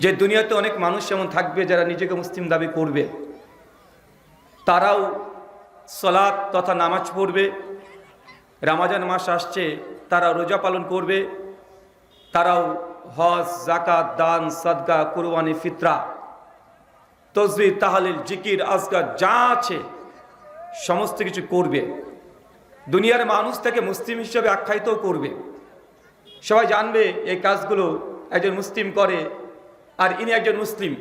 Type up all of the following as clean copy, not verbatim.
যে দুনিয়াতে অনেক মানুষ এমন থাকবে যারা নিজেকে মুসলিম দাবি করবে, তারাও সালাত তথা নামাজ পড়বে, রমজান মাস আসছে তারা রোজা পালন করবে, তারাও হজ, যাকাত, দান, সাদকা, কুরবানি, ফিতরা, তসবিহ, তাহলিল, জিকির, আজকার যা আছে সমস্ত কিছু করবে। দুনিয়ার মানুষ তাকে মুসলিম হিসেবে আখ্যায়িতও করবে। সবাই জানবে এই কাজগুলো একজন মুসলিম করে আর ইনি একজন মুসলিম।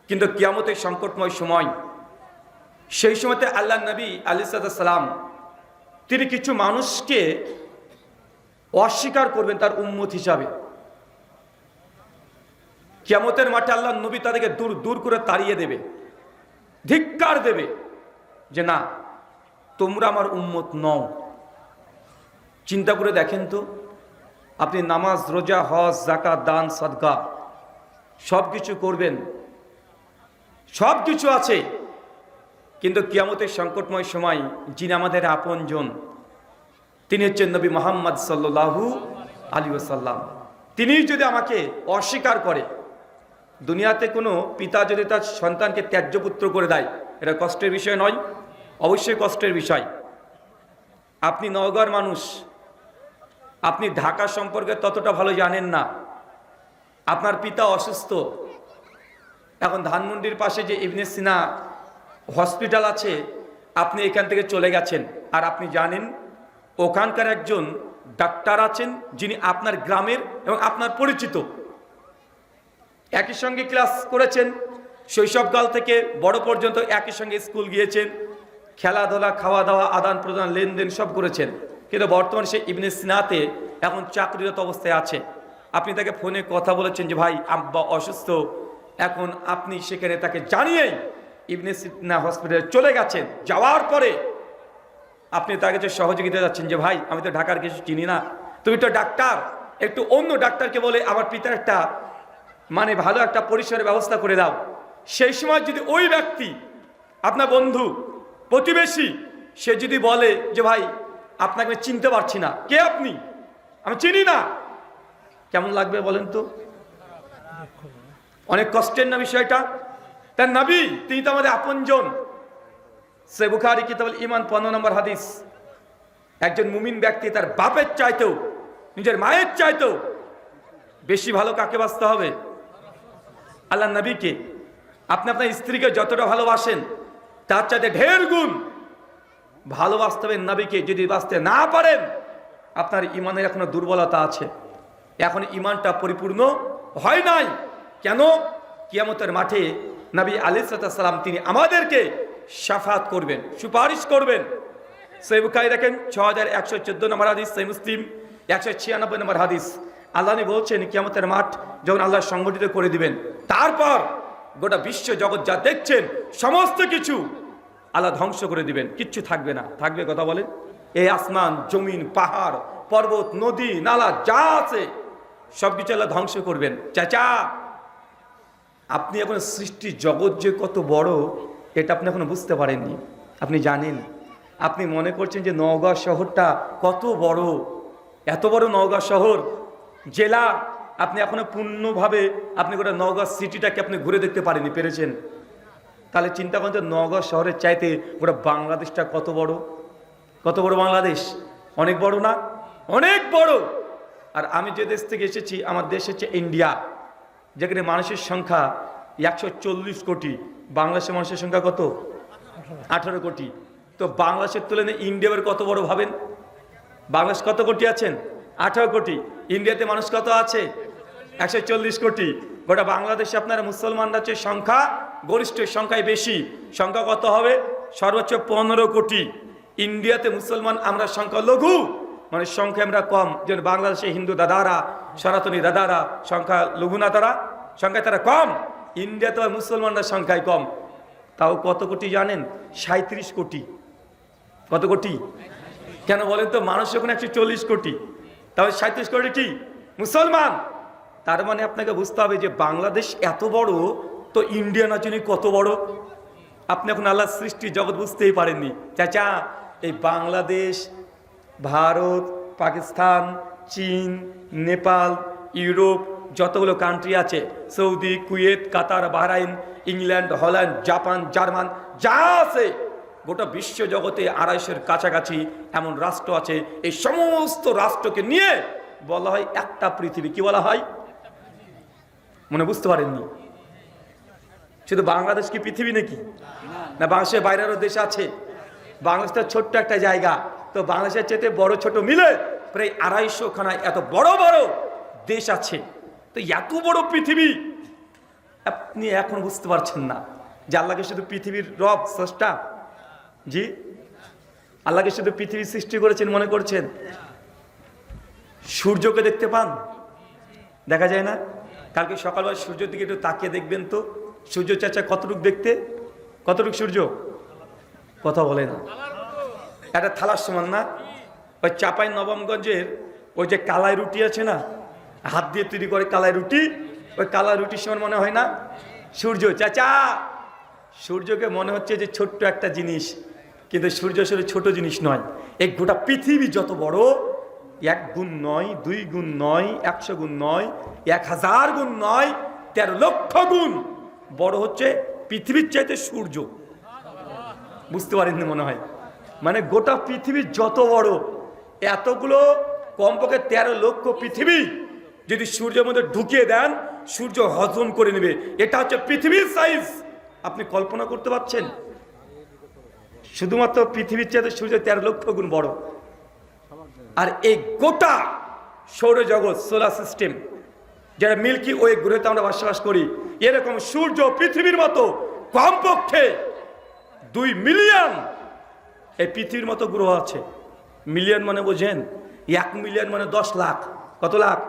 কিন্তু কিয়ামতের সংকটময় সময়, সেই সময়তে আল্লাহ নবী আলাইহিস সালাম তিনি কিছু মানুষকে অস্বীকার করবেন তার উম্মত হিসাবে। কিয়ামতের মাঠে আল্লাহ নবী তাদেরকে দূর দূর করে তাড়িয়ে দেবে, ধিক্কার দেবে যে না, তোমরা আমার উম্মত নও। চিন্তা করে দেখেন তো, আপনি নামাজ, রোজা, হজ, যাকাত, দান, সাদকা সব কিছু করবেন, সব কিছু আছে, কিন্তু কিয়ামতের সংকটময় সময় যিনি আমাদের আপনজন তিনি হচ্ছেন নবী মুহাম্মদ সাল্লাল্লাহু আলাইহি ওয়াসাল্লাম। তিনি যদি আমাকে অস্বীকার করে, দুনিয়াতে কোনো পিতা যদি তার সন্তানকে ত্যায্য পুত্র করে দেয়, এটা কষ্টের বিষয় নয়? অবশ্যই কষ্টের বিষয়। আপনি নওগাঁর মানুষ, আপনি ঢাকা সম্পর্কে ততটা ভালো জানেন না। আপনার পিতা অসুস্থ, এখন ধানমন্ডির পাশে যে ইবনে সিনা হসপিটাল আছে, আপনি এখান থেকে চলে গেছেন, আর আপনি জানেন ওখানকার একজন ডাক্তার আছেন যিনি আপনার গ্রামের এবং আপনার পরিচিত। একই সঙ্গে ক্লাস করেছেন, শৈশবকাল থেকে বড় পর্যন্ত একই সঙ্গে স্কুল গিয়েছেন, খেলাধুলা, খাওয়া দাওয়া, আদান প্রদান, লেনদেন সব করেছেন। কিন্তু বর্তমানে সে ইবনে সিনাতে এখন চাকরিরত অবস্থায় আছে। আপনি তাকে ফোনে কথা বলেছেন যে ভাই আব্বা অসুস্থ, এখন আপনি সেখানে তাকে জানিয়েই ইবনে সিনা হসপিটালে চলে গেছেন। যাওয়ার পরে আপনি তার কাছে সহযোগিতা যাচ্ছেন যে ভাই আমি তো ঢাকার কিছু চিনি না, তুমি তো ডাক্তার, একটু অন্য ডাক্তারকে বলে আমার পিতার একটা ভালো একটা পরিসরের ব্যবস্থা করে দাও। সেই সময় যদি ওই ব্যক্তি, আপনার বন্ধু, প্রতিবেশী, সে যদি বলে যে ভাই আপনাকে চিনতে পারছি না, কে আপনি, আমি চিনি না, কেমন লাগবে বলেন তো? অনেক কষ্টের না বিষয়টা? তার নবী তিনি তো আমাদের আপনজন। সহিহ বুখারী কিতাবুল ঈমান 15 নম্বর হাদিস, একজন মুমিন ব্যক্তি তার বাপের চাইতেও, নিজের মায়ের চাইতেও বেশি ভালো কাকে বাসতে হবে? আল্লাহ নবীকে। আপনি আপনার স্ত্রীকে যতটা ভালোবাসেন তার চাইতে ঢের গুণ ভালোবাসতে হবে নবীকে। যদি বাঁচতে না পারেন, আপনার ইমানের এখনো দুর্বলতা আছে, এখন ইমানটা পরিপূর্ণ হয় নাই। কেন? কিয়ামতের মাঠে নবী আলাইহিস সালাম তিনি আমাদেরকে শাফাত করবেন, সুপারিশ করবেন। সহিহ বুখারী দেখেন 6114 নম্বর হাদিস, সহিহ মুসলিম 196 নম্বর হাদিস। আল্লাহ বলছেন কিয়ামতের মাঠ যখন আল্লাহ সংগঠিত করে দিবেন, তারপর গোটা বিশ্ব জগৎ যা দেখছেন সমস্ত কিছু আল্লাহ ধ্বংস করে দিবেন, কিচ্ছু থাকবে না। থাকবে কথা বলেন? এই আসমান, জমিন, পাহাড়, পর্বত, নদী, নালা যা আছে সবকিছু আল্লাহ ধ্বংস করবেন। চাচা, আপনি এখন সৃষ্টি জগৎ যে কত বড় এটা আপনি এখনো বুঝতে পারেননি। আপনি জানেন, আপনি মনে করছেন যে নওগাঁ শহরটা কত বড়, এত বড় নওগাঁ শহর জেলা, আপনি এখনো পূর্ণভাবে আপনি গোটা নওগাঁ সিটিটাকে আপনি ঘুরে দেখতে পারেননি, পেরেছেন? তাহলে চিন্তা করেন যে নওগাঁ শহরের চাইতে গোটা বাংলাদেশটা কত বড়। কত বড় বাংলাদেশ? অনেক বড় না? অনেক বড়। আর আমি যে দেশ থেকে এসেছি, আমার দেশ হচ্ছে ইন্ডিয়া, যেখানে মানুষের সংখ্যা 140 কোটি। বাংলাদেশের মানুষের সংখ্যা কত? 18 কোটি। তো বাংলাদেশের তুলনায় ইন্ডিয়ার কত বড় ভাবেন? বাংলাদেশ কত কোটি আছেন? 18 কোটি। ইন্ডিয়াতে মানুষ কত আছে? 140 কোটি। গোটা বাংলাদেশে আপনারা মুসলমানরা হচ্ছে সংখ্যা গরিষ্ঠ, সংখ্যায় বেশি। সংখ্যা কত হবে? সর্বোচ্চ 15 কোটি। ইন্ডিয়াতে মুসলমান আমরা সংখ্যা লঘু, সংখ্যা আমরা কম। যেন বাংলাদেশে হিন্দু দাদারা, সনাতনী দাদারা সংখ্যা লঘু না, তারা সংখ্যায় তারা কম। ইন্ডিয়াতে মুসলমানরা সংখ্যায় কম। তাও কত কোটি জানেন? 37 কোটি। কত কোটি? কেন বলেন তো? মানুষ এখন 140 কোটি, তাহলে 37 কোটি কি মুসলমান। তার মানে আপনাকে বুঝতে হবে যে বাংলাদেশ এত বড়, তো ইন্ডিয়া না জানি কত বড়। আপনি এখন আল্লাহর সৃষ্টি জগৎ বুঝতেই পারেননি। চাচা, এই বাংলাদেশ, ভারত, পাকিস্তান, চীন, নেপাল, ইউরোপ যতগুলো কান্ট্রি আছে, Saudi, Kuwait, Qatar, Bahrain, England, Holland, Japan, German, যা আছে গোটা বিশ্ব জগতে 250-এর কাছাকাছি এমন রাষ্ট্র আছে। এই সমস্ত রাষ্ট্রকে নিয়ে বলা হয় একটা পৃথিবী। কি বলা হয় মনে বুঝতে পারেননি? শুধু বাংলাদেশ কি পৃথিবী নাকি? না, বাংলাদেশের বাইরেরও দেশ আছে। বাংলাদেশটা ছোট্ট একটা জায়গা, তো বাংলাদেশের চেয়ে বড় ছোট মিলে প্রায় 250খানা এত বড় বড় দেশ আছে। তো এত বড় পৃথিবী আপনি এখন বুঝতে পারছেন না যে আল্লাহকে শুধু পৃথিবীর রব স্রষ্টা? জি, আল্লাহকে শুধু পৃথিবী সৃষ্টি করেছেন মনে করছেন? সূর্যকে দেখতে পান? দেখা যায় না? কালকে সকালবেলা সূর্যের দিকে একটু তাকিয়ে দেখবেন তো, সূর্য চাচা কতটুক দেখতে? কতটুক সূর্য? কথা বলে না, একটা থালার সমান না? ওই চাপাই নবমগঞ্জের ওই যে কালাই রুটি আছে না, হাত দিয়ে তৈরি করে কালাই রুটি, ওই কালাই রুটির সমান মনে হয় না সূর্য? চাচা, সূর্যকে মনে হচ্ছে যে ছোট্ট একটা জিনিস, কিন্তু সূর্য আসলে ছোট জিনিস নয়। এই গোটা পৃথিবী যত বড়, 1 গুণ নয়, 2 গুণ নয়, 100 গুণ নয়, 1000 গুণ নয়, 13 লক্ষ গুণ বড় হচ্ছে পৃথিবীর চাইতে সূর্য। বুঝতে পারেননি মনে হয়? মানে গোটা পৃথিবী যত বড়, এতগুলো কমপক্ষে 13 লক্ষ পৃথিবী যদি সূর্যের মধ্যে ঢুকিয়ে দেন, সূর্য হজম করে নেবে। এটা হচ্ছে পৃথিবীর সাইজ। আপনি কল্পনা করতে পারছেন? শুধুমাত্র পৃথিবীর চাইতে সূর্য 13 লক্ষ গুণ বড়। আর এই গোটা সৌরজগৎ, সোলার সিস্টেম, যারা মিল্কি ওয়ে গ্রহে আমরা বসবাস করি, এরকম সূর্য পৃথিবীর মতো কমপক্ষে 2 মিলিয়ন এই পৃথিবীর মতো গ্রহ আছে। মিলিয়ন মানে বোঝেন? 1 মিলিয়ন মানে 10 লাখ। কত লাখ?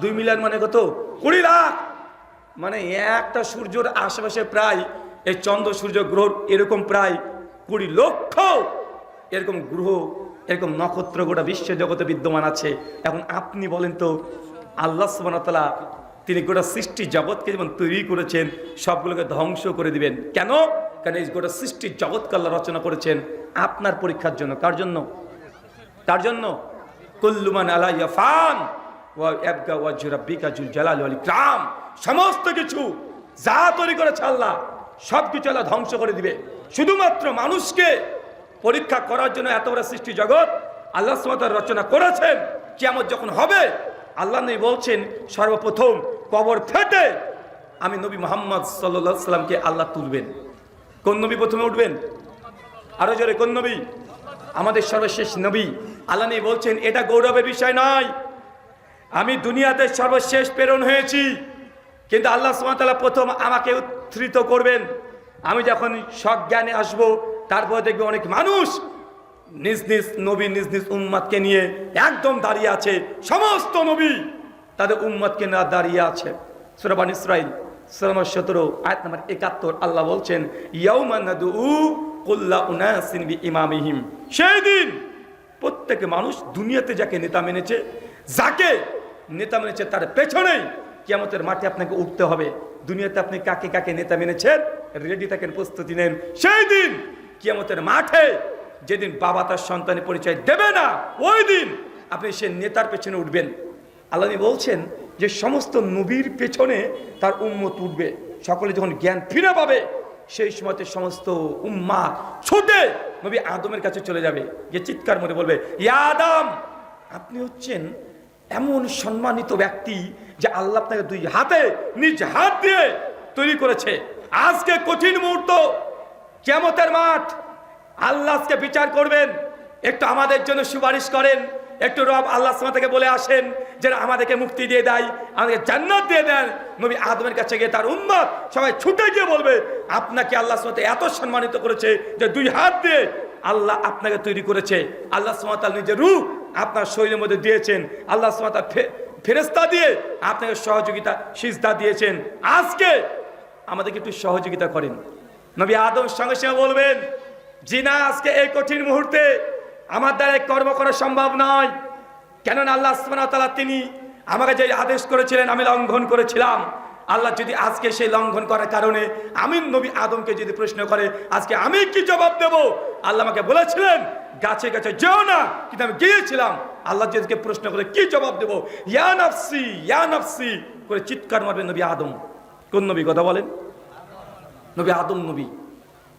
2 মিলিয়ন মানে কত? 20 লাখ। মানে একটা সূর্যের আশেপাশে প্রায় এই চন্দ্র সূর্য গ্রহ এরকম প্রায় 20 লক্ষ এরকম গ্রহ, এরকম নক্ষত্র গোটা বিশ্ব জগতে বিদ্যমান আছে। এখন আপনি বলেন তো, আল্লাহ সুবহানাহু ওয়া তাআলা তিনি গোটা সৃষ্টি জগৎকে যেমন তৈরি করেছেন, সবগুলোকে ধ্বংস করে দিবেন কেন? কারণ এই গোটা সৃষ্টি জগৎকে আল্লাহ রচনা করেছেন আপনার পরীক্ষার জন্য। কার জন্য? তার জন্য। কুল্লু মান আলাইহা ফান ওয়া ইয়াবকা ওয়াজহু রাব্বিকা যুল জালালি ওয়াল ইকরাম। সমস্ত কিছু যা তৈরি করেছে আল্লাহ, সবকিছু আল্লাহ ধ্বংস করে দিবে। শুধুমাত্র মানুষকে পরীক্ষা করার জন্য এত বড় সৃষ্টি জগৎ আল্লাহ সুবহানাহু ওয়া তাআলা রচনা করেছেন। কিয়ামত যখন হবে, আল্লাহ নবী বলছেন সর্বপ্রথম কবর ফেটে আমি নবী মুহাম্মদ সাল্লাল্লাহু আলাইহি সাল্লামকে আল্লাহ তুলবেন। কোন নবী প্রথমে উঠবেন? আরো জোরে, কোন নবী? আমাদের সর্বশেষ নবী। আল্লাহ নবী বলছেন এটা গৌরবের বিষয় নয়, আমি দুনিয়াতে সর্বশেষ প্রেরণ হয়েছি, কিন্তু আল্লাহ সুবহানাহু ওয়া তাআলা প্রথম আমাকে উত্থিত করবেন। আমি যখন সজ্ঞানে আসবো, তারপর দেখবে অনেক মানুষ নিজ নিজ নবী নিজ নিজ উম্মতকে নিয়ে একদম দাঁড়িয়ে আছে। সমস্ত নবী তাদের উম্মতকে না দাঁড়িয়ে আছে। সূরা বনী ইসরাঈল সূরা নম্বর 17 আয়াত নম্বর 71 আল্লাহ বলছেন ইয়াউমা নাদউ কুল্লা উনাসিন বিইমামিহিম। সেই দিন প্রত্যেক মানুষ দুনিয়াতে যাকে নেতা মেনেছে, যাকে নেতা মেনেছে তার পেছনেই কিয়ামতের মাঠে আপনাকে উঠতে হবে। দুনিয়াতে আপনি কাকে কাকে নেতা মেনেছেন, রেডি থাকেন, প্রস্তুতি নেন। সেই দিন কিয়ামতের মাঠে, যেদিন বাবা তার সন্তানের পরিচয় দেবে না, ওই দিন আপনি সে নেতার পেছনে উঠবেন। আল্লাহ বলছেন যে সমস্ত নবীর পেছনে তার উম্মত উঠবে। সকলে যখন জ্ঞান ফিরে পাবে, সেই সময়তে সমস্ত উম্মাত ছুটে নবী আদমের কাছে চলে যাবে, গিয়ে চিৎকার করে বলবে ইয়া আদম, আপনি হচ্ছেন এমন সম্মানিত ব্যক্তি যে আল্লাহ আপনাকে 2 হাতে নিজ হাত দিয়ে তৈরি করেছে। আজকে কঠিন মুহূর্ত, কিয়ামতের মাঠ, আল্লাহ আজকে বিচার করবেন। একটু আমাদের জন্য সুপারিশ করেন, একটু রব আল্লাহ সুবহানাহু থেকে বলে আসেন যে আমাদেরকে মুক্তি দিয়ে দেয়, আমাদেরকে জান্নাত দিয়ে দেন। নবী আদমের কাছে গিয়ে তার উম্মত সবাই ছুটে গিয়ে বলবে আপনাকে আল্লাহ সুবহানাহু এত সম্মানিত করেছে যে 2 হাত দিয়ে আল্লাহ আপনাকে তৈরি করেছে। আল্লাহ সুবহানাহু নিজের রূহ আপনার শরীরের মধ্যে দিয়েছেন। আল্লাহ সুবহানাহু ফেরেশতা দিয়ে আপনাকে সহযোগিতা সিজদা দিয়েছেন। আজকে আমাদেরকে একটু সহযোগিতা করেন। নবী আদম সঙ্গে সঙ্গে বলবেন জি না, আজকে এই কঠিন মুহূর্তে আমার দ্বারা কর্ম করা সম্ভব নয়। কেননা আল্লাহ সুবহানাহু ওয়া তাআলা তিনি আমাকে যে আদেশ করেছিলেন আমি লঙ্ঘন করেছিলাম। আল্লাহ যদি আজকে সেই লঙ্ঘন করার কারণে আমি নবী আদমকে যদি প্রশ্ন করে আজকে আমি কি জবাব দেব? আল্লাহ আমাকে বলেছিলেন গাছে গাছে যেও না, কিন্তু আমি গিয়েছিলাম। আল্লাহ যেদিকে প্রশ্ন করে কি জবাব দেবো? ইয়া নাফসি ইয়া নাফসি করে চিৎকার মারবেন নবী আদম। কোন নবী কথা বলেন? নবী আদম নবী।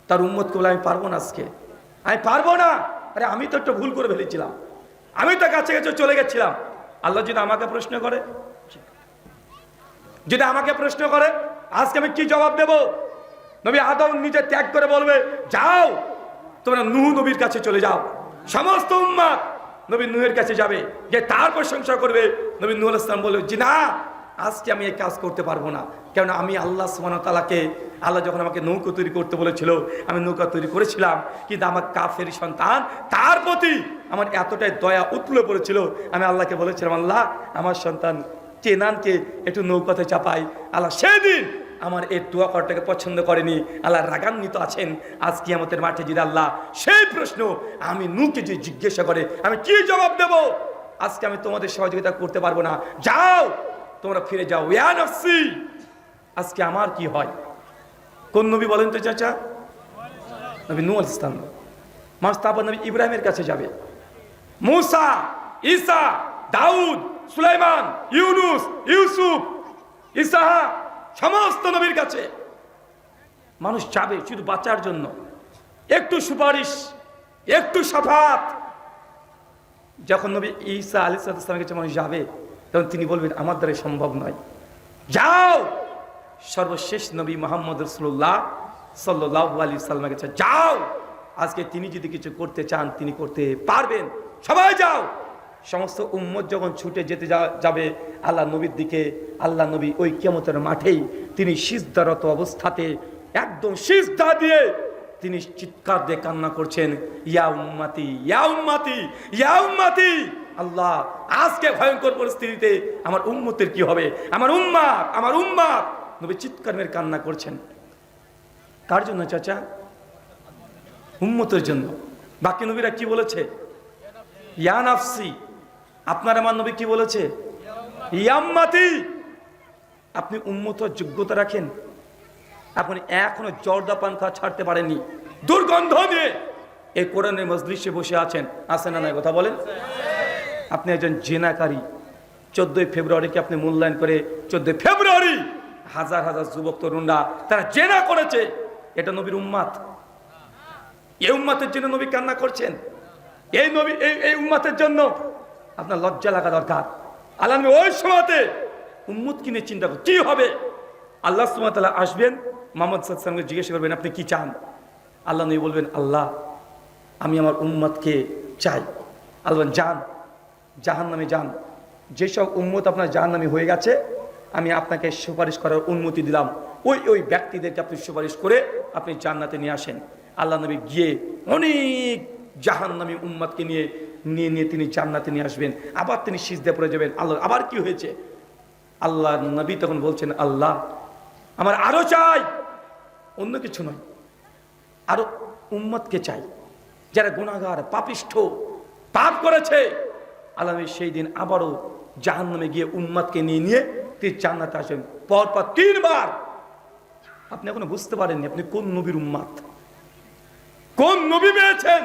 তার উম্মতকে বলে আমি পারবো না, আজকে আমি পারবো না। আরে আমি তো একটা ভুল করে ফেলেছিলাম, আমি তো কাছে কাছে চলে গেছিলাম। আল্লাহ যদি আমাকে প্রশ্ন করে, যদি আমাকে প্রশ্ন করে আজকে আমি কি জবাব দেব? নবী আদম নিজে ত্যাগ করে বলবে, যাও তোমরা নূহ নবীর কাছে চলে যাও। সমস্ত উম্মত নবী নূহের কাছে যাবে, যে তার প্রশংসা করবে। নবী নূহ আলাইহিস সালাম বলবে, জি না, আজকে আমি এই কাজ করতে পারবো না। কেননা আমি আল্লাহ সুবহানাহু ওয়া তাআলাকে, আল্লাহ যখন আমাকে নৌকা তৈরি করতে বলেছিল, আমি নৌকা তৈরি করেছিলাম, কিন্তু আমার কাফের সন্তান, তার প্রতি আমার এতটাই দয়া উতলে পড়েছিল, আমি আল্লাহকে বলেছিলাম, আল্লাহ আমার সন্তান কেনানকে একটু নৌকাতে চাপাই। আল্লাহ সেদিন আমার এই দোয়া করাটাকে পছন্দ করেনি, আল্লাহ রাগান্বিত আছেন। আজ কিয়ামতের মাঠে যদি আল্লাহ সেই প্রশ্ন আমি নূহকে যে জিজ্ঞাসা করে, আমি কি জবাব দেব? আজকে আমি তোমাদের সহযোগিতা করতে পারবো না, যাও তোমরা ফিরে যাও। ইয়া নাফসি, আজকে আমার কি হয়? কোন নবী বলেন তো চাচা? নবী নূহ আলাইহিস সালাম। তারপর নবী ইব্রাহিমের কাছে যাবে, মূসা, ঈসা, দাউদ, সুলাইমান, ইউনুস, ইউসুফ, ইসহাক, সমস্ত নবীর কাছে মানুষ যাবে শুধু বাঁচার জন্য। একটু সুপারিশ, একটু শাফাত। যখন নবী ঈসা আলাইহিস সালামের কাছে মানুষ যাবে, তখন তিনি বলবেন, আমার দ্বারা সম্ভব নয়, যাও সর্বশেষ নবী মুহাম্মদ রাসূলুল্লাহ সাল্লাল্লাহু আলাইহি ওয়াসাল্লামের কাছে যাও। আজকে তিনি যদি কিছু করতে চান তিনি করতে পারবেন, সবাই যাও। সমস্ত উম্মত যখন ছুটে যেতে যাবে আল্লাহ নবীর দিকে, আল্লাহ নবী ওই কিয়ামতের মাঠেই তিনি সিজদারত অবস্থাতে একদম সিজদা দিয়ে তিনি চিৎকার দিয়ে কান্না করছেন, ইয়া উম্মতি ইয়া উম্মতি ইয়া উম্মতি। আল্লাহ, আজকে ভয়ঙ্কর পরিস্থিতিতে আমার উম্মতের কি হবে? আমার উম্মত, আমার উম্মত। নবী চিৎকার মেরে কান্না করছেন। কার জন্য চাচা? উম্মতের জন্য। বাকি নবীরা কি বলেছে? ইয়া নাফসি। আপনার আমার নবী কি বলেছে? ইয়া উম্মতি। আপনি উম্মতের যোগ্যতা রাখেন? আপনি এখনো জর্দা পান খাওয়া ছাড়তে পারেননি, দুর্গন্ধ নিয়ে এই কোরআনের মজলিসে বসে আছেন, আছেন না নাই? কথা বলেন। আপনি একজন জেনাকারী। 14 ফেব্রুয়ারিকে আপনি মূল্যায়ন করে 14 ফেব্রুয়ারি হাজার হাজার যুবক তরুণরা তারা জেনা করেছে। এটা নবীর উম্মত। এই উম্মতের জন্য নবী কান্না করছেন। এই নবী এই উম্মতের জন্য আপনার লজ্জা লাগা দরকার। আল্লাহ নবী ওই সময়তে উম্মত কিনে চিন্তা করেন কি হবে। আল্লাহ সুবহানাহু ওয়া তাআলা আসবেন, মুহাম্মদ সাল্লাল্লাহু আলাইহি ওয়াসাল্লামকে জিজ্ঞাসা করবেন, আপনি কি চান? আল্লাহ নবী বলবেন, আল্লাহ আমি আমার উম্মতকে চাই। আল্লাহ যান, জাহান্নামে যান। যেসব উম্মত আপনার জাহান্নামী হয়ে গেছে, আমি আপনাকে সুপারিশ করার অনুমতি দিলাম। ওই ব্যক্তিদেরকে আপনি সুপারিশ করে আপনি জান্নাতে নিয়ে আসেন। আল্লাহ নবী গিয়ে অনেক জাহান্নামী উম্মতকে নিয়ে তিনি জান্নাতে নিয়ে আসবেন। আবার তিনি সিজদা পড়ে যাবেন। আল্লাহ আবার কি হয়েছে? আল্লাহ নবী তখন বলছেন, আল্লাহ আমার আরো চাই, অন্য কিছু নয়, আরো উম্মতকে চাই যারা গুনাহগার, পাপিষ্ঠ, পাপ করেছে। আল্লাহ নবী সেই দিন আবারও জাহান্নামে গিয়ে উম্মতকে নিয়ে তিনি জান্নাতে আসেন পরপর 3 বার। আপনি এখনো বুঝতে পারেননি আপনি কোন নবীর উম্মত, কোন নবী পেয়েছেন,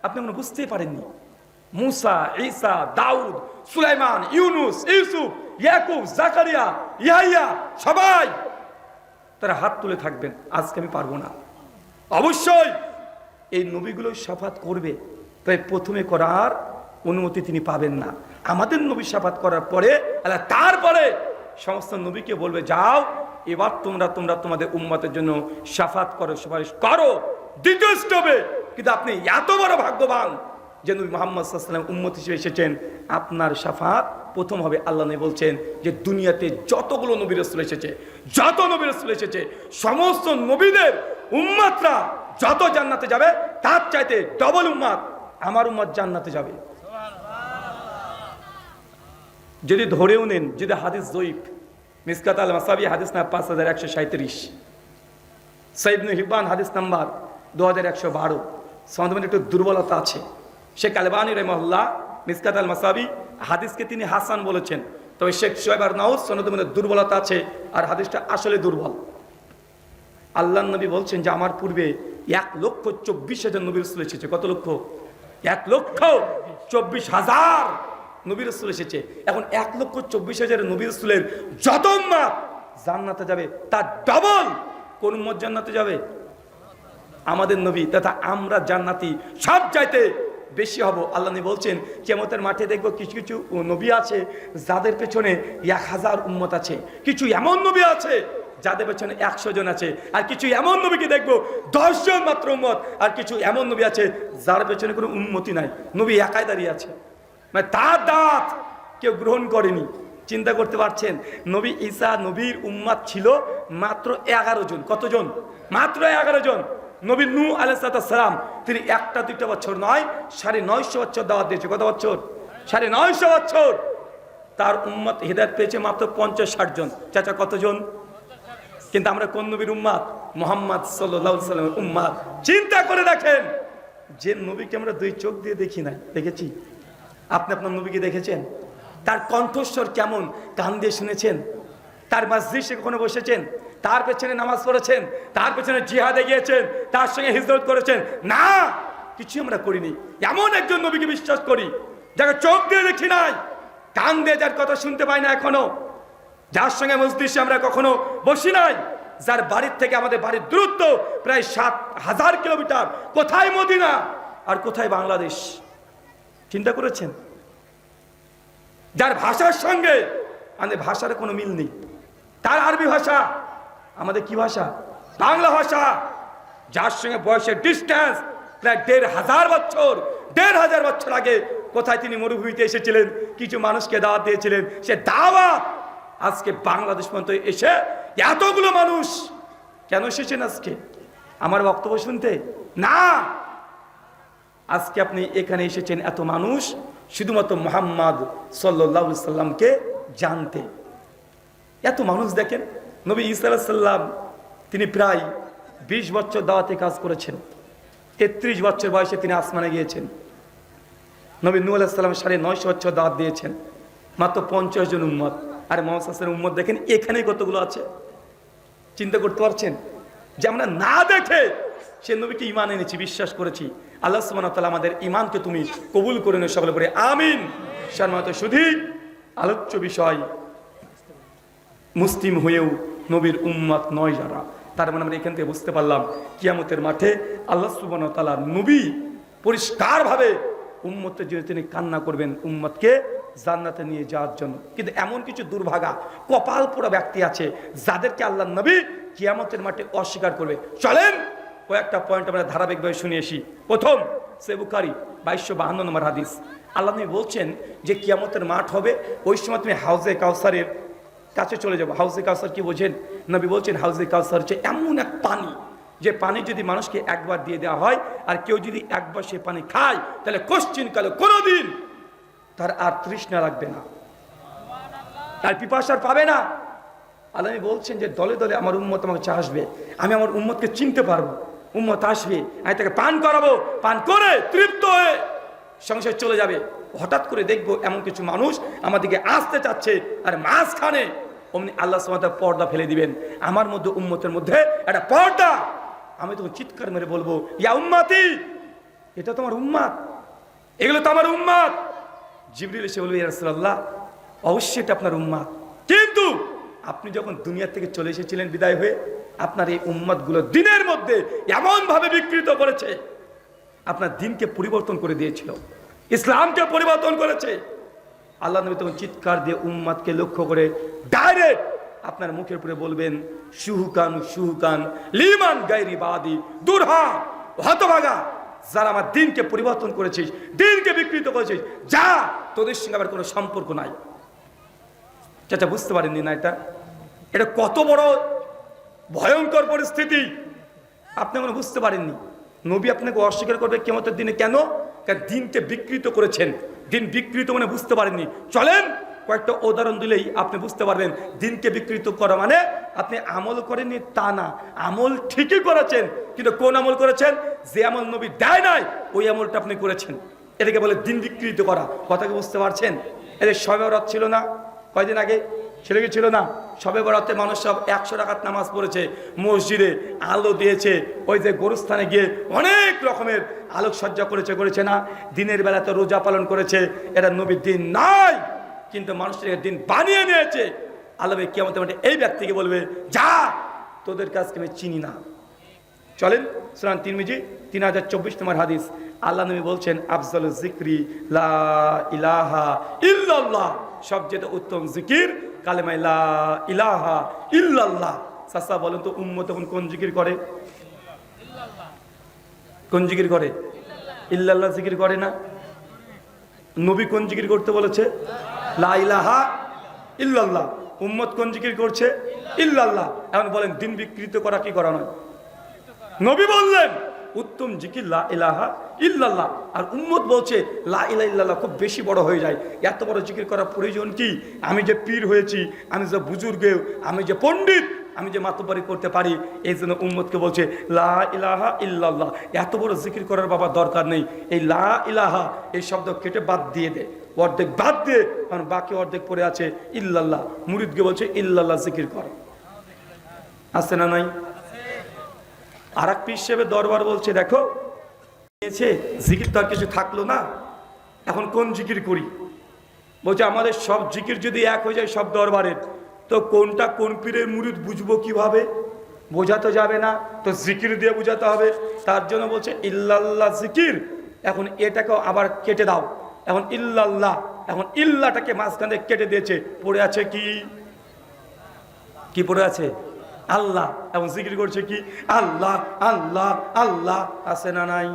আপনি এখনো বুঝতেই পারেননি। মূসা, ঈসা, দাউদ, সুলাইমান, ইউনুস, ইউসুফ, ইয়াকুব, জাকারিয়া, ইয়াহইয়া, সবাই তারা হাত তুলে থাকবেন, আজকে আমি পারবো না। অবশ্যই এই নবীগুলো শাফাত করবে, তাই প্রথমে করার অনুমতি তিনি পাবেন না। আমাদের নবী শাফাত করার পরে আল্লাহ তারপরে সমস্ত নবীকে বলবে, যাও এবার তোমরা তোমাদের উম্মতের জন্য শাফাত করো, সুপারিশ করো দ্বিতীয় স্টপে। কিন্তু আপনি এত বড় ভাগ্যবান যে নবী মুহাম্মদ সাল্লাল্লাহু আলাইহি ওয়াসাল্লাম উম্মত হিসেবে এসেছেন, আপনার শাফাত প্রথম হবে। আল্লাহ নবী বলছেন যে দুনিয়াতে যতগুলো নবী রাসূল এসেছে, যত নবী রাসূল এসেছে, সমস্ত নবীদের উম্মতরা যত জান্নাতে যাবে তার চাইতে ডবল উম্মত আমার উম্মত জান্নাতে যাবে। যদি ধরেও নেন, যদি হাদিস যঈফ, মিসকাত আল মাসাবি হাদিস নাম্বার 5137, সহিহ ইবনে হিব্বান হাদিস নাম্বার 2112, সনদে একটু দুর্বলতা আছে। শেখ আলবানী রাহিমাহুল্লাহ মিসকাত আল মাসাবি হাদিসকে তিনি হাসান বলেছেন, তবে শেখ শুআইব আরনাউত সনদে মধ্যে দুর্বলতা আছে, আর হাদিসটা আসলে দুর্বল। আল্লাহর নবী বলছেন যে আমার পূর্বে 1,24,000 নবী রাসূল এসেছে। কত লক্ষ? 1,24,000 নবী রাসূল এসেছে। এখন 1,24,000 নবী রাসূলের যত উম্মত জান্নাতে যাবে তার ডবল কোন উম্মত জান্নাতে যাবে? আমাদের নবী তথা আমরা জান্নাতি সব চাইতে বেশি হব। আল্লাহ নবী বলছেন কিয়ামতের মাঠে দেখবো কিছু কিছু নবী আছে যাদের পেছনে 1000 উম্মত আছে, কিছু এমন নবী আছে যাদের পেছনে 100 জন আছে, আর কিছু এমন নবীকে দেখবো 10 জন মাত্র উম্মত, আর কিছু এমন নবী আছে যার পেছনে কোনো উম্মতি নাই, নবী একাই দাঁড়িয়ে আছে, মানে তার দাঁত কেউ গ্রহণ করেনি। চিন্তা করতে পারছেন? নবী ঈসা নবীর উম্মত ছিল মাত্র 11 জন। কতজন? মাত্র 11 জন। নবী নূহ আলাইহিস সালাম তিনি 1-2 বছর নয় 950 বছর দাওয়াত দিয়েছে। কত বছর? 950 বছর। তার উম্মত হিদায়াত পেয়েছে মাত্র 50-60 জন। চাচা কতজন? কিন্তু আমরা কোন নবীর উম্মত? মুহাম্মদ সাল্লাল্লাহু আলাইহি ওয়াসাল্লামের উম্মত। চিন্তা করে দেখেন, যে নবীকে আমরা 2 চোখ দিয়ে দেখি না, দেখেছি? আপনি আপনার নবীকে দেখেছেন? তার কণ্ঠস্বর কেমন কান দিয়ে শুনেছেন? তার মসজিদে কখনো বসেছেন? তার পেছনে নামাজ পড়েছেন? তার পেছনে জিহাদে গিয়েছেন? তার সঙ্গে হিজরত করেছেন? না, কিছু আমরা করিনি। এমন একজন নবীকে বিশ্বাস করি যাকে চোখ দিয়ে দেখি নাই, কান দিয়ে যার কথা শুনতে পাই না এখনো, যার সঙ্গে মসজিদে আমরা কখনো বসি নাই, যার বাড়ির থেকে আমাদের বাড়ির দূরত্ব প্রায় 7000 কিলোমিটার। কোথায় মদিনা আর কোথায় বাংলাদেশ? চিন্তা করেছেন? যার ভাষার সঙ্গে আমাদের ভাষার কোনো মিল নেই। তার আরবি ভাষা, আমাদের কি ভাষা? বাংলা ভাষা। যার সঙ্গে বয়সের ডিস্টেন্স প্রায় 1500 বছর, 1500 বছর আগে কোথায় তিনি মরুভূমিতে এসেছিলেন, কিছু মানুষকে দাওয়াত দিয়েছিলেন, সে দাওয়াত আজকে বাংলাদেশ পর্যন্ত এসে এতগুলো মানুষ কেন এসেছেন আজকে? আমার বক্তব্য শুনতে না, আজকে আপনি এখানে এসেছেন এত মানুষ শুধুমাত্র মুহাম্মদ সাল্লাল্লাহু আলাইহি সাল্লামকে জানতে। এত মানুষ দেখেন, নবী ঈসা আলাইহিস সালাম তিনি প্রায় 20 বছর দাওয়াতে কাজ করেছেন। 33 বছর বয়সে তিনি আসমানে গিয়েছেন। নবী নূহ আলাইহিস সালাম 950 বছর দাওয়াত দিয়েছেন, মাত্র 50 জন উম্মত। আর মুহাম্মদ সাল্লাল্লাহু আলাইহি ওয়াসাল্লামের উম্মত দেখেন এখানে কতগুলো আছে। চিন্তা করতে পারছেন যে আমরা না দেখে সে নবীকে ঈমান এনেছি, বিশ্বাস করেছি। আল্লাহ সুবহানাহু ওয়া তাআলা আমাদের ঈমানকে তুমি কবুল করে নিও, সকলে বলে আমিন। সম্মানিত সুধী, আলোচ্য বিষয় মুসলিম হয়েও নবীর উম্মত নয় যারা। তার মানে আমরা এখান থেকে বুঝতে পারলাম কিয়ামতের মাঠে আল্লাহ সুবহানাহু ওয়া তাআলা নবী পরিষ্কারভাবে উম্মতের জন্য তিনি কান্না করবেন উম্মতকে জান্নাতে নিয়ে যাওয়ার জন্য। কিন্তু এমন কিছু দুর্ভাগা কপাল পোড়া ব্যক্তি আছে যাদেরকে আল্লাহ নবী কিয়ামতের মাঠে অস্বীকার করবে। চলেন কয়েকটা পয়েন্ট আমরা ধারাবাহিকভাবে শুনে আসি। প্রথম, সহিহ বুখারী 2252 নম্বর হাদিস। আল্লাহ নবী বলছেন যে কিয়ামতের মাঠ হবে, ওই সময় তুমি হাউজে কাউসারের কাছে চলে যাবো। হাউজে কাউসার কি বোঝেন? নবী বলছেন হাউজে কাউসার হচ্ছে এমন এক পানি, যে পানি যদি মানুষকে একবার দিয়ে দেওয়া হয় আর কেউ যদি একবার সে পানি খায় তাহলে কোশ্চিনকালে কোনোদিন তার আর তৃষ্ণা লাগবে না, তার পিপাসার পাবে না। আল্লাহ বলছেন যে দলে দলে আমার উম্মত আমাকে চাষবে, আমি আমার উম্মতকে চিনতে পারবো, উম্মত আসবে, আমি তাকে পান করাবো, পান করে তৃপ্ত হয়ে সংসার চলে যাবে। হঠাৎ করে দেখবো এমন কিছু মানুষ আমাদেরকে আসতে চাচ্ছে, আর মাঝখানে অমনি আল্লাহ সুবহানাহু ওয়া তাআলা পর্দা ফেলে দিবেন। আমার মধ্যে উম্মতের মধ্যে একটা পর্দা, আমি তখন চিৎকার মেরে বলবো ইয়া উম্মতি, এটা তো আমার উম্মত, এগুলো তো আমার উম্মত। জিবরিল এসে বলবে ইয়া রাসূলুল্লাহ, অবশ্যই এটা আপনার উম্মত, কিন্তু আপনি যখন দুনিয়া থেকে চলে এসেছিলেন বিদায় হয়ে, আপনার এই উম্মতগুলো দিনের মধ্যে এমন ভাবে বিকৃত করেছে, আপনার দিনকে পরিবর্তন করে দিয়েছিল, ইসলামকে পরিবর্তন করেছে। আল্লাহ নবী তখন চিৎকার দিয়ে উম্মতকে লক্ষ্য করে ডাইরেক্ট আপনার মুখের উপরে বলবেন সুহুকান সুহুকান লিমান গায়রি বাদি, দুরহা হতভাগা, যারা আমার দিনকে পরিবর্তন করেছিস, দিনকে বিকৃত করেছিস, যা, তোদের সঙ্গে আবার কোনো সম্পর্ক নাই। চাচা বুঝতে পারেননি না এটা কত বড় ভয়ঙ্কর পরিস্থিতি, আপনি কোনো বুঝতে পারেননি। নবী আপনাকে অস্বীকার করবে কিয়ামতের দিনে। কেন? কারণ দিনকে বিকৃত করেছেন। দিন বিকৃত মানে বুঝতে পারেননি। চলেন কয়েকটা উদাহরণ দিলেই আপনি বুঝতে পারবেন দিনকে বিকৃত করা মানে আপনি আমল করেননি তা না, আমল ঠিকই করেছেন, কিন্তু কোন আমল করেছেন? যে আমল নবী দেয় নাই ওই আমলটা আপনি করেছেন, এটাকে বলে দিন বিকৃত করা। কথা কি বুঝতে পারছেন? এদের শবে বরাত ছিল না কয়দিন আগে? ছিল কি ছিল না? সবে বরাতে মানুষ সব 100 রাকাত নামাজ পড়েছে, মসজিদে আলো দিয়েছে, ওই যে গোরস্থানে গিয়ে অনেক রকমের আলোকসজ্জা করেছে না? দিনের বেলাতে রোজা পালন করেছে। এটা নবীর দিন নাই, কিন্তু মানুষের দিন বানিয়ে নিয়েছে। আল্লাহ কিয়ামতের মাঠে এই ব্যক্তিকে বলবে, যা, তোদের কাছকে আমি চিনি না। চলেন সুনান তিরমিজি 3024 নম্বর হাদিস, আল্লাহ নবী বলছেন, আফজালু যিকরি লা ইলাহা ইল্লাল্লাহ, সবচেয়ে উত্তম জিকির কালেমা লা ইলাহা ইল্লাল্লাহ। চাচা বলেন তো, উম্মত তখন কোন জিকির করে? কোন জিকির করে? ইল্লাল্লাহ জিকির করে না? নবী কোন জিকির করতে বলেছে? লা ইলাহা ইল্লাল্লাহ। উম্মত কোন জিকির করছে? ইল্লাল্লাহ। এখন বলেন, দিন বিকৃত করা কি করা নয়? নবী বললেন উত্তম জিকির লা ইলাহা ইল্লাল্লাহ, আর উম্মত বলছে লা ইলাহা ইল্লাল্লাহ খুব বেশি বড় হয়ে যায়। এত বড় জিকির করার প্রয়োজন কি? আমি যে পীর হয়েছি, আমি যে বুজুর্গেও, আমি যে পণ্ডিত, আমি যে মাতব্বরি করতে পারি, এই জন্য উম্মতকে বলছে লা ইলাহা ইল্লাল্লাহ। এত বড় জিকির করার বাবা দরকার নেই। এই লা ইলাহা এই শব্দ কেটে বাদ দিয়ে দে, অর্ধেক বাদ দিয়ে, কারণ বাকি অর্ধেক পড়ে আছে ইল্লাল্লাহ। মুরিদকে বলছে ইল্লাল্লাহ জিকির কর, আছে না নাই? আর এক পীর সাহেবের দরবার বলছে, দেখো জিকির তো আর কিছু থাকলো না, এখন কোন জিকির করি? বলছে আমাদের সব জিকির যদি এক হয়ে যায় সব দরবারের, তো কোনটা কোন পীরের মুরিদ বুঝবো কিভাবে? বোঝা তো যাবে না, তো জিকির দিয়ে বোঝাতে হবে। তার জন্য বলছে ইল্লাল্লাহ জিকির। এখন এটাকেও আবার কেটে দাও, এখন ইল্লাল্লাহ, এখন ইল্লাটাকে মাঝখানে কেটে দিয়েছে, পড়ে আছে কি? কি পড়ে আছে? আল্লাহ। এখন জিকির করছে কি? আল্লাহ আল্লাহ আল্লাহ, আছে না নাই?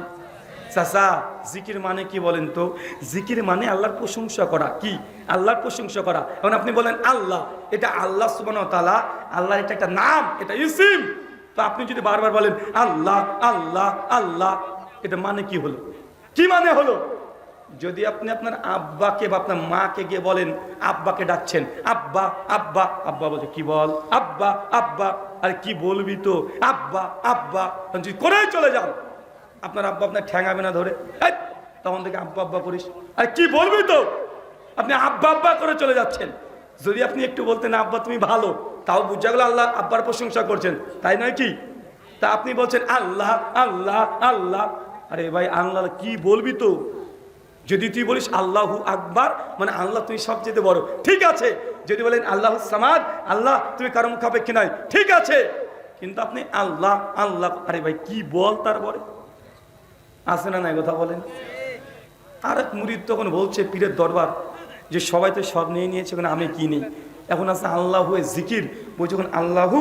চাচা, জিকির মানে কি বলেন তো? জিকির মানে আল্লাহর প্রশংসা করা। কি? আল্লাহর প্রশংসা করা। এখন আপনি বলেন আল্লাহ, এটা আল্লাহ সুবহানাহু ওয়া তাআলা, আল্লাহর এটা একটা নাম, এটা ইসিম। তো আপনি যদি বারবার বলেন আল্লাহ আল্লাহ আল্লাহ, এটা মানে কি হলো? কি মানে হলো? যদি আপনি আপনার আব্বাকে বা আপনার মাকে গিয়ে বলেন, আব্বাকে ডাকছেন, আব্বা আব্বা, আব্বা বলছে কি বল? আব্বা আব্বা। আরে কি বলবি তো? আব্বা আব্বা। যদি করেই চলে যান, আপনার আব্বা আপনার ঠ্যাঙাবে না ধরে, তখন থেকে আব্বা আব্বা করিস, আরে কি বলবি তো? আপনি আব্বা আব্বা করে চলে যাচ্ছেন। যদি আপনি একটু বলতেন আব্বা তুমি ভালো, তাও বুঝা গেল আল্লাহ আব্বার প্রশংসা করছেন, তাই নয় কি? তা আপনি বলছেন আল্লাহ আল্লাহ আল্লাহ। আরে ভাই, আল্লাহ কি বলবি তো? যদি তুই বলিস আল্লাহু আকবার, মানে আল্লাহ তুমি সবচেয়ে বড়, ঠিক আছে। যদি বলেন আল্লাহু সামাদ, আল্লাহ তুমি কারো মুখাপেক্ষী নয়, ঠিক আছে। কিন্তু আপনি আল্লাহ আল্লাহ, আরে ভাই কি বল তারপরে? আছে না নাই কথা বলেন? আর এক মুরিদ তখন বলছে পীরের দরবার, যে সবাই তো সব নিয়ে নিয়েছে, ওখানে আমি কি নেই? এখন আছে আল্লাহু জিকির, বলছে এখন আল্লাহু,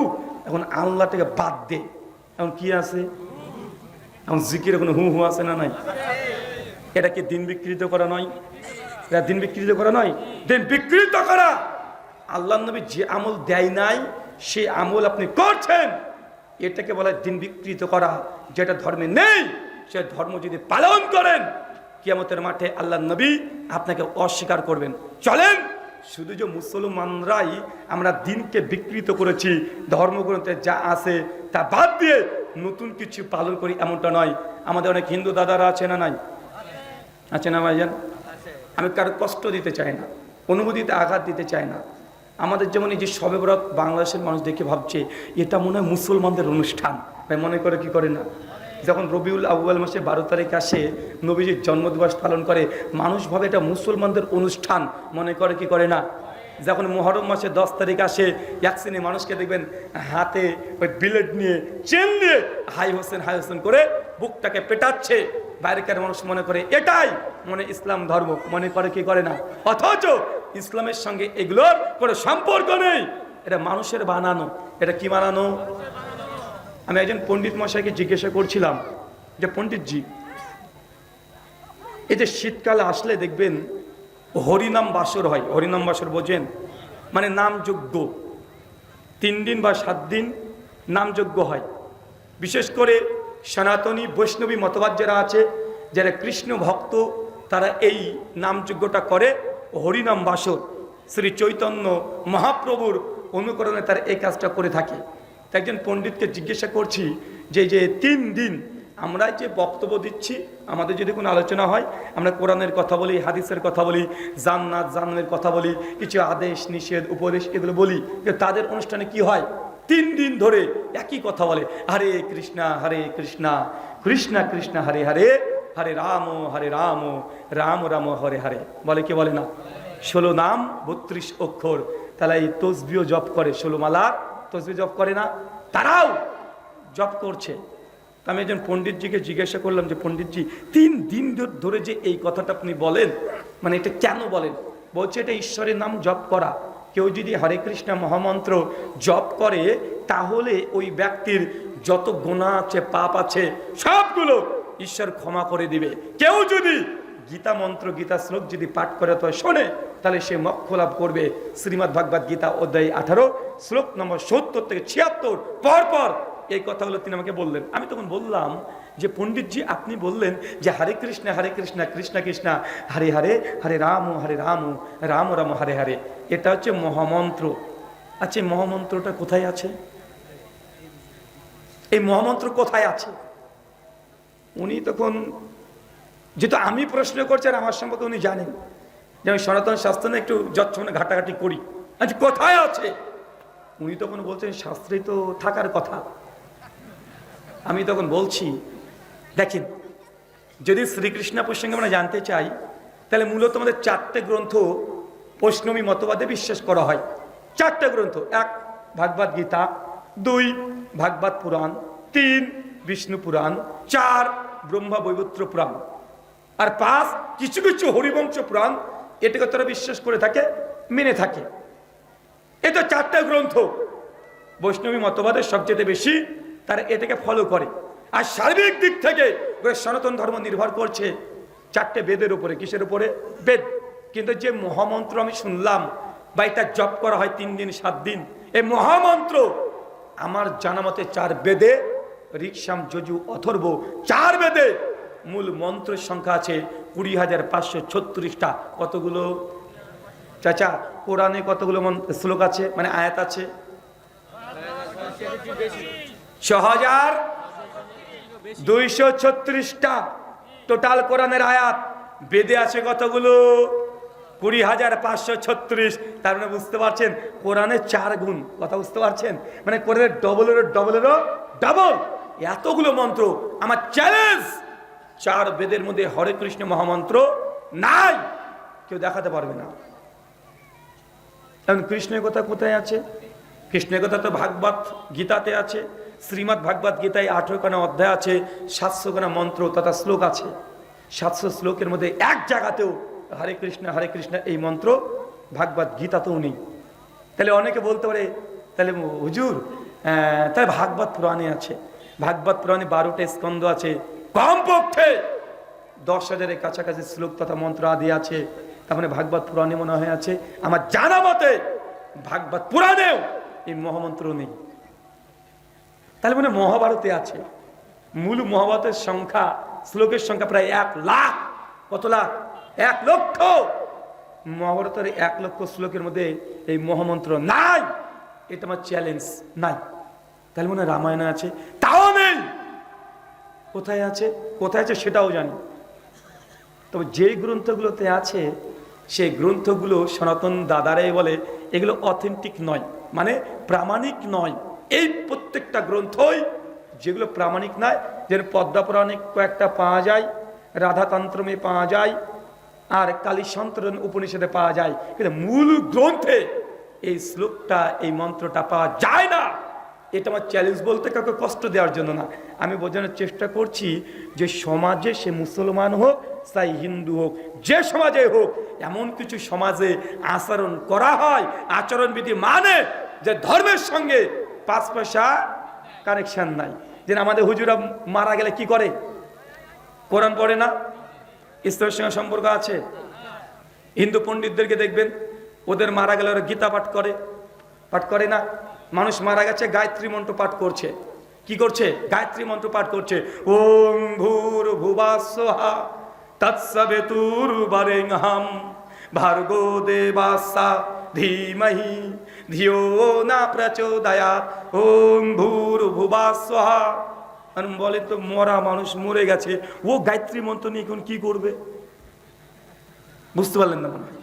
এখন আল্লাহটাকে বাদ দে, এখন কি আছে? এখন জিকির এখন হু হু আছে না নাই? এটা কি দিন বিকৃত করা নয়? এটা দিন বিকৃত করা নয়? দিন বিকৃত করা। আল্লাহ নবী যে আমল দেয় নাই, সেই আমল আপনি করছেন, এটাকে বলা দিন বিকৃত করা। যেটা ধর্মে নেই, সে ধর্ম যদি পালন করেন, কিয়ামতের মাঠে আল্লাহ নবী আপনাকে অস্বীকার করবেন। চলেন, শুধু যে মুসলমানরাই আমরা দিনকে বিকৃত করেছি, ধর্মগ্রন্থে যা আছে তা বাদ দিয়ে নতুন কিছু পালন করি, এমনটা নয়। আমাদের অনেক হিন্দু দাদারা আছে না নাই? আছে না ভাইজান? আমি কারো কষ্ট দিতে চাই না, অনুভূতিতে আঘাত দিতে চাই না। আমাদের যেমন এই যে শবে বরাত, বাংলাদেশের মানুষ দেখে ভাবছে এটা মনে হয় মুসলমানদের অনুষ্ঠান, ভাই মনে করে কি করে না? যখন রবিউল আউয়াল মাসে 12 তারিখ আসে, নবীজির জন্মদিবস পালন করে, মানুষ ভাবে এটা মুসলমানদের অনুষ্ঠান, মনে করে কি করে না? যখন মুহররম মাসে 10 তারিখ আসে, এক শ্রেণী মানুষকে দেখবেন হাতে ওই বিলেট নিয়ে, চেন নিয়ে হাই হোসেন করে বুকটাকে পেটাচ্ছে, বাইরেকার মানুষ মনে করে এটাই মনে ইসলাম ধর্ম, মনে করে কি করে না? অথচ ইসলামের সঙ্গে এগুলোর কোনো সম্পর্ক নেই, এটা মানুষের বানানো। এটা কি বানানো? আমি একজন পণ্ডিত মশাইকে জিজ্ঞাসা করছিলাম যে পণ্ডিতজি, এই যে শীতকালে আসলে দেখবেন হরিনাম বাসর হয়, হরিনাম বাসর বোঝেন? মানে নামযজ্ঞ 3 দিন বা 7 দিন নামযজ্ঞ হয়। বিশেষ করে সনাতনী বৈষ্ণবী মতবাদ যারা আছে, যারা কৃষ্ণ ভক্ত, তারা এই নামযজ্ঞটা করে হরিনাম বাসর। শ্রী চৈতন্য মহাপ্রভুর অনুকরণে তারা এই কাজটা করে থাকে। একজন পণ্ডিতকে জিজ্ঞাসা করছি যে 3 দিন আমরা যে বক্তব্য দিচ্ছি, আমাদের যদি কোনো আলোচনা হয়, আমরা কোরআনের কথা বলি, হাদিসের কথা বলি, জান্নাত জাহান্নামের কথা বলি, কিছু আদেশ নিষেধ উপদেশ এগুলো বলি। কিন্তু তাদের অনুষ্ঠানে কি হয়, 3 দিন ধরে একই কথা বলে, হরে কৃষ্ণা কৃষ্ণ কৃষ্ণ হরে হরে, হরে রাম রাম রাম হরে হরে। বলে কি বলে না? 16 নাম 32 অক্ষর। তাহলে এই তসবিও জপ করে, 16 মালার তসবি জপ করে না? তারাও জপ করছে। আমি একজন পণ্ডিতজিকে জিজ্ঞাসা করলাম যে পণ্ডিতজি, 3 দিন ধরে যে এই কথাটা আপনি বলেন, মানে এটা কেন বলেন? বলছে এটা ঈশ্বরের নাম জপ করা। কেউ যদি হরে কৃষ্ণ মহামন্ত্র জপ করে, তাহলে ওই ব্যক্তির যত গুনাহ আছে, পাপ আছে, সবগুলো ঈশ্বর ক্ষমা করে দিবে। কেউ যদি গীতা মন্ত্র, গীতা শ্লোক যদি পাঠ করে তো শোনে, তাহলে সে মোক্ষ লাভ করবে। শ্রীমদ্ ভাগবত গীতা অধ্যায় 18 শ্লোক নম্বর 70 থেকে 76 পর এই কথাগুলো তিনি আমাকে বললেন। আমি তখন বললাম যে পণ্ডিতজি, আপনি বললেন যে হরে কৃষ্ণ কৃষ্ণ কৃষ্ণ হরে হরে, হরে রাম রাম রাম হরে হরে, এটা হচ্ছে মহামন্ত্র। আচ্ছা, মহামন্ত্রটা কোথায় আছে? এই মহামন্ত্র কোথায় আছে? উনি তখন, যেহেতু আমি প্রশ্ন করছি আর আমার সম্পর্কে উনি জানেন যে আমি সনাতন শাস্ত্রে একটু যৎসমানে ঘাটাঘাটি করি, আচ্ছা কোথায় আছে? উনি তখন বলছেন শাস্ত্রে তো থাকার কথা। আমি তখন বলছি, দেখেন, যদি শ্রীকৃষ্ণ প্রসঙ্গে আমরা জানতে চাই, তাহলে মূলত আমাদের 4টে গ্রন্থ বৈষ্ণবী মতবাদে বিশ্বাস করা হয়। 4টে গ্রন্থ: 1 ভাগবত গীতা, 2 ভাগবত পুরাণ, 3 বিষ্ণু পুরাণ, 4 ব্রহ্মা বৈবর্ত পুরাণ, আর 5 কিছু কিছু হরিবংশ পুরাণ। এটাকে তারা বিশ্বাস করে থাকে, মেনে থাকে। এটা 4টে গ্রন্থ বৈষ্ণবী মতবাদের সবচেয়ে বেশি তারা এটাকে ফলো করে। আর সার্বিক দিক থেকে সনাতন ধর্ম নির্ভর করছে 4টে বেদের উপরে। কিসের উপরে? বেদ। কিন্তু যে মহামন্ত্র আমি শুনলাম বা এটা জপ করা হয় 3 দিন 7 দিন, এই মহামন্ত্র আমার জানা মতে 4 বেদে, ঋক্সাম যজু অথর্ব, 4 বেদে মূল মন্ত্রের সংখ্যা আছে 20,536টা। কতগুলো চাচা? কোরআনে কতগুলো শ্লোক আছে, মানে আয়াত আছে? 6,236টা টোটাল কোরআনের আয়াত। বেদে আছে কতগুলো? 20,536। তার মানে বুঝতে পারছেন কোরআনের 4 গুণ। কথা বুঝতে পারছেন? মানে কোরআনের ডবলেরও ডবল এতগুলো মন্ত্র। আমার চ্যালেঞ্জ, 4 বেদের মধ্যে হরে কৃষ্ণ মহামন্ত্র নাই, কেউ দেখাতে পারবে না। এখন কৃষ্ণের কথা কোথায় আছে? কৃষ্ণের কথা তো ভাগবত গীতাতে আছে। শ্রীমদ্ ভাগবত গীতায় 18খানা অধ্যায় আছে, 700খানা মন্ত্র তথা শ্লোক আছে। 700 শ্লোকের মধ্যে এক জায়গাতেও হরে কৃষ্ণ এই মন্ত্র ভাগবত গীতাতেও নেই। তাহলে অনেকে বলতে পারে, তাহলে হুজুর তাহলে ভাগবত পুরাণে আছে। ভাগবত পুরাণে 12টা স্কন্ধ আছে, কমপক্ষে 10,000-এর কাছাকাছি শ্লোক তথা মন্ত্র আদি আছে। তার মানে ভাগবত পুরাণে মনে হয় আছে। আমার জানা মতে ভাগবত পুরাণেও এই মহামন্ত্র নেই। তাহলে মানে মহাভারতে আছে। মূল মহাভারতের সংখ্যা, শ্লোকের সংখ্যা প্রায় 1 লাখ। কত লাখ? 1 লক্ষ। মহাভারতের 1 লক্ষ শ্লোকের মধ্যে এই মহামন্ত্র নাই। এটা আমার চ্যালেঞ্জ। নাই। তাহলে মনে হয় রামায়ণে আছে, তাও নেই। কোথায় আছে? কোথায় আছে সেটাও জানি। তবে যেই গ্রন্থগুলোতে আছে, সেই গ্রন্থগুলো সনাতন দাদারাই বলে এগুলো অথেন্টিক নয়, মানে প্রামাণিক নয়। এই প্রত্যেকটা গ্রন্থই যেগুলো প্রামাণিক নয়, যেন পদ্মা পুরাণে কয়েকটা পাওয়া যায়, রাধাতন্ত্রমে পাওয়া যায়, আর কালীসন্তরণ উপনিষদে পাওয়া যায়, কিন্তু মূল গ্রন্থে এই শ্লোকটা, এই মন্ত্রটা পাওয়া যায় না। এটা আমার চ্যালেঞ্জ, বলতে কাউকে কষ্ট দেওয়ার জন্য না। আমি বোঝানোর চেষ্টা করছি যে সমাজে, সে মুসলমান হোক চাই হিন্দু হোক, যে সমাজে হোক, এমন কিছু সমাজে আচরণ করা হয়, আচরণবিধি মানে যে ধর্মের সঙ্গে 5 পয়সা কানেকশন নাই। যেন আমাদের হুজুরা মারা গেলে কি করে? কোরআন পড়ে না? ইসলামের সঙ্গে সম্পর্ক আছে? হিন্দু পণ্ডিতদেরকে দেখবেন, ওদের মারা গেলে ওরা গীতা পাঠ করে না? মানুষ মারা গেছে, গায়ত্রী মন্ত্র পাঠ করছে। কি করছে? গায়ত্রী মন্ত্র পাঠ করছে। ওম ভূর্ভুবস্সুহা তৎসবিতুর্বরেণ্যং ভার্গো দেবস্য ধীমহি ধিয়ো ন প্রচোদয়াৎ। ওম ভূর্ভুবস্সুহা। আর বলে তো মরা মানুষ মরে গেছে, ও গায়ত্রী মন্ত্র নিয়ে এখন কি করবে? বুঝতে পারলেন না? মনে হয়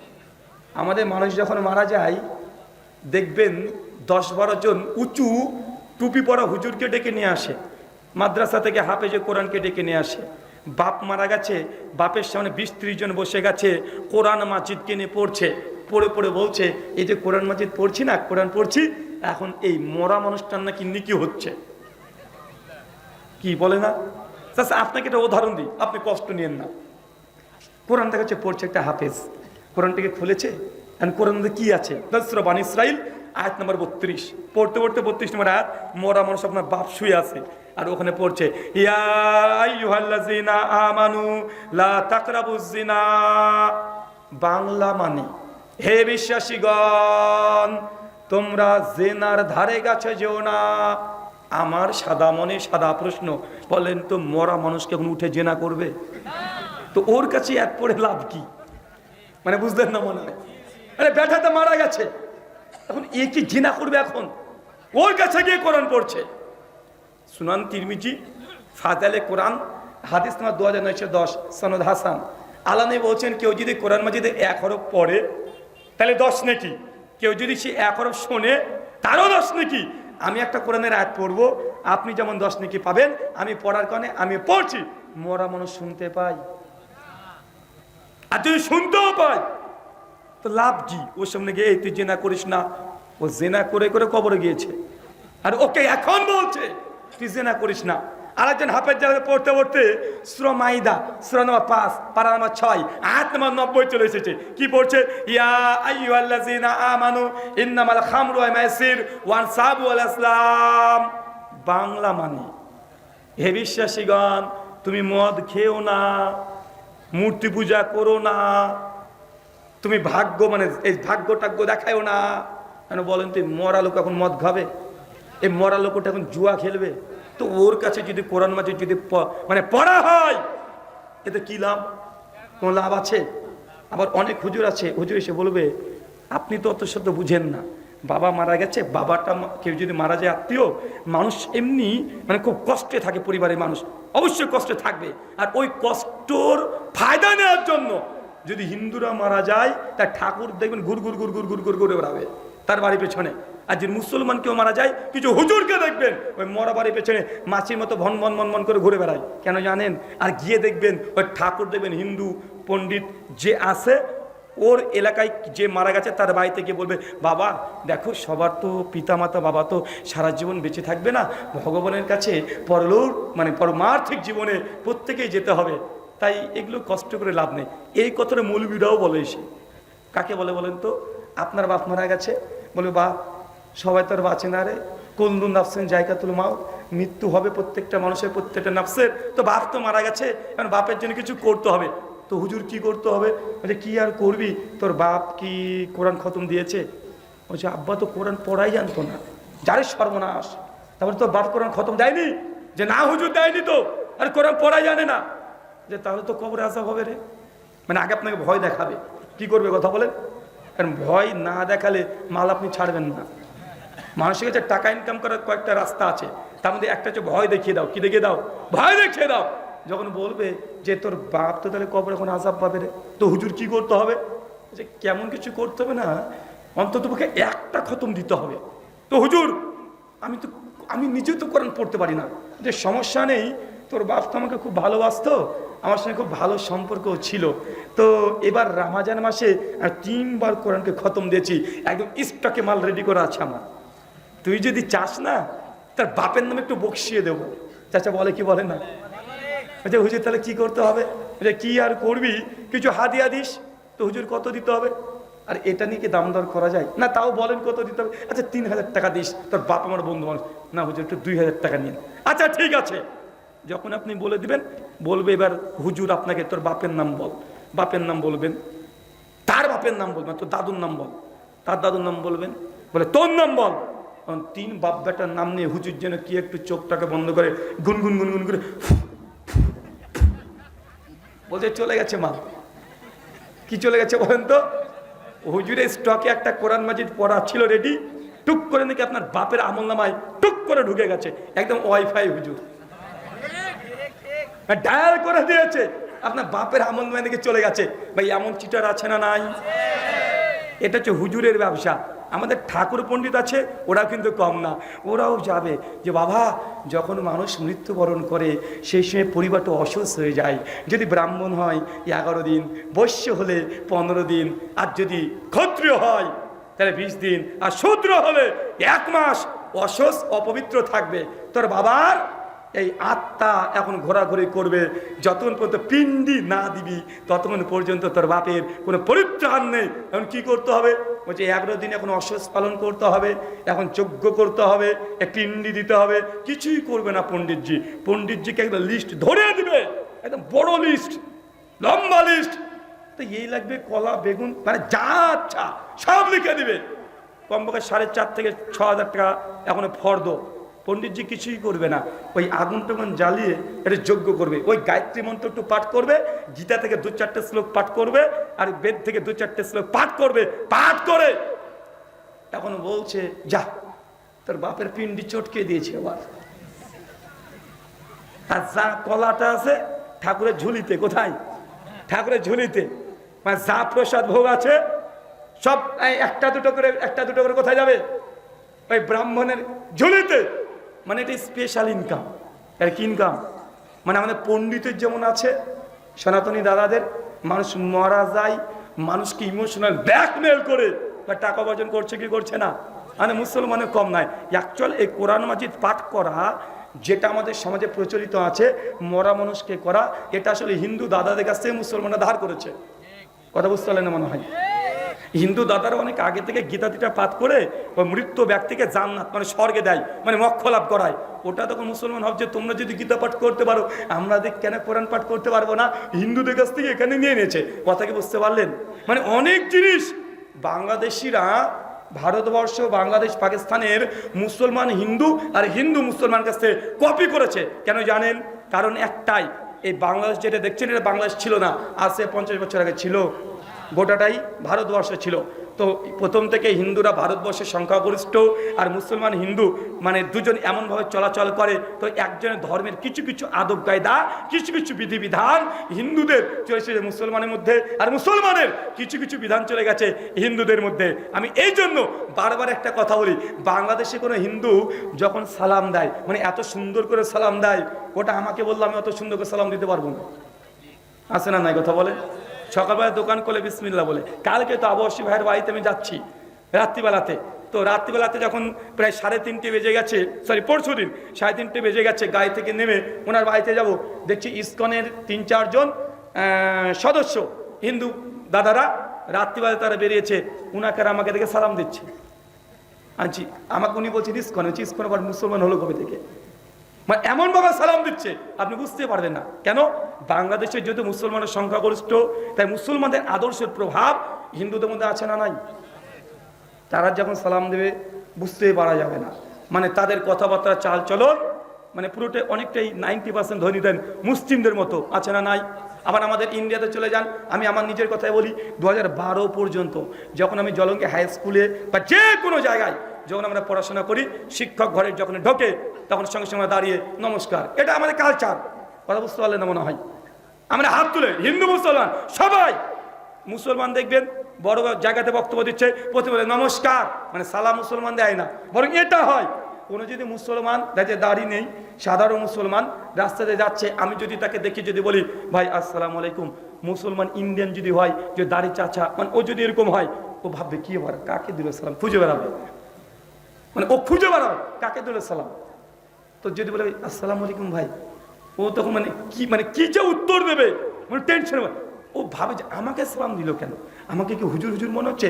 আমাদের মানুষ যখন মারা যায় দেখবেন 10-12 জন উঁচু টুপি পরা হুজুরকে ডেকে নিয়ে আসে, মাদ্রাসা থেকে হাফেজে কোরআনকে ডেকে নিয়ে আসে। বাপ মারা গেছে, বাপের সামনে 20-30 জন বসে গেছে, কোরআন মাজিদকে নিয়ে পড়ছে, পড়ে পড়ে বলছে এই যে কোরআন মাজিদ পড়ছি না, কোরআন পড়ছি, এখন এই মরা মানুষটার নাকি নিকি হচ্ছে। কি বলে না? আপনাকে একটা উদাহরণ দিই, আপনি কষ্ট নিয়েন না। কোরআন দেখাচ্ছে পড়ছে একটা হাফেজ, কোরআনটাকে খুলেছে, কোরআন কি আছে? সূরা বানী ইসরাইল আয়াত নম্বর 32, পড়তে পড়তে 32 নম্বর আয়াত, মরা মানুষ আপনার বাপ শুয়ে আছে, আর ওখানে পড়ছে ইয়া আইয়ুহাল্লাযিনা আমানু লা তাকরাবুজ জিনা। বাংলা মানে হে বিশ্বাসীগণ, তোমরা জেনার ধারে কাছে যেও না। আমার সাদা মনে সাদা প্রশ্ন, বলেন তো মরা মানুষকে এখন উঠে জেনা করবে? তো ওর কাছে এক পড়ে লাভ কি? মানে বুঝলেন না মনে হয়? আরে ব্যাটাটা মারা গেছে, এখন এ কি জিনা করবে? এখন ওর কাছে গিয়ে কোরআন পড়ছে। সুনান তিরমিজি ফাজালে কোরআন হাদিস নাম্বার 2910, সনদ হাসান। আলানি বলছেন কেউ যদি কোরআন মাজিদে 1 হরফ পড়ে তাহলে 10 নেকি, কেউ যদি সে 1 হরফ শোনে তারও 10 নেকি। আমি একটা কোরআনের আয়াত পড়বো, আপনি যেমন 10 নেকি পাবেন, আমি পড়ার কারণে আমি পড়ছি, মরা মানুষ শুনতে পাই, আর তুই শুনতেও পাই, তো লাভ কি? ওর সামনে গিয়ে তুই জেনা করিস না, ও জেনা করে করে কবরে গিয়েছে, আর ওকে এখন বলছে তুই জেনা করিস না। আরেকজন হাফেজ জায়গায় পড়তে পড়তে সূরা মাইদা সূরা নম্বর 5 পারা নম্বর 6 আয়াত নম্বর 90 চলে এসেছে, কি পড়ছে? ইয়া আইয়ুহাল্লাযিনা আমানু ইন্নামাল খামরু ওয়াল মাইসির ওয়ান সাবু ওয়াল আসলাম। বাংলা মানে হে বিশ্বাসীগণ, তুমি মদ খেও না, মূর্তি পূজা করো না, তুমি ভাগ্য মানে এই ভাগ্য টাগ্য দেখায়ও না। কেন বলেন তো? মরা লোক এখন মদ খাবে, এই মরা লোকটা এখন জুয়া খেলবে, তো ওর কাছে যদি কোরআন মাজিদ যদি মানে পড়া হয় এতে কি লাভ? কোনো লাভ আছে? আবার অনেক হুজুর আছে, হুজুর এসে বলবে আপনি তো অত শব্দ বুঝেন না, বাবা মারা গেছে, বাবাটা কেউ যদি মারা যায় আত্মীয় মানুষ এমনি মানে খুব কষ্টে থাকে, পরিবারের মানুষ অবশ্যই কষ্টে থাকবে, আর ওই কষ্টর ফায়দা নেওয়ার জন্য যদি হিন্দুরা মারা যায় তার ঠাকুর দেখবেন ঘুর ঘুর ঘুর ঘুর ঘুর ঘুর ঘুরে বেড়াবে তার বাড়ির পেছনে। আর যদি মুসলমান কেউ মারা যায়, কিছু হুজুরকে দেখবেন ওই মরা বাড়ির পেছনে মাছির মতো ভন ভন ভন ভন করে ঘুরে বেড়ায়। কেন জানেন? আর গিয়ে দেখবেন ওই ঠাকুর দেখবেন হিন্দু পণ্ডিত যে আছে ওর এলাকায় যে মারা গেছে তার বাড়িতে গিয়ে বলবে বাবা দেখো সবার তো পিতামাতা বাবা তো সারা জীবন বেঁচে থাকবে না, ভগবানের কাছে পরলোক মানে পরমার্থিক জীবনে প্রত্যেকেই যেতে হবে, তাই এগুলো কষ্ট করে লাভ নেই। এই কথাটা মৌলবীরাও বলে। এসে কাকে বলে বলেন তো? আপনার বাপ মারা গেছে, বলবে বাপ সবাই তো আর বাঁচে না রে, কুল্লু নাফসিন জায়গাতুল মাউত, মৃত্যু হবে প্রত্যেকটা মানুষের, প্রত্যেকটা নাফসের, তো বাপ তো মারা গেছে, এখন বাপের জন্য কিছু করতে হবে। তো হুজুর কি করতে হবে? বলছে কি আর করবি, তোর বাপ কি কোরআন খতম দিয়েছে? বলছে আব্বা তো কোরআন পড়াই জানতো না, যারে সর্বনাশ। তারপরে তোর বাপ কোরআন খতম দেয়নি? যে না হুজুর দেয়নি তো, আর কোরআন পড়াই জানে না। যে তাহলে তো কবরে আযাব হবে রে। মানে আগে আপনাকে ভয় দেখাবে, কি করবে কথা বলেন? কারণ ভয় না দেখালে মাল আপনি ছাড়বেন না। মানুষের কাছে টাকা ইনকাম করার কয়েকটা রাস্তা আছে, তার মধ্যে একটা হচ্ছে ভয় দেখিয়ে দাও। কি দেখিয়ে দাও? ভয় দেখিয়ে দাও। যখন বলবে যে তোর বাপ তো তাহলে কবরে এখন আযাব পাবে রে, তো হুজুর কি করতে হবে? যে কেমন কিছু করতে হবে না, অন্তত পক্ষে একটা খতম দিতে হবে। তো হুজুর আমি নিজেও তো কোরআন পড়তে পারি না। যে সমস্যা নেই, তোর বাপ তো আমাকে খুব ভালোবাসতো, আমার সঙ্গে খুব ভালো সম্পর্কও ছিল, তো এবার রমজান মাসে 3 বার কোরআনকে খতম দিয়েছি, একদম স্টকে মাল রেডি করা আছে আমার, তুই যদি চাস না তার বাপের নামে একটু বকশিয়ে দেবো। চাচা বলে কি বলে না? আচ্ছা হুজুর তাহলে কি করতে হবে? কি আর করবি, কিছু হাদিয়া দিস। তো হুজুর কত দিতে হবে? আর এটা নিয়ে কি দাম দর করা যায় না? তাও বলেন কত দিতে হবে? আচ্ছা 3000 টাকা দিস, তোর বাপ আমার বন্ধু মানুষ। না হুজুর একটু 2000 টাকা নিন। আচ্ছা ঠিক আছে। যখন আপনি বলে দিবেন, বলবে এবার হুজুর আপনাকে তোর বাপের নাম বল, বাপের নাম বলবেন, তার বাপের নাম বলবেন, তোর দাদুর নাম বল, তার দাদুর নাম বলবেন, বলে তোর নাম বল। 3 বাপ বেটার নাম নিয়ে হুজুর যেন কি একটু চোখটাকে বন্ধ করে গুনগুন গুনগুন করে বলছে চলে গেছে মা। কি চলে গেছে বলেন তো? হুজুরের স্টকে একটা কোরআন মাজিদ পড়া ছিল রেডি, টুক করে নাকি আপনার বাপের আমল নামায় টুক করে ঢুকে গেছে, একদম ওয়াইফাই হুজুর। ডায়াল করে দিয়েছে, আপনার বাপের আমল নামে চলে গেছে। ভাই এমন চিটার আছে না নাই? এটা হচ্ছে হুজুরের ব্যবসা। আমাদের ঠাকুর পণ্ডিত আছে, ওরা কিন্তু কম না, ওরাও যাবে যে বাবা যখন মানুষ মৃত্যুবরণ করে সেই সময় পরিবারটা অসুস্থ হয়ে যায়। যদি ব্রাহ্মণ হয় 11 দিন, বৈশ্য হলে 15 দিন, আর যদি ক্ষত্রিয় হয় তাহলে 20 দিন, আর শূদ্র হলে 1 মাস অসুস্থ অপবিত্র থাকবে। তোর বাবার এই আত্মা এখন ঘোরাঘুরি করবে, যতক্ষণ পর্যন্ত পিণ্ডি না দিবি ততক্ষণ পর্যন্ত তোর বাপের কোনো পরিত্রাণ নেই। এখন কি করতে হবে? বলছে 11 দিন এখন অশ্বস পালন করতে হবে, এখন যজ্ঞ করতে হবে, পিণ্ডি দিতে হবে। কিছুই করবে না পণ্ডিতজি। পণ্ডিতজিকে একটা লিস্ট ধরে দিবে, একদম বড় লিস্ট, লম্বা লিস্ট। তো এই লাগবে কলা বেগুন, মানে যা আচ্ছা সব লিখে দিবে। কমপক্ষে 4,500 থেকে 6,000 টাকা এখন ফর্দ। পণ্ডিতজি কিছুই করবে না, ওই আগুন টাগুন জ্বালিয়ে এটা যজ্ঞ করবে। ওই গায়ত্রী মন্ত্র একটু পাঠ করবে, গীতা থেকে 2-4টে শ্লোক পাঠ করবে, আর বেদ থেকে 2-4টে শ্লোক পাঠ করবে। পাঠ করে এখন বলছে যা তোর বাপের পিণ্ডি চটকে দিয়েছে আবার। আর যা কলাটা আছে ঠাকুরের ঝুলিতে, কোথায়? ঠাকুরের ঝুলিতে। মানে যা প্রসাদ ভোগ আছে সব একটা দুটো করে কোথায় যাবে? ওই ব্রাহ্মণের ঝুলিতে। মানে এটা স্পেশাল ইনকাম। আর কি ইনকাম? মানে আমাদের পণ্ডিতের যেমন আছে, সনাতনী দাদাদের, মানুষ মারা যায়, মানুষকে ইমোশনাল ব্ল্যাকমেল করে বা টাকা উপার্জন করছে কি করছে না? মানে মুসলমানের কম নাই। অ্যাকচুয়াল এই কোরআন মাজিদ পাঠ করা যেটা আমাদের সমাজে প্রচলিত আছে, মরা মানুষকে করা, এটা আসলে হিন্দু দাদাদের কাছ থেকে মুসলমানরা ধার করেছে। কথা বুঝতে পারলেন না মনে হয়? হিন্দু দাদারা অনেক আগে থেকে গীতাটিটা পাঠ করে ওই মৃত্যু ব্যক্তিকে জান্নাত মানে স্বর্গে দেয়, মানে মোক্ষ লাভ করায়। ওটা তখন মুসলমান ভাবছে তোমরা যদি গীতা পাঠ করতে পারো, আমরা কেন কোরআন পাঠ করতে পারবো না? হিন্দুদের কাছ থেকে এখানে নিয়ে নিয়েছে। কথা কি বুঝতে পারলেন? মানে অনেক জিনিস বাংলাদেশিরা, ভারতবর্ষ, বাংলাদেশ, পাকিস্তানের মুসলমান হিন্দু আর হিন্দু মুসলমান কাছ থেকে কপি করেছে। কেন জানেন? কারণ একটাই, এই বাংলাদেশ যেটা দেখছেন এটা বাংলাদেশ ছিল না, আজ 50 বছর আগে ছিল। গোটাটাই ভারতবর্ষ ছিল। তো প্রথম থেকে হিন্দুরা ভারতবর্ষের সংখ্যাগরিষ্ঠ, আর মুসলমান হিন্দু মানে দুজন এমনভাবে চলাচল করে। তো একজনের ধর্মের কিছু কিছু আদব কায়দা, কিছু কিছু বিধিবিধান হিন্দুদের চলে এসেছে মুসলমানের মধ্যে, আর মুসলমানের কিছু কিছু বিধান চলে গেছে হিন্দুদের মধ্যে। আমি এই জন্য বারবার একটা কথা বলি, বাংলাদেশে কোনো হিন্দু যখন সালাম দেয়, মানে এত সুন্দর করে সালাম দেয়, ওটা আমাকে বললো আমি অত সুন্দর করে সালাম দিতে পারবো না। আছে না নাই? কথা বলে। সকালবেলা দোকান করলে বিসমিল্লাহ বলে। কালকে তো আবশ্যী ভাইয়ের বাড়িতে আমি যাচ্ছি রাত্রিবেলাতে, তো রাত্রিবেলাতে যখন প্রায় 3:30 বেজে গেছে, সরি পরশু দিন 3:30 বেজে গেছে, গাড়ি থেকে নেমে ওনার বাড়িতে যাব, দেখছি ইসকনের 3-4 জন সদস্য হিন্দু দাদারা রাত্রিবেলা তারা বেরিয়েছে, উনাকে আমাকে দেখে সালাম দিচ্ছে। আনছি আমাকে উনি বলছেন ইসকন, ইসকন আবার মুসলমান হলো কবে থেকে? মানে এমনভাবে সালাম দিচ্ছে আপনি বুঝতে পারবেন না। কেন? বাংলাদেশে যেহেতু মুসলমানের সংখ্যাগরিষ্ঠ, তাই মুসলমানদের আদর্শের প্রভাব হিন্দুদের মধ্যে আছে না নাই? তারা যখন সালাম দেবে বুঝতেই পারা যাবে না, মানে তাদের কথাবার্তা, চাল চলন, মানে পুরোটাই অনেকটাই 90% ধরে নিতেন মুসলিমদের মতো, আছে না নাই? আবার আমাদের ইন্ডিয়াতে চলে যান, আমি আমার নিজের কথাই বলি, 2012 পর্যন্ত যখন আমি জলঙ্গি হাই স্কুলে বা যে কোনো জায়গায় যখন আমরা পড়াশোনা করি, শিক্ষক ঘরে যখন ঢোকে তখন সঙ্গে সঙ্গে দাঁড়িয়ে নমস্কার, এটা আমাদের কালচার। কথা বুঝতে পারলেন না মনে হয়? আমরা হাত তুলে, হিন্দু মুসলমান সবাই। মুসলমান দেখবেন বড় জায়গাতে বক্তব্য দিচ্ছে, প্রথমে বলে নমস্কার, মানে সালাম মুসলমান দেয় না, বরং এটা হয় কোনো যদি মুসলমান দেখে দাড়ি নেই, সাধারণ মুসলমান রাস্তাতে যাচ্ছে, আমি যদি তাকে দেখি, যদি বলি ভাই আসসালামু আলাইকুম, মুসলমান ইন্ডিয়ান যদি হয়, যে দাড়ি চাচা, মানে ও যদি এরকম হয়, ও ভাববে কি বলে, কাকে দিল সালাম, খুঁজে বেড়াবে, মানে ও খুঁজে বেড়াবে কাকে দিল সালাম। তো যদি বলে আসসালামু আলাইকুম ভাই, ও তখন মানে কি যে উত্তর দেবে, মানে টেনশন। ও ভাবে যে আমাকে সালাম দিল কেন, আমাকে কি হুজুর হুজুর মনে হচ্ছে,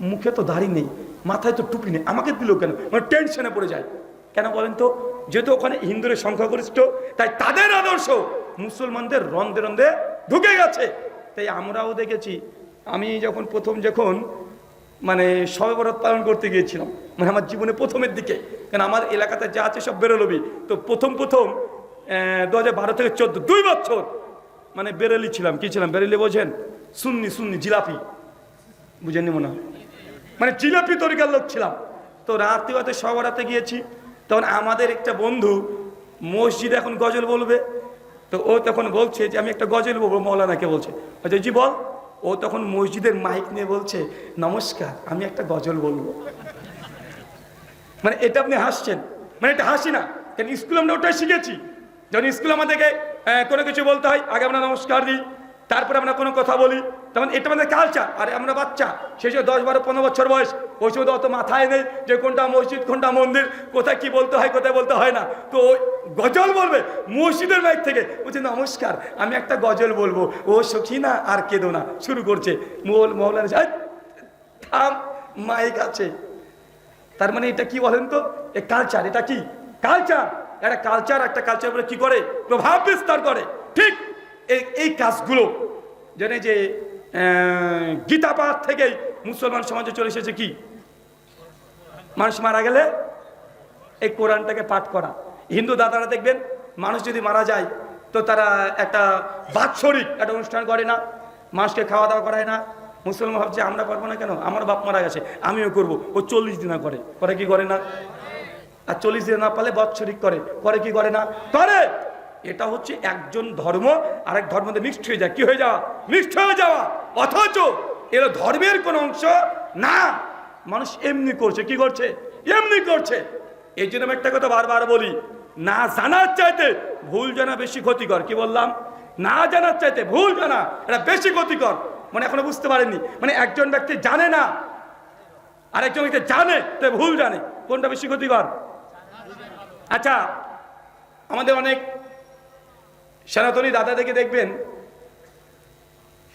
মুখে তো দাড়ি নেই, মাথায় তো টুপি নেই, আমাকে দিল কেন, মানে টেনশনে পড়ে যায়। কেন বলেন তো? যেহেতু ওখানে হিন্দুদের সংখ্যাগরিষ্ঠ, তাই তাদের আদর্শ মুসলমানদের রন্ধে রন্ধে ঢুকে গেছে। তাই আমরাও দেখেছি, আমি যখন মানে শবে বরাত পালন করতে গিয়েছিলাম, মানে আমার জীবনে প্রথমের দিকে, কারণ আমার এলাকাতে যা আছে সব বেরোলবি, তো প্রথম 2012 থেকে 14 2 বছর মানে বেরেলি ছিলাম। কি ছিলাম? বেরেলি বোঝেন? সুন্নি জিলাপি, বুঝেননি মনে হয়, মানে জিলাপি তরিকার লোক ছিলাম। তো রাত্রিবাতে সবারাতে গিয়েছি, তখন আমাদের একটা বন্ধু মসজিদে এখন গজল বলবে, তো ও তখন বলছে যে আমি একটা গজল বলবো, মৌলানাকে বলছে। বলছে জি বল। ও তখন মসজিদের মাইক নিয়ে বলছে নমস্কার, আমি একটা গজল বলবো। মানে এটা আপনি হাসছেন, মানে এটা হাসি না, কারণ স্কুলে আমরা ওটাই শিখেছি। যখন স্কুলে আমাদেরকে কোনো কিছু বলতে হয়, আগে আমরা নমস্কার দিই, তারপরে আমরা কোনো কথা বলি, তখন এটা আমাদের কালচার। আর আমরা বাচ্চা, সেই সময় 10, 12, 15 বছর বয়স, ওই সময় অত মাথায় নেই যে কোনটা মসজিদ কোনটা মন্দির, কোথায় কি বলতে হয় কোথায় বলতে হয় না। তো ওই গজল বলবে মসজিদের মাইক থেকে, বলছে নমস্কার আমি একটা গজল বলবো, ও সখী না আর কেঁদো না শুরু করছে। মৌলানা থাম, মাইক আছে। তার মানে এটা কি বলেন তো, এ কালচার। এটা কি কালচার? একটা কালচার, একটা কালচার বলে কি করে প্রভাব বিস্তার করে। ঠিক এই কাজগুলো জানে যে গীতা পাঠ থেকেই মুসলমান সমাজে চলে এসেছে। কি মানুষ মারা গেলে এই কোরআনটাকে পাঠ করা। হিন্দু দাদারা দেখবেন মানুষ যদি মারা যায় তো তারা একটা বাৎসরিক একটা অনুষ্ঠান করে না, মানুষকে খাওয়া দাওয়া করায় না। মুসলমান ভাবছে আমরা পারবো না কেন, আমার বাপ মারা গেছে আমিও করবো। ও 40 দিন করে, করে কি করে না? আর 40 দিন না পারলে বাৎসরিক করে, করে কি করে না? করে। এটা হচ্ছে একজন ধর্ম আরেক ধর্মতে মিক্সড হয়ে যায়। কি হয়ে যাওয়া? মিক্সড হয়ে যাওয়া। অথচ এর ধর্মের কোন অংশ না, মানুষ এমনি করছে। কি করছে? এমনি করছে। এই জন্য আমি একটা কথা বারবার বলি, না জানার চাইতে ভুল জানা বেশি ক্ষতিকর। কি বললাম? না জানার চাইতে ভুল জানা এটা বেশি ক্ষতিকর। মানে এখনো বুঝতে পারেননি, মানে একজন ব্যক্তি জানে না আর একজন ব্যক্তি জানে তো ভুল জানে, কোনটা বেশি ক্ষতিকর? আচ্ছা, আমাদের অনেক সনাতনী দাদাদেরকে দেখবেন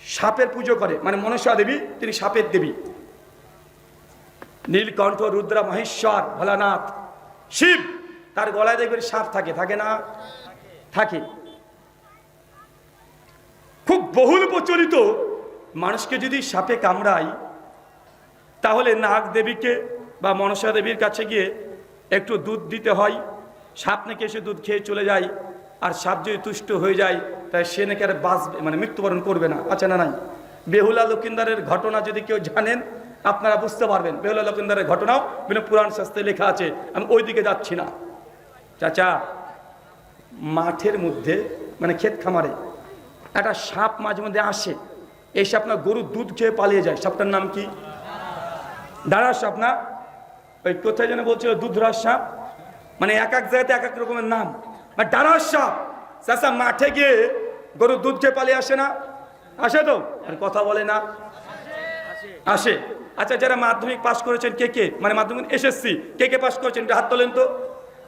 সাপের পুজো করে, মানে মনসা দেবী তিনি সাপের দেবী। নীলকণ্ঠ, রুদ্রা, মহেশ্বর, ভোলানাথ, শিব, তার গলায় দেখবেন সাপ থাকে, থাকে না? থাকে। খুব বহুল প্রচলিত। মানুষকে যদি সাপে কামড়ায় তাহলে নাগ দেবীকে বা মনসা দেবীর কাছে গিয়ে একটু দুধ দিতে হয়। সাপ নাকি এসে দুধ খেয়ে চলে যায়, আর সাপ যদি তুষ্ট হয়ে যায় তাই সে নাকি আর বাঁচবে, মানে মৃত্যুবরণ করবে না। আচ্ছা না নাই? বেহুলা লক্ষিন্দারের ঘটনা যদি কেউ জানেন আপনারা বুঝতে পারবেন। বেহুলা লক্ষিন্দারের ঘটনাও বিভিন্ন পুরাণ শাস্ত্রে লেখা আছে, আমি ওই দিকে যাচ্ছি না। চাচা, মাঠের মধ্যে মানে ক্ষেত খামারে একটা সাপ মাঝে মধ্যে আসে, এই সাপ না গরুর দুধ খেয়ে পালিয়ে যায়। সাপটার নাম কি? দাঁড়ার সাপ না? ওই কোথায় যেন বলছিল দুধরাজ সাপ, মানে এক এক জায়গাতে এক এক রকমের নাম। ডারার সাপ চাচা মাঠে গিয়ে গরুর দুধ খেয়ে পালিয়ে আসে না? আসে তো? আর কথা বলে না? আসে। আচ্ছা, যারা মাধ্যমিক পাস করেছেন কে কে, মানে মাধ্যমিক এসএসসি কে কে পাস করেছেন হাত তোলেন তো।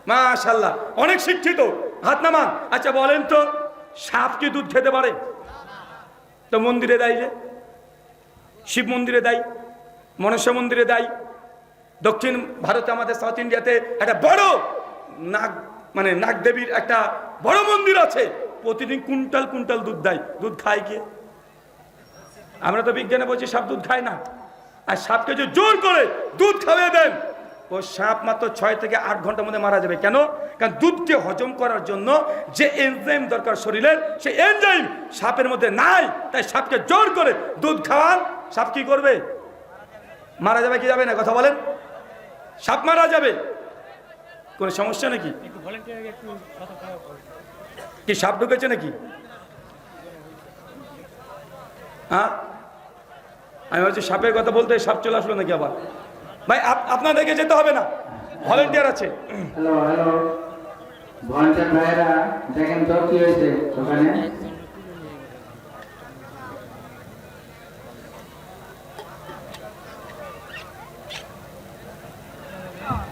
মাশাআল্লাহ, অনেক শিক্ষিত, হাত নামান। আচ্ছা বলেন তো, সাপ কি দুধ খেতে পারে? তো মন্দিরে দেয়, যে শিব মন্দিরে দেয়, মনসা মন্দিরে দেয়। দক্ষিণ ভারতে আমাদের সাউথ ইন্ডিয়াতে একটা বড় নাগ, মানে নাগ দেবীর একটা বড় মন্দির আছে, প্রতিদিন কুইন্টাল কুইন্টাল দুধ দেয়। দুধ খায় কে? আমরা তো বিজ্ঞানে বলছি সাপ দুধ খায় না। আর সাপকে যে জোর করে দুধ খাওয়িয়ে দেন, ও সাপ মাত্র 6 থেকে 8 ঘন্টার মধ্যে মারা যাবে। কেন? কারণ দুধকে হজম করার জন্য যে এনজাইম দরকার শরীরের, সেই এনজাইম সাপের মধ্যে নাই। তাই সাপকে জোর করে দুধ খাওয়ান, সাপ কি করবে? মারা যাবে কি যাবে না? কথা বলেন। সাপ মারা যাবে, কোনো সমস্যা নাকি? কি সাপ ঢুকেছে নাকি? হ্যাঁ, আমি ভাবছি সাপের কথা বলতে সাপ চলে আসলো নাকি আবার। ভাই আপনাদেরকে যেতে হবে না, ভলেন্টিয়ার আছে। হ্যালো হ্যালো, ভলেন্টিয়ার ভাইরা দেখেন তো কি হয়েছে ওখানে।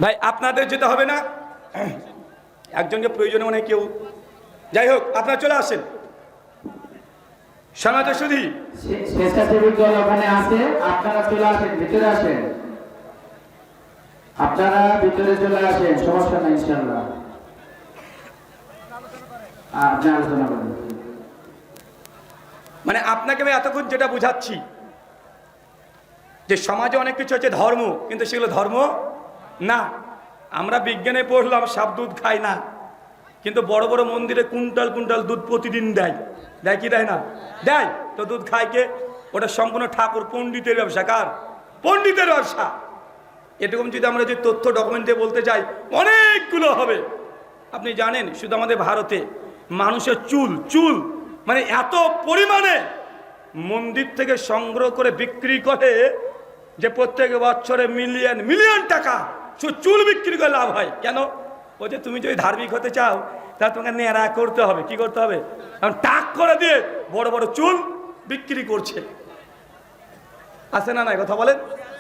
ভাই আপনাদের যেতে হবে না, একজনকে প্রয়োজনে মনে কেউ, যাই হোক আপনারা চলে আসেন। সমাজে শুধু স্বেচ্ছাসেবী দল ওখানে আছে, আপনারা চলে আসেন, ভিতরে আসেন, আপনারা ভিতরে চলে আসেন, সমস্যা নাই ইনশাআল্লাহ। আপনি আলোচনা করেন। মানে আপনাকে আমি এতক্ষণ যেটা বুঝাচ্ছি যে সমাজে অনেক কিছু আছে ধর্ম, কিন্তু সেগুলো ধর্ম না। আমরা বিজ্ঞানে পড়লাম সাপ দুধ খায় না, কিন্তু বড় বড় মন্দিরে কুইন্টাল কুইন্টাল দুধ প্রতিদিন দেয়। দেয় কি দেয় না? দেয়। তো দুধ খায় কে? ওটা সম্পূর্ণ ঠাকুর পণ্ডিতের ব্যবসা। কার? পণ্ডিতের ব্যবসা। এরকম যদি আমরা যে তথ্য ডকুমেন্ট দিয়ে বলতে চাই অনেকগুলো হবে। আপনি জানেন শুধু আমাদের ভারতে মানুষের চুল চুল মানে এত পরিমাণে মন্দির থেকে সংগ্রহ করে বিক্রি করে যে প্রত্যেক বছরে মিলিয়ন মিলিয়ন টাকা চুল বিক্রি করে লাভ হয়। কেন? বলছে তুমি যদি ধার্মিক হতে চাও তাহলে তোমাকে ন্যাড়া করতে হবে। কি করতে হবে? কারণ টাক করে দিয়ে বড় বড় চুল বিক্রি করছে। আছে না নাই কথা বলেন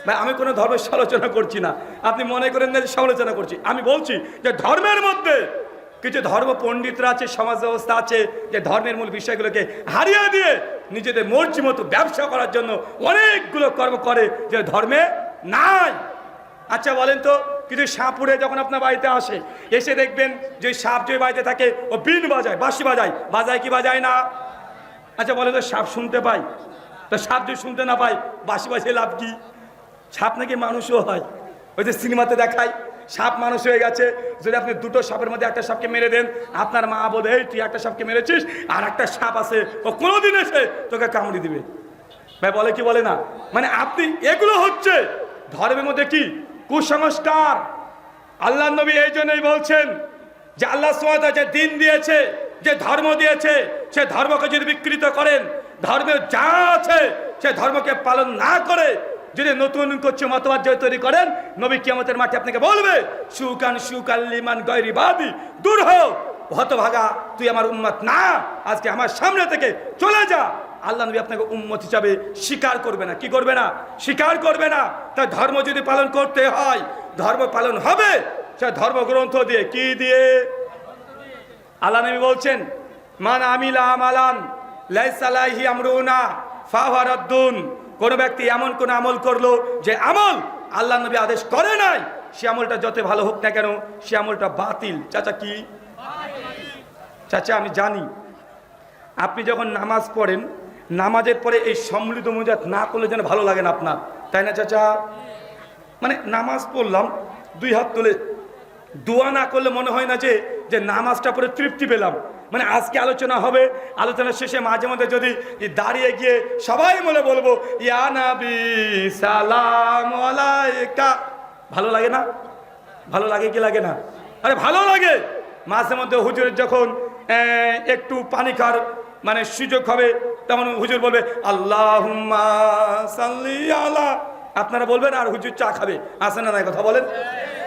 ভাই? আমি কোনো ধর্মের সমালোচনা করছি না, আপনি মনে করেন না যে সমালোচনা করছি। আমি বলছি যে ধর্মের মধ্যে কিছু ধর্ম পণ্ডিতরা আছে, সমাজ ব্যবস্থা আছে, যে ধর্মের মূল বিষয়গুলোকে হারিয়ে দিয়ে নিজেদের মর্জি মতো ব্যবসা করার জন্য অনেকগুলো কর্ম করে যে ধর্মে নাই। আচ্ছা বলেন তো, কিছু সাপুড়ে যখন আপনার বাড়িতে আসে, এসে দেখবেন যে সাপ যে বাড়িতে থাকে ও বিন বাজায়, বাঁশি বাজায়, বাজায় কি বাজায় না? আচ্ছা বলে তো সাপ শুনতে পাই, তো সাপ যদি শুনতে না পাই বাঁশি বাজিয়ে লাভ কি? সাপ নাকি মানুষও হয়, ওই যে সিনেমাতে দেখায় সাপ মানুষ হয়ে গেছে। যদি আপনি দুটো সাপের মধ্যে একটা সাপকে মেরে দেন, আপনার মা বলে এই তুই একটা সাপকে মেরেছিস, আর একটা সাপ আছে ও কোনোদিন এসে তোকে কামড়ি দিবে। ভাই বলে কি বলে না? মানে আপনি এগুলো হচ্ছে ধর্মের মধ্যে কি কুসংস্কার। আল্লাহ নবী এই জন্যই বলছেন যে আল্লাহ সুবহানাহু ওয়া তাআলা যে দিন দিয়েছে, যে ধর্ম দিয়েছে, সে ধর্মকে যদি বিকৃত করেন, ধর্মের যা আছে সে ধর্মকে পালন না করে যদি নতুন কিছু মতবাদ যদি তৈরি করেন, নবী কিয়ামতের মাঠে আপনাকে বলবে সুকান লিমান গায়রিবাদি, দূর হও হতভাগা, তুই আমার উম্মত না, আজকে আমার সামনে থেকে চলে যা। আল্লাহ নবী আপনাকে উম্মত হিসাবে স্বীকার করবে না। কি করবে না? স্বীকার করবে না। তাই ধর্ম যদি পালন করতে হয়, ধর্ম পালন হবে সে ধর্মগ্রন্থ দিয়ে। কি দিয়ে? আল্লাহ নবী বলছেন মান আমিলা আমালান লাইসা আলাইহি আমরুনা ফাহুয়া রাদ্দুন। কোন ব্যক্তি এমন কোন আমল করলো যে আমল আল্লাহ নবী আদেশ করে নাই, সে আমলটা যত ভালো হোক না কেন সে আমলটা বাতিল। চাচা কি? চাচা আমি জানি আপনি যখন নামাজ পড়েন, নামাজের পরে এই সম্মিলিত মুজাত না করলে যেন ভালো লাগে না আপনার, তাই না চাচা? মানে নামাজ পড়লাম দুই হাত তুলে, দোয়া না করলে মনে হয় না যে নামাজটা পড়ে তৃপ্তি পেলাম। মানে আজকে আলোচনা হবে, আলোচনার শেষে মাঝে মধ্যে যদি দাঁড়িয়ে গিয়ে সবাই বলে বলবো ইয়া নবী সালাম আলাইকা, ভালো লাগে না? ভালো লাগে কি লাগে না? আরে ভালো লাগে। মাঝে মধ্যে হুজুরের যখন একটু পানি খাওয়ার মানে সুযোগ হবে, তখন হুজুর বলবে আল্লাহুম্মা সাল্লি আলা, আপনারা বলবেন আর হুজুর চা খাবে। আসে না নাই কথা বলেন?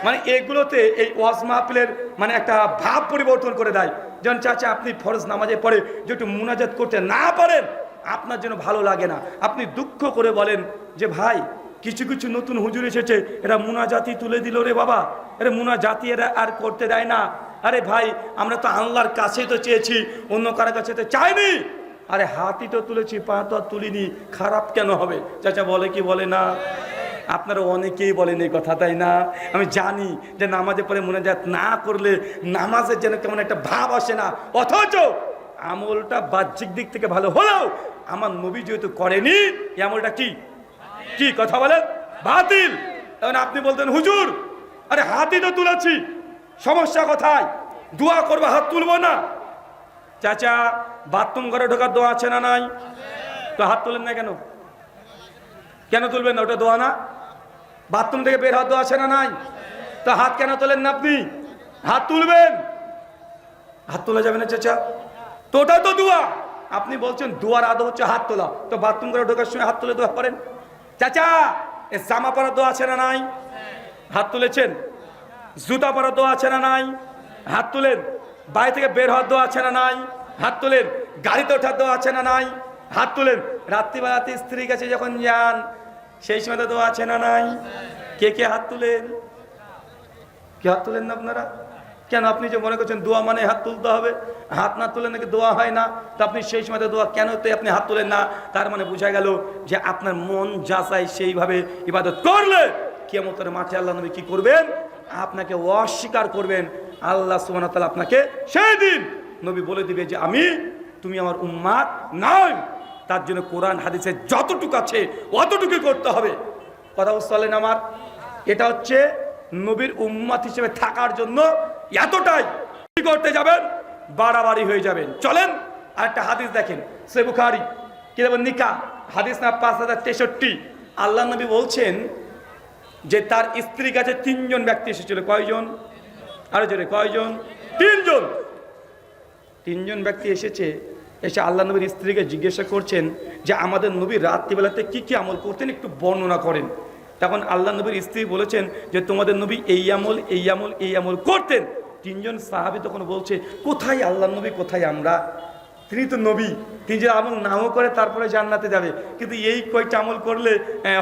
মানে এগুলোতে এই ওয়াজ মাহফিলের মানে একটা ভাব পরিবর্তন করে দেয়। যেমন চাচা আপনি ফরজ নামাজে পড়ে যে একটু মুনাজাত করতে না পারেন, আপনার জন্য ভালো লাগে না। আপনি দুঃখ করে বলেন যে ভাই কিছু কিছু নতুন হুজুর এসেছে, এরা মুনাজাতি তুলে দিল রে বাবা, এরা মুনাজাতি এরা আর করতে দেয় না। আরে ভাই আমরা তো আল্লাহর কাছেই তো চেয়েছি, অন্য কারোর কাছে তো চাইনি। আরে হাতই তো তুলেছি, পা তো আর তুলিনি, খারাপ কেন হবে? চাচা বলে কি বলে না? আপনারা অনেকেই বলেন এই কথা, তাই না? আমি জানি যে নামাজে পরে মুনাজাত না করলে নামাজের যেন কেমন একটা ভাব আসে না, অথচ আমলটা বাহ্যিক দিক থেকে ভালো হলেও আমার নবী যেহেতু করেনি, এই আমলটা কি কি কথা বলেন? বাতিল। তখন আপনি বলতেন হুজুর আরে হাতই তো তুলেছি, সমস্যা কোথায়? দোয়া করবো হাত তুলবো না? চাচা বাথরুম ঘরে ঢোকার দোয়া আছে না নাই? তো হাত তুলেন না কেন? কেন তুলবেন না? ওটা দোয়া না? বাথরুম থেকে বের হওয়ার দোয়া আছে না নাই? তো হাত কেন তোলেন না? আপনি হাত তুলবেন, হাত তোলা যাবে না চাচা? তো ওটা তো দোয়া। আপনি বলছেন দোয়ার আদব হচ্ছে হাত তোলা, তো বাথরুম ঘরে ঢোকার সময় হাত তুলে দোয়া করেন। চাচা এ জামা পরার দোয়া আছে না নাই? হাত তুলেছেন। জুতা পরার দোয়া আছে না নাই? হাত তুলেন। বাড়ি থেকে বের হওয়ার দোয়া আছে না নাই? হাত তুলেন। গাড়িতে ওঠার দোয়া আছে না নাই? হাত তুলেন। রাত্রিবেলাতে স্ত্রীর কাছে যখন যান সেই সময় তো দোয়া আছে না নাই? কে কে হাত তুলেন? কে হাত তুলেন না আপনারা? কেন? আপনি যে মনে করছেন দোয়া মানে হাত তুলতে হবে, হাত না তুলে নাকি দোয়া হয় না, তো আপনি সেই সময় দোয়া কেন তো আপনি হাত তুলেন না? তার মানে বোঝা গেল যে আপনার মন যা চায় সেইভাবে ইবাদত করলে কিয়ামতের মাঠে আল্লাহ নবী কি করবেন? আপনাকে অস্বীকার করবেন। আল্লাহ সুবহানাহু ওয়া তাআলা আপনাকে সেই দিন নবী বলে দিবে যে তুমি আমার উম্মাত নয়। তার জন্য কোরআন হাদিসে যতটুকু আছে অতটুকু করতে হবে। কথা বুঝতে পারলেন আমার? এটা হচ্ছে নবীর উম্মাত হিসেবে থাকার জন্য এতটাই। কি করতে যাবেন? বাড়াবাড়ি হয়ে যাবেন। চলেন আরেকটা হাদিস দেখেন, সহিহ বুখারী কিতাবুন নিকাহ হাদিস না 5063। আল্লাহ নবী বলছেন যে তার স্ত্রীর কাছে 3 জন ব্যক্তি এসেছিল। কয়জন? আরো জোরে, কয়জন? 3 জন। তিনজন ব্যক্তি এসে আল্লাহ নবীর স্ত্রীকে জিজ্ঞাসা করছেন যে আমাদের নবী রাত্রিবেলাতে কি কি আমল করতেন একটু বর্ণনা করেন। তখন আল্লাহ নবীর স্ত্রী বলেছেন যে তোমাদের নবী এই আমল এই আমল এই আমল করতেন। তিনজন সাহাবী তখন বলছে কোথায় আল্লাহ নবী, কোথায় আমরা? তিনি তো নবী, তিনি যে আমল নাও করে তারপরে জান্নাতে যাবে, কিন্তু এই কয়েকটা আমল করলে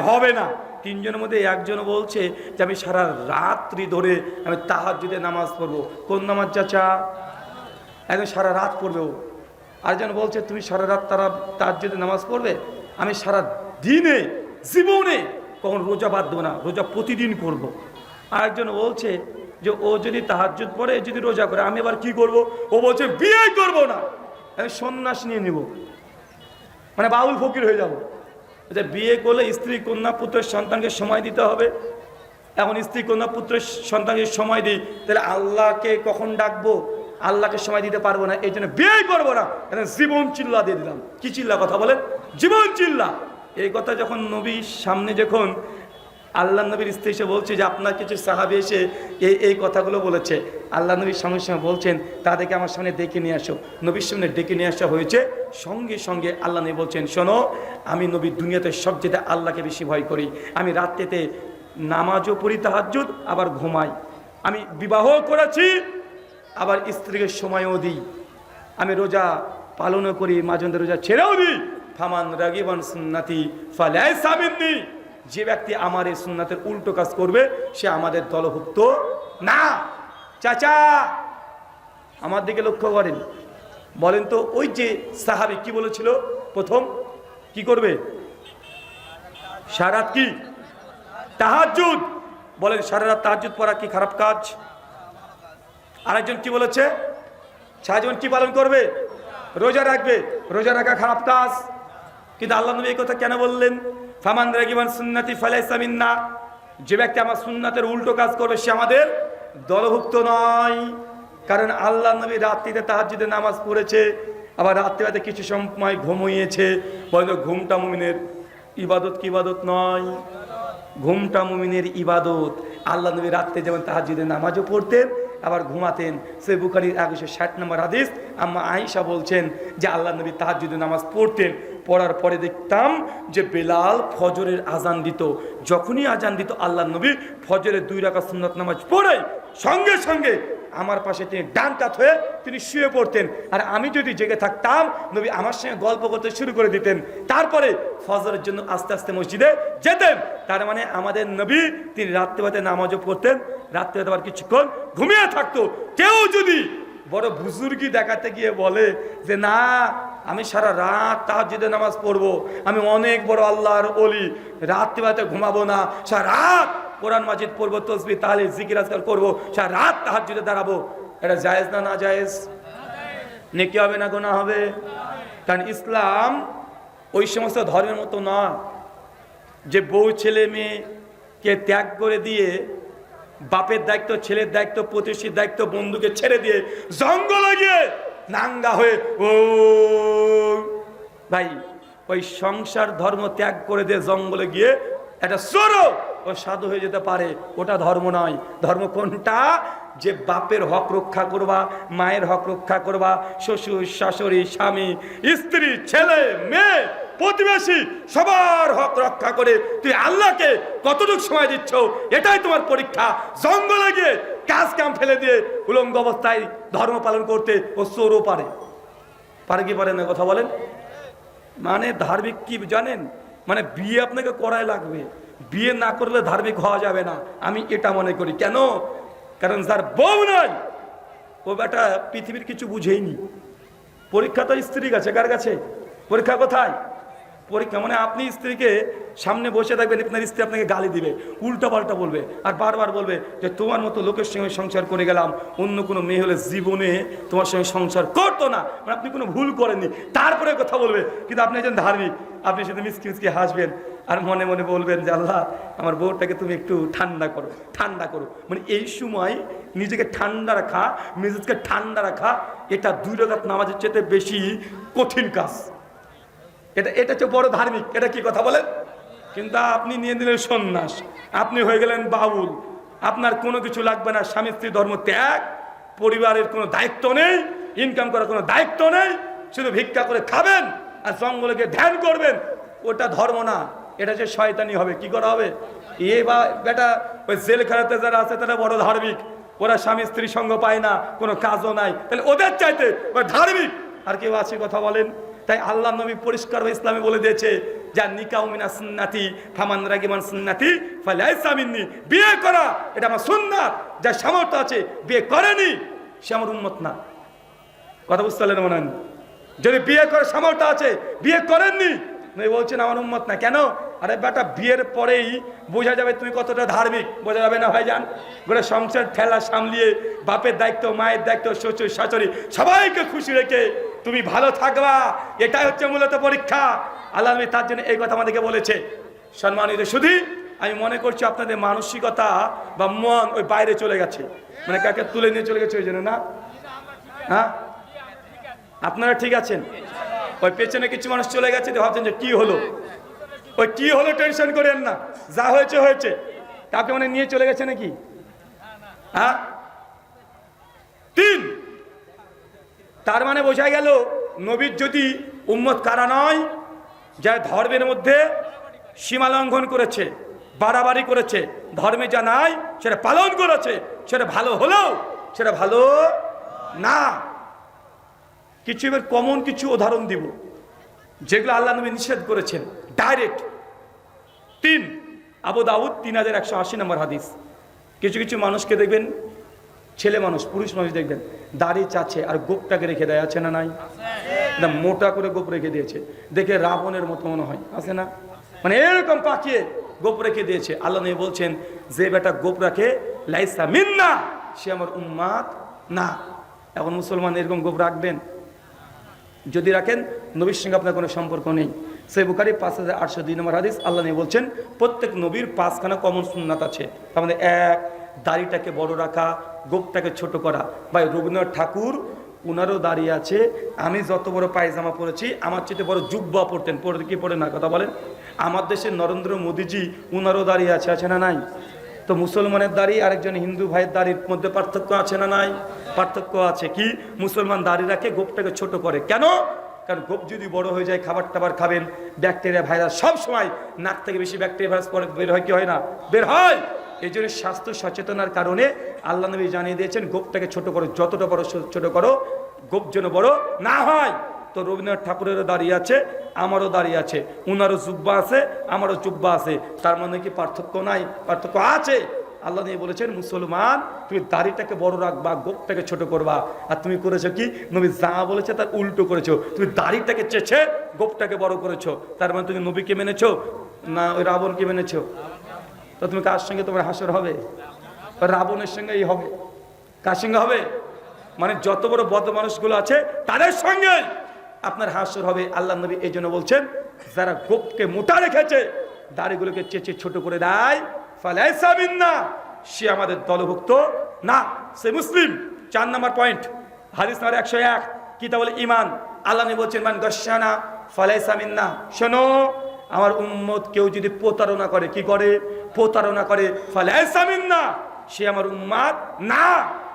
হবে না। তিনজনের মধ্যে একজন বলছে যে আমি সারা রাত্রি ধরে আমি তাহাজ্জুদে নামাজ পড়বো। কোন নামাজ চাচা? একজন সারা রাত পড়বে। আরেকজন বলছে তুমি সারা রাত তাহাজ্জুদে নামাজ পড়বে, আমি সারা দিনে জীবনে কখন রোজা বাদ দেবো না, রোজা প্রতিদিন করব। আরেকজন বলছে যে ও যদি তাহাজ্জুদ পড়ে, যদি রোজা করে, আমি আবার কি করব? ও বলছে বিয়ে করব না, আমি সন্ন্যাস নিয়ে নিব, মানে বাউল ফকির হয়ে যাব। বিয়ে করলে স্ত্রী কন্যা পুত্রের সন্তানকে সময় দিতে হবে। এখন স্ত্রী কন্যা পুত্রের সন্তানকে সময় দিই, তাহলে আল্লাহকে কখন ডাকবো? আল্লাহকে সময় দিতে পারবো না, এই জন্য বিয়ে করবো না। জীবন চিল্লা দিয়ে দিলাম। কি চিল্লা কথা বলেন? জীবন চিল্লা। এই কথা যখন নবীর সামনে যখন আল্লাহ নবীর স্ত্রী এসে বলছে যে আপনার কিছু সাহাবী এসে এই কথাগুলো বলেছে, আল্লাহ নবীর সামনে বলছেন তাদেরকে আমার সামনে ডেকে নিয়ে আসো। নবীর সামনে ডেকে নিয়ে আসা হয়েছে। সঙ্গে সঙ্গে আল্লাহ নবী বলছেন শোনো, আমি নবী দুনিয়াতে সবচেয়ে আল্লাহকে বেশি ভয় করি। আমি রাত্রিতে নামাজও পড়ি তাহাজ্জুদ, আবার ঘুমাই। আমি বিবাহ করেছি, আবার স্ত্রীকে সময়ও দিই। আমি রোজা পালনও করি, মাঝে মধ্যে রোজা ছেড়েও দিই। ফামান রাগিবান সুন্নাতি ফালাইসা মিন্নি, যে ব্যক্তি আমার এই সুন্নাতের উল্টো কাজ করবে সে আমাদের দলভুক্ত না। চাচা আমার দিকে লক্ষ্য করেন, বলেন তো ওই যে সাহাবী কি বলেছিল? প্রথম কি করবে? সারা রাত কি তাহাজ্জুদ। বলেন সারা রাত তাহাজ্জুদ পড়া কি খারাপ কাজ? আরেকজন কি বলেছে? সারা জীবন কি পালন করবে? রোজা রাখবে। রোজা রাখা খারাপ কাজ। কিন্তু আল্লাহ নবী এই কথা কেন বললেন? ফামান রাগিবান সুন্নতি ফালাইসা মিন্না, যে ব্যক্তি আমার সুন্নাতের উল্টো কাজ করবে সে আমাদের দলভুক্ত নয়। কারণ আল্লাহ নবী রাত্রিতে তাহাজ্জুদে নামাজ পড়েছে, আবার রাত্রিবেলাতে কিছু সময় ঘুমিয়েছে। বলেন ঘুমটা মুমিনের ইবাদত কি ইবাদত নয়? ঘুমটা মুমিনের ইবাদত। আল্লাহ নবী রাত্রে যেমন তাহাজ্জুদে নামাজও পড়তেন, আবার ঘুমাতেন। সহিহ বুখারীর 160 নম্বর হাদিস, আম্মা আয়েশা বলছেন যে আল্লাহ নবী তাহাজ্জুদে নামাজ পড়তেন, পড়ার পরে দেখতাম যে বেলাল ফজরের আজান দিত। যখনই আজান দিত আল্লাহ নবী ফজরের 2 রাকাত সুন্নাত নামাজ পড়ে সঙ্গে সঙ্গে আমার পাশে তিনি ডান কাত হয়ে তিনি শুয়ে পড়তেন। আর আমি যদি জেগে থাকতাম, নবী আমার সঙ্গে গল্প করতে শুরু করে দিতেন। তারপরে ফজরের জন্য আস্তে আস্তে মসজিদে যেতেন। তার মানে আমাদের নবী তিনি রাত্রিবেলাতে নামাজও পড়তেন, রাত্রিবেলা আবার কিছুক্ষণ ঘুমিয়ে থাকতো। কেউ যদি বড় বুজুর্গি দেখাতে গিয়ে বলে যে না আমি সারা রাত তাহাজ্জুদের নামাজ পড়বো, আমি অনেক বড় আল্লাহর ওলি, রাত্রিবেলাতে ঘুমাবো না, সারা রাত কোরআন মাজিদ পড়বো, তাসবিহ তাহলিল জিকির আজকার করবো, সারা রাত তাহাজ্জুদে দাঁড়াবো, এটা জায়েজ না? না জায়েজ? নেকি হবে না গুনাহ হবে? কারণ ইসলাম ওই সমস্ত ধর্মের মতো নয় যে বউ ছেলে মেয়েকে ত্যাগ করে দিয়ে বাপের দায়িত্ব, ছেলের দায়িত্ব, প্রতিবেশীর দায়িত্ব, বন্ধুকে ছেড়ে দিয়ে জঙ্গলে গিয়ে নাঙ্গা হয়ে ও ভাই ওই সংসার ধর্ম ত্যাগ করে দিয়ে জঙ্গলে গিয়ে একটা চোরও ও সাধু হয়ে যেতে পারে। ওটা ধর্ম নয়। ধর্ম কোনটা? যে বাপের হক রক্ষা করবা, মায়ের হক রক্ষা করবা, শ্বশুর শাশুড়ি স্বামী স্ত্রী ছেলে মেয়ে প্রতিবেশী সবার হক রক্ষা করে তুই আল্লাহকে কতটুকু সময় দিচ্ছ, এটাই তোমার পরীক্ষা। জঙ্গলে গিয়ে কাজ কাম ফেলে দিয়ে উলঙ্গ অবস্থায় ধর্ম পালন করতে ও চোরও পারে। পারে কি পারে না? কথা বলেন। মানে ধার্মিক কি জানেন? মানে বিয়ে আপনাকে করাই লাগবে, বিয়ে না করলে ধার্মিক হওয়া যাবে না, আমি এটা মনে করি। কেন? কারণ যার বউ নাই ও বেটা পৃথিবীর কিছু বুঝেইনি। পরীক্ষা তো স্ত্রীর কাছে। কার কাছে পরীক্ষা? কোথায় পরীক্ষা? মানে আপনি স্ত্রীকে সামনে বসে থাকবেন, আপনার স্ত্রী আপনাকে গালি দিবে, উল্টা পাল্টা বলবে, আর বারবার বলবে যে তোমার মতো লোকের সঙ্গে সংসার করে গেলাম, অন্য কোনো মেয়ে হলে জীবনে তোমার সঙ্গে সংসার করতো না। মানে আপনি কোনো ভুল করেননি, তারপরে কথা বলবে। কিন্তু আপনি একজন ধার্মিক, আপনি শুধু মিসকি মিসকি হাসবেন আর মনে মনে বলবেন যে আল্লাহ আমার বউটাকে তুমি একটু ঠান্ডা করো, ঠান্ডা করো। মানে এই সময় নিজেকে ঠান্ডা রাখা, মেজাজকে ঠান্ডা রাখা, এটা 2 রাকাত নামাজের চেয়ে বেশি কঠিন কাজ। এটা হচ্ছে বড় ধার্মিক। এটা কি কথা বলেন? কিন্তু আপনি নিয়ে নিলেন সন্ন্যাস, আপনি হয়ে গেলেন বাউল, আপনার কোনো কিছু লাগবে না, স্বামী স্ত্রী ধর্ম ত্যাগ, পরিবারের কোনো দায়িত্ব নেই, ইনকাম করার কোনো দায়িত্ব নেই, শুধু ভিক্ষা করে খাবেন আর জঙ্গলে গিয়ে ধ্যান করবেন, ওটা ধর্ম না, এটা যে শয়তানি হবে। কি করা হবে? এ বা বেটা ওই জেলখানাতে যারা আছে তারা বড় ধার্মিক, ওরা স্বামী স্ত্রী সঙ্গ পায় না, কোনো কাজও নাই, তাহলে ওদের চাইতে ওই ধার্মিক আর কেউ আছে? কথা বলেন। তাই আল্লাহ নবী পরিষ্কার ইসলামে বলে দিয়েছে, যা নিকাউ মিনা সুন্নাতি ফামান রাগিমান সুন্নাতি ফালাইসা মিন্নি, বিয়ে করা এটা আমার সুন্নাত, যার সামর্থ্য আছে বিয়ে করেনি সে আমার উম্মত না। কথা বুঝতে পারলেন মনে হয়? যদি বিয়ে করার সামর্থ্য আছে বিয়ে করেননি, নবী বলছেন আমার উম্মত না। কেন? আরে বেটা বিয়ের পরেই বোঝা যাবে তুমি কতটা ধার্মিক, বোঝা যাবে না ভাইজান? গোটা সংসার ঠেলা সামলিয়ে বাপের দায়িত্ব, মায়ের দায়িত্ব, শ্বশুর শাশুড়ি সবাইকে খুশি রেখে তুমি ভালো থাকবা, এটাই হচ্ছে মূলত পরীক্ষা। আল্লাহ নবী তার জন্য এই কথা আমাদেরকে বলেছে। সম্মানিত শুধু আমি মনে করছি আপনাদের মানসিকতা বা মন ওই বাইরে চলে গেছে, মানে কাকে তুলে নিয়ে চলে গেছে ওই জন্য না। হ্যাঁ, আপনারা ঠিক আছেন? ওই পেছনে কিছু মানুষ চলে গেছে, ভাবছেন যে কি হলো, ওই কি হলো টেনশন করেন না, যা হয়েছে হয়েছে। কাকে মানে নিয়ে চলে গেছে নাকি? হ্যাঁ, 3 তার মানে বোঝা গেল নবীর যদি উম্মত কারা নয়, যারা ধর্মের মধ্যে সীমা লঙ্ঘন করেছে, বাড়াবাড়ি করেছে, ধর্মে যা নাই সেটা পালন করেছে, সেটা ভালো হলেও সেটা ভালো না। কিছু এবার কমন কিছু উদাহরণ দিব যেগুলো আল্লাহ নবী নিষেধ করেছেন ডাইরেক্ট। 3 আবু দাউদ 3180 নম্বর হাদিস। কিছু কিছু মানুষকে দেখবেন, ছেলে মানুষ, পুরুষ মানুষ দেখবেন দাড়ি চাচ্ছে আর গোপটাকে রেখে দেয়, আছে না নাই? এটা মোটা করে গোপ রেখে দিয়েছে, দেখে রাবণের মতো মনে হয়, আছে না? মানে এরকম পাকিয়ে গোপ রেখে দিয়েছে। আল্লাহ নবী বলছেন যে বেটা গোপ রাখে লাইসা মিন্না, সে আমার উম্মাত না। এখন মুসলমান এরকম গোপ রাখবেন? যদি রাখেন নবীর সঙ্গে আপনার কোনো সম্পর্ক নেই। সহিহ বুখারী 5802 নম্বর হাদিস। আল্লাহ নবী বলছেন প্রত্যেক নবীর 5খানা কমন সুন্নাত আছে। তার মধ্যে 1 দাড়িটাকে বড় রাখা, গোপটাকে ছোট করা। ভাই রবীন্দ্রনাথ ঠাকুর উনারও দাঁড়িয়ে আছে, আমি যত বড় পায়জামা পরেছি আমার চেয়ে বড় জুব্বা পরতেন, পরে কি পরে না? কথা বলেন। আমার দেশের নরেন্দ্র মোদীজি উনারও দাঁড়িয়ে আছে, আছে না নাই? তো মুসলমানের দাড়ি আরেকজন হিন্দু ভাইয়ের দাড়ির মধ্যে পার্থক্য আছে না নাই? পার্থক্য আছে। কি? মুসলমান দাড়ি রাখে, গোপটাকে ছোট করে। কেন? কারণ গোপ যদি বড় হয়ে যায়, খাবার টাবার খাবেন, ব্যাকটেরিয়া ভাইরাস সব সময় নাক থেকে বেশি ব্যাকটেরিয়া ভাইরাস পরে বের হয়, কি হয় না? বের হয়। এই জন্য স্বাস্থ্য সচেতনার কারণে আল্লাহ নবী জানিয়ে দিয়েছেন গোপটাকে ছোট করো, যতটা বড় ছোট করো, গোপ যেন বড় না হয়। তো রবীন্দ্রনাথ ঠাকুরেরও দাঁড়িয়ে আছে, আমারও দাঁড়িয়ে আছে, উনারও জুব্বা আছে, আমারও জুব্বা আছে। তার মানে কি পার্থক্য নাই? পার্থক্য আছে। আল্লাহ নবী বলেছেন মুসলমান তুমি দাড়িটাকে বড় রাখবা, গোপটাকে ছোট করবা। আর তুমি করেছো কি? নবী যা বলেছে তার উল্টো করেছো। তুমি দাড়িটাকে চেয়েছে, গোপটাকে বড় করেছো। তার মানে তুমি নবীকে মেনেছো না ওই রাবণকে মেনেছো? তো তুমি কার সঙ্গে তোমার হাসর হবে? রাবণের সঙ্গেই হবে। কার সঙ্গে হবে? মানে যত বড় বদ মানুষগুলো আছে তাদের সঙ্গে আপনার হাসর হবে। আল্লাহ নবী এই জন্য বলছেন যারা গোপকে মোটা রেখেছে, দাড়িগুলোকে চেঁচে ছোট করে দেয়, ফালাইসা মিন্না, সে আমাদের দলভুক্ত না। সে মুসলিম 4 নম্বর পয়েন্ট, হাদিস নম্বর 101, কিতাবুল ঈমান। আল্লাহ নবী বলছেন মান গাশশানা ফালাইসা মিন্না। শোনো, আমার উম্মত কেউ যদি প্রতারণা করে, কি করে? প্রতারণা করে, ফালাইসা মিন্না, সে আমার উম্মাত না।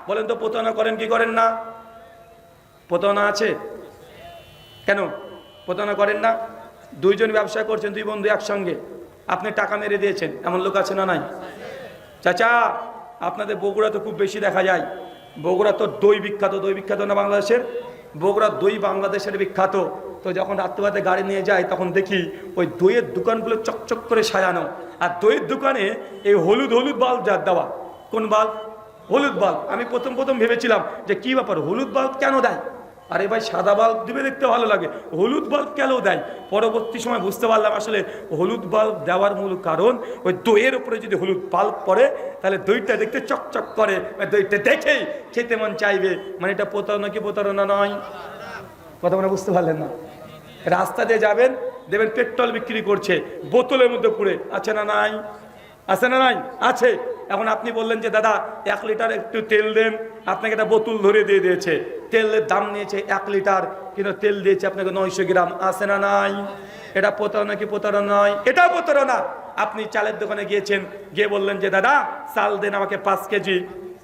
বলেন তো প্রতারণা করেন কি করেন না? প্রতারণা আছে কেন? প্রতারণা করেন না? 2 জন ব্যবসা করছেন, 2 বন্ধু একসঙ্গে, আপনি টাকা মেরে দিয়েছেন, এমন লোক আছে না নাই? চাচা আপনাদের বগুড়া তো খুব বেশি দেখা যায়। বগুড়া তো দই বিখ্যাত, দই বিখ্যাত না বাংলাদেশের? বগুড়া দই বাংলাদেশের বিখ্যাত। তো যখন রাত্রিবাদে গাড়ি নিয়ে যায় তখন দেখি ওই দইয়ের দোকানগুলো চকচক করে সাজানো, আর দইয়ের দোকানে এই হলুদ হলুদ বাল্ব দেওয়া। কোন বাল্ব? হলুদ বাল্ব। আমি প্রথম ভেবেছিলাম যে কি ব্যাপার, হলুদ বাল্ব কেন দেয়? আরে ভাই সাদা বাল্ব দিবে, দেখতে ভালো লাগে, হলুদ বাল্ব কেন দেয়? পরবর্তী সময় বুঝতে পারলাম আসলে হলুদ বাল্ব দেওয়ার মূল কারণ ওই দইয়ের উপরে যদি হলুদ বাল্ব পড়ে তাহলে দইটা দেখতে চকচক করে, দইটা দেখেই খেতে মন চাইবে। মানে এটা প্রতারণা কি প্রতারণা নয়? কথা মানে বুঝতে পারলেন না? রাস্তা দিয়ে যাবেন দেখবেন পেট্রোল বিক্রি করছে বোতলের মধ্যে পুরে, আছে না নাই? আছে না নাই? আছে। এখন আপনি বললেন যে দাদা 1 লিটার একটু তেল দেন, আপনাকে একটা বোতল ধরে দিয়ে দিয়েছে, তেলের দাম নিয়েছে 1 লিটার, কিন্তু তেল দিয়েছে আপনাকে 900 গ্রাম, আছে না নাই? এটা প্রতারণা কি প্রতারণা নয়? এটা প্রতারণা। আপনি চালের দোকানে গিয়েছেন, গিয়ে বললেন যে দাদা চাল দেন আমাকে 5 কেজি,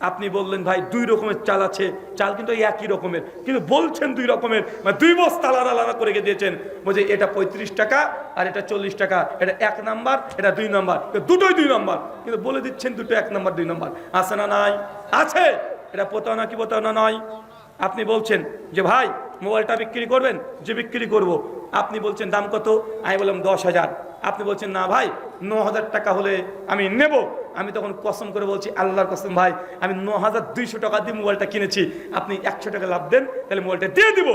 আপনি বললেন ভাই 2 রকমের চাল আছে, চাল কিন্তু একই রকমের, কিন্তু বলছেন 2 রকমের, মানে 2 বস্তা আলাদা আলাদা করে রেখে দিয়েছেন। বলছে এটা 35 টাকা আর এটা 40 টাকা, এটা 1 নাম্বার, এটা 2 নাম্বার, দুটোই 2 নাম্বার, কিন্তু বলে দিচ্ছেন দুটো 1 নাম্বার 2 নাম্বার। আছে না নাই? আছে। এটা প্রতারণা কি প্রতারণা নয়? আপনি বলছেন যে ভাই মোবাইলটা বিক্রি করবেন, যে বিক্রি করব। আপনি বলছেন দাম কত? আমি বললাম 10,000। আপনি বলছেন না ভাই 9,000 টাকা হলে আমি নেব। আমি তখন কসম করে বলছি আল্লাহর কসম ভাই আমি 9,200 টাকা দিয়ে মোবাইলটা কিনেছি, আপনি 100 টাকা লাভ দেন তাহলে মোবাইলটা দিয়ে দিব।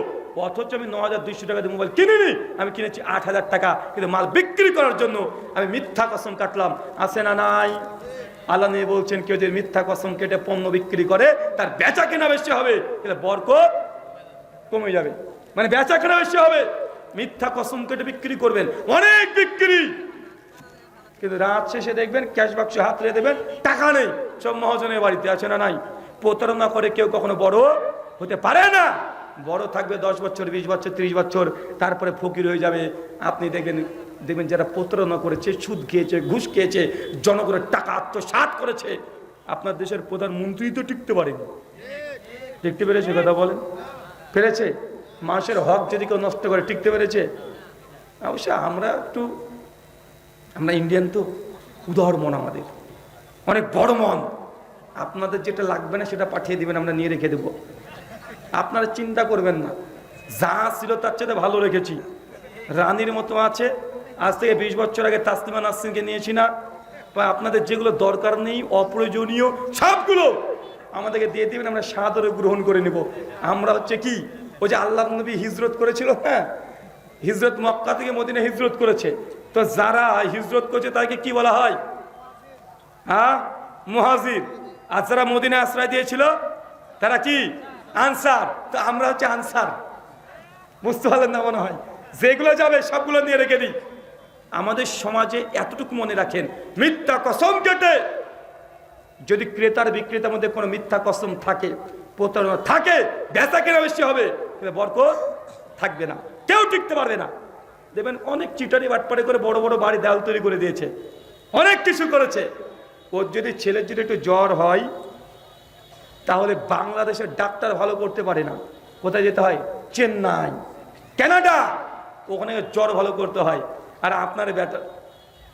অথচ আমি 9,200 টাকা দিয়ে মোবাইল কিনিনি, আমি কিনেছি 8,000 টাকা, কিন্তু মাল বিক্রি করার জন্য আমি মিথ্যা কসম কাটলাম। আছে না নাই? আল্লাহ নিয়ে বলছেন কেউ যদি মিথ্যা কসম কেটে পণ্য বিক্রি করে তার বেচা কেনা বেশি হবে, কিন্তু বরকত কমে যাবে। মানে বেচা কেনা বেশি হবে। মিথ্যা কসম কেটে বিক্রি করবেন, অনেক বিক্রি, কিন্তু রাত শেষে দেখবেন ক্যাশ বাক্স হাত রেখে দেবেন, টাকা নেই, সব মহাজনের বাড়িতে। আছে না নাই? প্রতারণা করে কেউ কখনো বড় হতে পারে না। বড় থাকবে 10 বছর, 20 বছর, 30 বছর, তারপরে ফকির হয়ে যাবে। আপনি দেখবেন যারা প্রতারণা করেছে, সুদ খেয়েছে, ঘুষ খেয়েছে, জনগণের টাকা আত্মসাৎ করেছে, আপনার দেশের প্রধানমন্ত্রী তো টিকতে পারেনি। টিকতে পেরেছে? কথা বলেন, পেরেছে? মানুষের হক যদি কেউ নষ্ট করে টিকতে পেরেছে? অবশ্য আমরা ইন্ডিয়ান তো উদার মন, আমাদের অনেক বড় মন। আপনাদের যেটা লাগবে না সেটা পাঠিয়ে দিবেন, আমরা নিয়ে রেখে দেবো। আপনারা চিন্তা করবেন না, যা ছিল তার চেয়ে ভালো রেখেছি। রানীর মতো আছে। আজ থেকে 20 বছর আগে তাসলিমা নাসরিনকে নিয়েছি না? বা আপনাদের যেগুলো দরকার নেই, অপ্রয়োজনীয় সবগুলো আমাদেরকে দিয়ে দিবেন, আমরা সাদরে গ্রহণ করে নেব। আমরা হচ্ছে কি, ওই যে আল্লাহ নবী হিজরত করেছিল, হ্যাঁ, হিজরত মক্কা থেকে মদিনা হিজরত করেছে, তো যারা হিজরত করেছে তাকে কি বলা হয়? হ্যাঁ, মুহাজির। আর যারা মদিনা আশ্রয় দিয়েছিল তারা কি? আনসার। তো আমরা হচ্ছে আনসার। বুঝতে পারলেন না মনে হয়? যেগুলো যাবে সবগুলো নিয়ে রেখে দিই। আমাদের সমাজে এতটুকু মনে রাখেন, মিথ্যা কসম কেটে যদি ক্রেতার বিক্রেতার মধ্যে কোনো মিথ্যা কসম থাকে, প্রতারণা থাকে, বেচা কেনা বেশি হবে, কিন্তু বরকত থাকবে না, কেউ টিকতে পারবে না। দেখবেন অনেক চিটারি বাটপাড়ি করে বড় বড় বাড়ি দেওয়াল তৈরি করে দিয়েছে, অনেক কিছু করেছে। ওর যদি ছেলের যদি একটু জ্বর হয়, তাহলে বাংলাদেশের ডাক্তার ভালো করতে পারে না, কোথায় যেতে হয়? চেন্নাই, কানাডা, ওখানে জ্বর ভালো করতে হয়। আর আপনার বেটা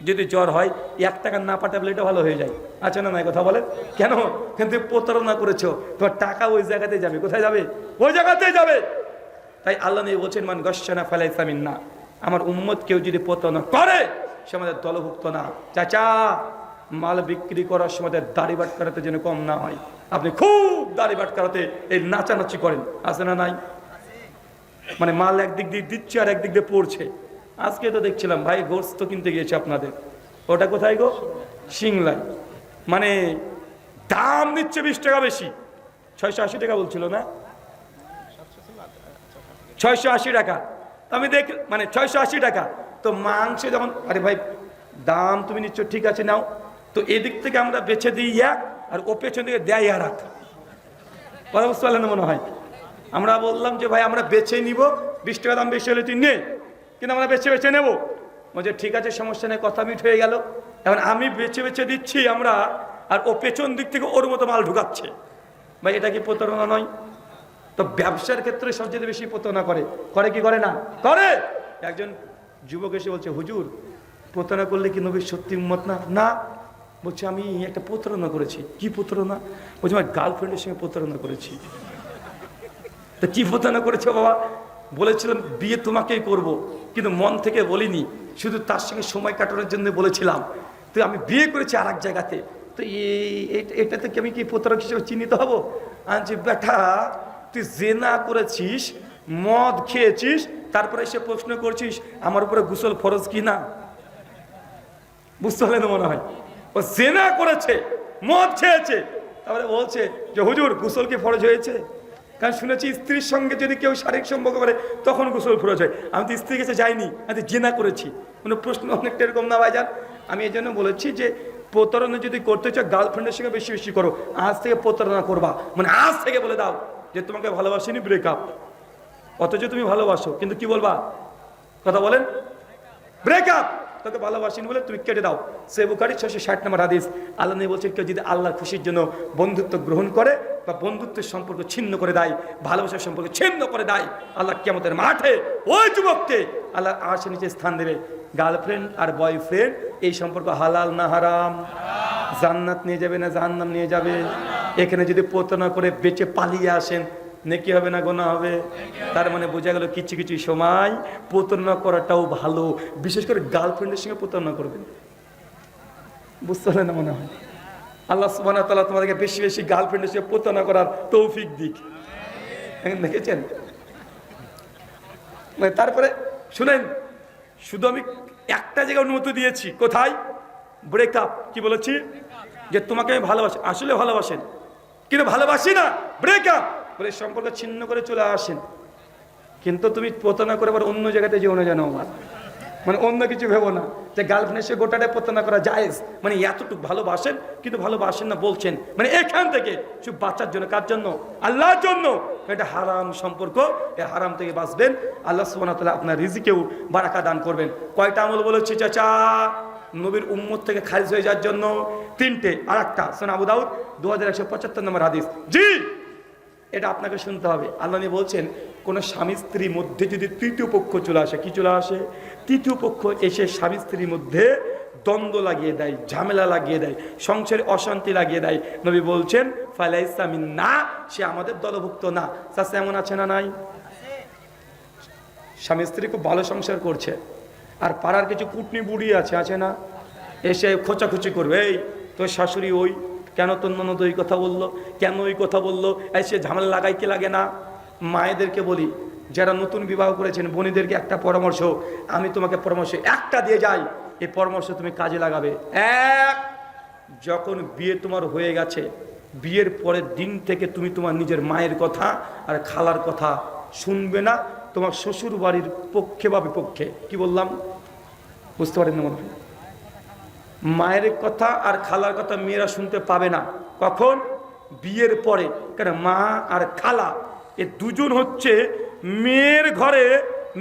যদি জ্বর হয় 1 টাকা না পাঠাবে এটা ভালো হয়ে যায়। আচ্ছা না, নাই কথা বলেন কেন? কিন্তু প্রতারণা করেছো, তোমার টাকা ওই জায়গাতে যাবে। কোথায় যাবে? ওই জায়গাতে যাবে। তাই আল্লাহ নিয়ে বলছেন মান গশানা ফালাইসা মিন্না, আমার উম্মত কেউ যদি প্রতারণা করে সে আমাদের দলভুক্ত না। চাচা, মাল বিক্রি করার সময় দাড়ি বাট করাতে যেন কম না হয়। আপনি খুব দাড়ি বাট করাতে এই নাচানাচি করেন, আছে না নাই? মানে মাল একদিক দিয়ে দিচ্ছে আর একদিক দিয়ে পড়ছে। আজকে তো দেখছিলাম ভাই গোস্ত কিনতে গিয়েছে আপনাদের, ওটা কোথায় গো? সিংলায়। মানে দাম নিচ্ছে 20 টাকা বেশি, 680 টাকা বলছিল না? 680 টাকা। আমি দেখ, মানে 680 টাকা। তো মাংস যখন, আরে ভাই দাম তুমি নিচ্ছ ঠিক আছে নাও, তো এদিক থেকে আমরা বেছে দিই এক, আর ও পেছন থেকে দেয় আর এক। কথা বুঝতে পারলেন না মনে হয়? আমরা বললাম যে ভাই আমরা বেছে নিব, 20 টাকা দাম বেশি হলে তুই নে, কিন্তু আমরা বেছে বেছে নেবো। বলছে ঠিক আছে, সমস্যা নেই, কথা মিট হয়ে গেল। এখন আমি বেছে বেছে দিচ্ছি আমরা, আর ও পেছন দিক থেকে ওর মতো মাল ঢুকাচ্ছে। ভাই এটা কি প্রতারণা নয়? তো ব্যবসার ক্ষেত্রে সবচেয়ে বেশি প্রতারণা করে কি করে না? করে। একজন যুবক এসে বলছে, হুজুর প্রতারণা করলে কি নবীর সত্যি উম্মত না? না। বলছে আমি একটা প্রতারণা করেছি। কি প্রতারণা? বলছে আমার গার্লফ্রেন্ডের সঙ্গে প্রতারণা করেছি। তো কি প্রতারণা করেছো বাবা? বলেছিলাম বিয়ে তোমাকেই করব, কিন্তু মন থেকে বলিনি, শুধু তার সঙ্গে সময় কাটানোর জন্য বলেছিলাম। তো আমি বিয়ে করেছি আর এক জায়গাতে, তো এটাতে কি আমি কি প্রতারক হিসেবে চিহ্নিত হবো? আনছি বেটা, তুই জেনা করেছিস, মদ খেয়েছিস, তারপরে এসে প্রশ্ন করছিস আমার উপরে গোসল ফরজ কি না? বুঝতে পারলেন মনে হয়? ও জেনা করেছে, মদ খেয়েছে, তারপরে বলছে যে হুজুর গোসল কি ফরজ হয়েছে? কারণ শুনেছি স্ত্রীর সঙ্গে যদি কেউ শারীরিক সম্পর্ক করে তখন গোসল ফরজ হয়। আমি তো স্ত্রীর কাছে যাইনি, আমি জেনা করেছি। মানে প্রশ্ন অনেকটা এরকম না ভাইজান? আমি এই জন্য বলেছি যে প্রতারণা যদি করতে চাও গার্লফ্রেন্ডের সঙ্গে বেশি বেশি করো। আজ থেকে প্রতারণা করবা, মানে আজ থেকে বলে দাও যে তোমাকে ভালোবাসিনি, ব্রেকআপ। অথচ তুমি ভালোবাসো, কিন্তু কি বলবা? কথা বলেন, ব্রেকআপ। তোকে ভালোবাসিনি বলে তুমি কেটে দাও। সে বুখারী 660 নম্বর হাদিস। আল্লাহ নবী বলছেন, কেউ যদি আল্লাহর খুশির জন্য বন্ধুত্ব গ্রহণ করে বা বন্ধুত্বের সম্পর্ক ছিন্ন করে দেয়, ভালোবাসার সম্পর্ক ছিন্ন করে দেয়, আল্লাহ কিয়ামতের মাঠে ওই যুবককে আল্লাহ আরশের নিচে স্থান দেবে। গার্লফ্রেন্ড আর বয়ফ্রেন্ড এই সম্পর্ক হালাল না হারাম? জান্নাত নিয়ে যাবে না জাহান্নাম নিয়ে যাবে? এখানে যদি প্রতারণা করে বেঁচে পালিয়ে আসেন, নেকি হবে না গুনাহ হবে? তার মানে বোঝা গেল কিছু কিছু সময় প্রতারণা করাটাও ভালো, বিশেষ করে গার্লফ্রেন্ডের সঙ্গে প্রতারণা করবেন। বুঝতে পারলেন না মনে হয়? আল্লাহ সুবহানাহু ওয়া তাআলা তোমাদেরকে বেশি বেশি গার্লফ্রেন্ডের সঙ্গে প্রতারণা করার তৌফিক দিক। দেখেছেন? তারপরে শুনেন, শুধু আমি একটা জায়গায় অনুমতি দিয়েছি, কোথায়? ব্রেকআপ। কি বলেছি? যে তোমাকে আমি ভালোবাসি, আসলে ভালোবাসেন কিন্তু ভালোবাসি না, ব্রেকআপ বলে সম্পর্ক ছিন্ন করে চলে আসেন। কিন্তু তুমি প্রতারণা করে আবার অন্য জায়গাতে যেও না, জানো আমার মানে অন্য কিছু ভেবো না যে গার্লফ্রেন্ডের সে গোটাটা প্রতারণা করা জায়েজ, মানে এতটুকু ভালোবাসেন কিন্তু ভালোবাসেন না বলছেন, মানে এখান থেকে শুধু বাচ্চার জন্য, কার জন্য? আল্লাহর জন্য। এটা হারাম সম্পর্ক, এই হারাম থেকে বাঁচবেন, আল্লাহ সুবহানাহু ওয়া তাআলা আপনার রিজিকেও বারাকা দান করবেন। কয়টা আমল বলেছি চাচা নবীর উম্মত থেকে খারিজ হয়ে যাওয়ার জন্য? 3টে। আর একটা সুনান আবু দাউদ 2175 নম্বর হাদিস। জি, এটা আপনাকে শুনতে হবে। আল্লাহ নবী বলছেন, কোন স্বামী স্ত্রীর মধ্যে যদি তৃতীয় পক্ষ চলে আসে, কি চলে আসে? তৃতীয় পক্ষ এসে স্বামী স্ত্রীর মধ্যে দ্বন্দ্ব লাগিয়ে দেয়, ঝামেলা লাগিয়ে দেয়, সংসারে অশান্তি লাগিয়ে দেয়, নবী বলছেন ফালাইসা মিন্না, সে আমাদের দলভুক্ত না। চাচা এমন আছে না নাই? স্বামী স্ত্রী খুব ভালো সংসার করছে, আর পাড়ার কিছু কুটনি বুড়ি আছে, আছে না? এসে খোঁচাখুচি করবে, এই তোর শাশুড়ি ওই, কেন তোর ননদ ওই কথা বললো, কেন ওই কথা বললো, এসে ঝামেলা লাগাইতে লাগে না? মায়েদেরকে বলি, যারা নতুন বিবাহ করেছেন, বোনেদেরকে একটা পরামর্শ, আমি তোমাকে পরামর্শ একটা দিয়ে যাই, এই পরামর্শ তুমি কাজে লাগাবে। এক, যখন বিয়ে তোমার হয়ে গেছে, বিয়ের পরের দিন থেকে তুমি তোমার নিজের মায়ের কথা আর খালার কথা শুনবে না, তোমার শ্বশুর বাড়ির পক্ষে বা বিপক্ষে। কি বললাম? বুঝতে পারেন না মনে হয়? মায়ের কথা আর খালার কথা মেয়েরা শুনতে পাবে না। কখন? বিয়ের পরে। কেন? মা আর খালা এ দুজন হচ্ছে মেয়ের ঘরে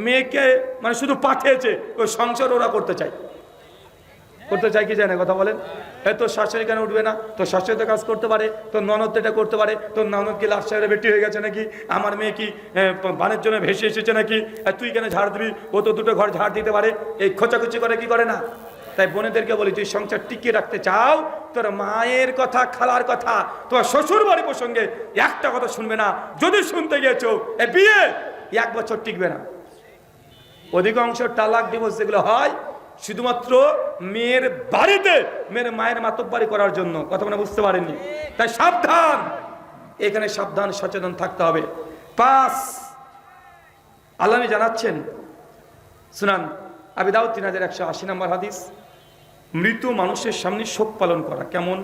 মেয়েকে মানে শুধু পাঠিয়েছে, ওই সংসার ওরা করতে চায়। করতে চায় কি চায় না? কথা বলেন। তোর শাশুড়ি কেন উঠবে না? তোর শাশুড়ি তো কাজ করতে পারে, তোর ননদ এটা করতে পারে, তোর ননদ কি লাশ সাহেবের বেটি হয়ে গেছে নাকি? আমার মেয়ে কি বানের জন্য ভেসে এসেছে নাকি? তুই কেন ঝাড় দিবি? ও তো দুটো ঘর ঝাড় দিতে পারে। এই খোঁচাখুচি করে কি করে না? তাই বোনেদেরকে বলি, তুই সংসার টিকিয়ে রাখতে চাও, তোর মায়ের কথা, খালার কথা, তোমার শ্বশুর বাড়ি প্রসঙ্গে একটা কথা শুনবে না। যদি শুনতে গিয়েছো, এ বিয়ে 1 বছর টিকবে না। অধিকাংশ তালাক ডিভোর্স যেগুলো হয় শুধুমাত্র মেয়ের বাড়িতে মেয়ের মায়ের মাতব্বরি করার জন্য। কথা মানে বুঝতে পারেননি? তাই সাবধান, এখানে সাবধান, সচেতন থাকতে হবে। 5, আল্লাহ জানাচ্ছেন, সুনান আবি দাউদ 3180 নম্বর হাদিস, মৃত মানুষের সামনে শোক পালন করা। কেমন?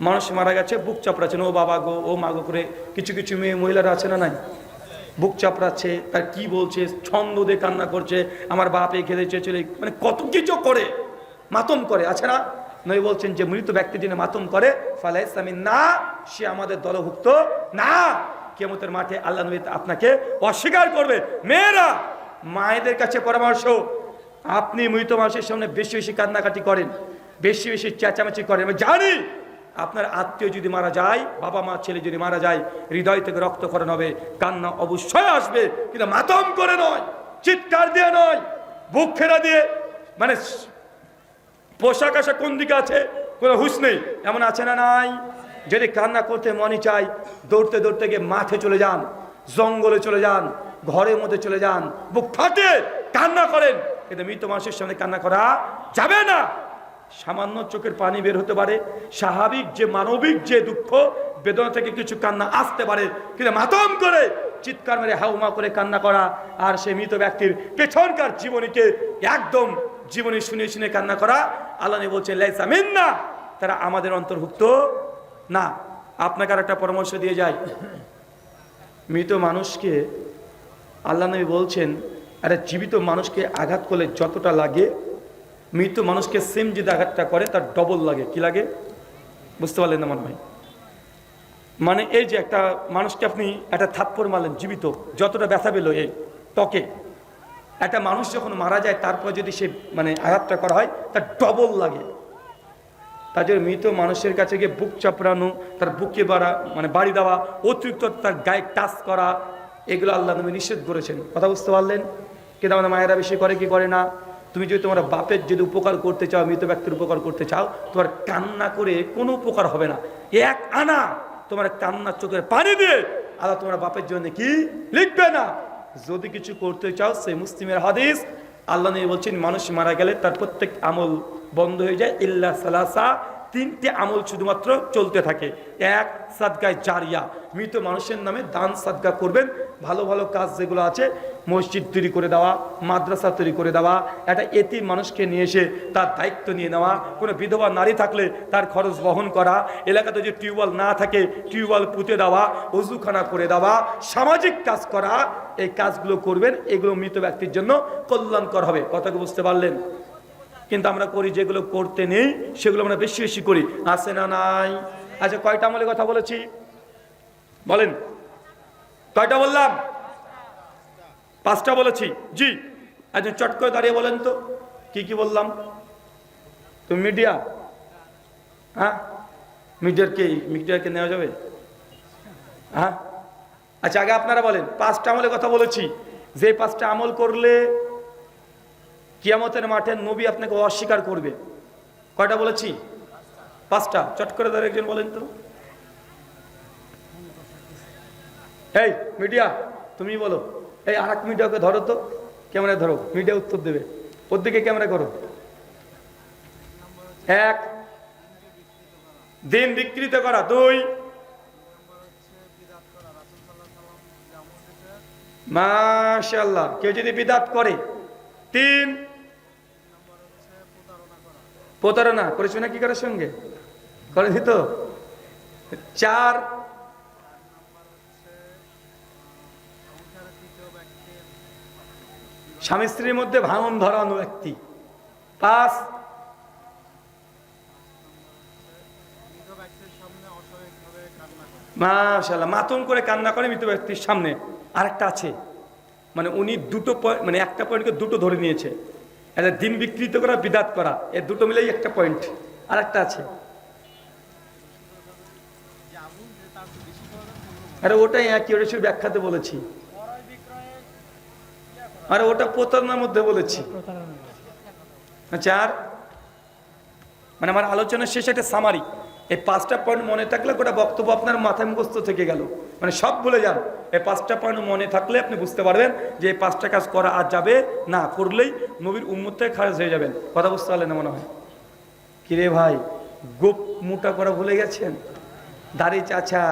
মানুষ মারা গেছে, বুক চাপড়াচ্ছেন, ও বাবা গো, ও মা গো করে। কিছু কিছু মেয়ে মহিলারা আছে না নাই? বুক চাপড়াচ্ছে, তার কি বলছে, ছন্দ দিয়ে কান্না করছে, আমার বাপ এই খেতে চেয়েছিল, মানে কত কিছু করে, মাতম করে, আছে না? নবী বলছেন, যে মৃত ব্যক্তি যিনি মাতম করে, ফালাইসা মিন্না, সে আমাদের দলভুক্ত না। কিয়ামতের মাঠে আল্লাহ নবী আপনাকে অস্বীকার করবে। মেয়েরা, মায়েদের কাছে পরামর্শ, আপনি মৃত মানুষের সামনে বেশি বেশি কান্নাকাটি করেন, বেশি বেশি চেঁচামেচি করেন। আমি জানি আপনার আত্মীয় যদি মারা যায়, বাবা মা ছেলে যদি মারা যায়, হৃদয় থেকে রক্তক্ষরণ হবে, কান্না অবশ্যই আসবে, কিন্তু মাতম করে নয়, চিৎকার দিয়ে নয়, বুক ফেরা দিয়ে, মানে পোশাক আশাক কোন দিকে আছে কোনো হুঁশ নেই, এমন আছে না নাই? যদি কান্না করতে মনে চাই, দৌড়তে দৌড়তে গিয়ে মাঠে চলে যান, জঙ্গলে চলে যান, ঘরের মধ্যে চলে যান, বুক ফাটে কান্না করেন, কিন্তু মৃত মানুষের সামনে কান্না করা যাবে না। সামান্য চোখের পানি বের হতে পারে, স্বাভাবিক যে মানবিক যে দুঃখ বেদনা থেকে কিছু কান্না আসতে পারে, কিন্তু মাতম করে চিৎকার মেরে হাউমা করে কান্না করা, আর সেই মৃত ব্যক্তির পেছনকার জীবনীকে একদম জীবনী শুনে শুনে কান্না করা, আল্লাহ বলছেন লাইসা মিন্না, তারা আমাদের অন্তর্ভুক্ত না। আপনাকে আর একটা পরামর্শ দিয়ে যায়, মৃত মানুষকে আল্লাহ নবী বলছেন, আরে জীবিত মানুষকে আঘাত করলে যতটা লাগে, মৃত মানুষকে সেম যদি আঘাতটা করে তার ডবল লাগে। কি লাগে? বুঝতে পারলেন না মনে হয়? মানে এই যে একটা মানুষকে আপনি একটা থাপ্পড় মারলেন জীবিত, যতটা ব্যথা পেল এই ত্বকে, একটা মানুষ যখন মারা যায় তারপর যদি সে মানে আঘাতটা করা হয় তার ডবল লাগে। তার জন্য মৃত মানুষের কাছে গিয়ে বুক চাপড়ানো, তার বুকে বাড়ি দেওয়া, অতিরিক্ত তার গায়ে টাচ করা, এগুলো আল্লাহ নবী নিষেধ করেছেন। কথা বুঝতে পারলেন? কিন্তু আমাদের মায়েরা বেশি করে কি করে না? তুমি যদি তোমার বাপের যদি উপকার করতে চাও, মৃত ব্যক্তির উপকার করতে চাও, তোমার কান্না করে কোনো উপকার হবে না। এক আনা তোমার কান্নার চোখের পানি দিয়ে আল্লাহ তোমার বাপের জন্য কি লিখবে না। যদি কিছু করতে চাও, সেই মুসলিমের হাদিস, আল্লাহ নবী বলছেন মানুষ মারা গেলে তার প্রত্যেক আমল বন্ধ হয়ে যায়, ইল্লা সালাসা, তিনটে আমল শুধুমাত্র চলতে থাকে। এক, সাদগায়ে জারিয়া, মৃত মানুষের নামে দান সাদগা করবেন। ভালো ভালো কাজ যেগুলো আছে, মসজিদ তৈরি করে দেওয়া, মাদ্রাসা তৈরি করে দেওয়া, একটা এতিম মানুষকে নিয়ে এসে তার দায়িত্ব নিয়ে নেওয়া, কোনো বিধবা নারী থাকলে তার খরচ বহন করা, এলাকাতে যদি টিউবওয়েল না থাকে টিউবওয়েল পুঁতে দেওয়া, ওযুখানা করে দেওয়া, সামাজিক কাজ করা, এই কাজগুলো করবেন। এগুলো মৃত ব্যক্তির জন্য কল্যাণকর হবে। কথাকে বুঝতে পারলেন? কিন্তু আমরা করি যেগুলো করতে নেই সেগুলো আমরা বেশি বেশি করি, আছে না নাই? আচ্ছা, কয়টা আমলের কথা বলেছি বলেন? কয়টা বললাম? 5টা বলেছি। জি, আচ্ছা চট করে দাঁড়িয়ে বলেন তো কি কি বললাম? তুমি মিডিয়া, হ্যাঁ মিডিয়াকে নেওয়া যাবে? হ্যাঁ, আচ্ছা আগে আপনারা বলেন। 5টা আমলের কথা বলেছি, যে 5টা আমল করলে কিয়ামতের মাঠে নবী আপনাকে অস্বীকার করবে। কয়টা বলেছি? 5টা। চট করে ধরে একজন বলেন তো। এই মিডিয়া তুমি বলো। এই আরেক মিডিয়াকে ধরো তো, ক্যামেরা ধরো, মিডিয়া উত্তর দেবে। ওর দিকে ক্যামেরা করো। 1, দিন বিকৃত করা। 2, মাশাআল্লাহ, কেউ যদি বিদআত করে। 3, প্রতারণা করেছো নাকি কারোর সঙ্গে? করেছি তো। 4, স্বামী স্ত্রীর মধ্যে ভাঙন ধরানো ব্যক্তি। 5, মাশাআল্লাহ, মাতম করে কান্না করে মৃত ব্যক্তির সামনে। আরেকটা আছে, মানে উনি দুটো মানে একটা পয়েন্টকে দুটো ধরে নিয়েছে। এটা দিন বিকৃত করা, বিদাত করা, এ দুটো মিলেই একটা পয়েন্ট। আরেকটা আছে, আরে ওটাই একই, ওটা শুধু ব্যাখ্যাতে বলেছি। আরে ওটা প্রতারণার মধ্যে বলেছি। 4, মানে আমার আলোচনার শেষে একটা সামারি। এই 5টা পয়েন্ট মনে থাকলে গোটা বক্তব্য আপনার মাথায় মুখস্থ থেকে গেল, মানে সব ভুলে যান। এই 5টা পয়েন্ট মনে থাকলে আপনি বুঝতে পারবেন যে এই 5টা কাজ করা আর যাবে না, করলেই নবীর উম্মত থেকে খারেজ হয়ে যাবেন। কথা বুঝতে পারলেন না মনে হয়? কিরে ভাই, গোপ মোটা করা ভুলে গেছেন? দাড়ি চাচা,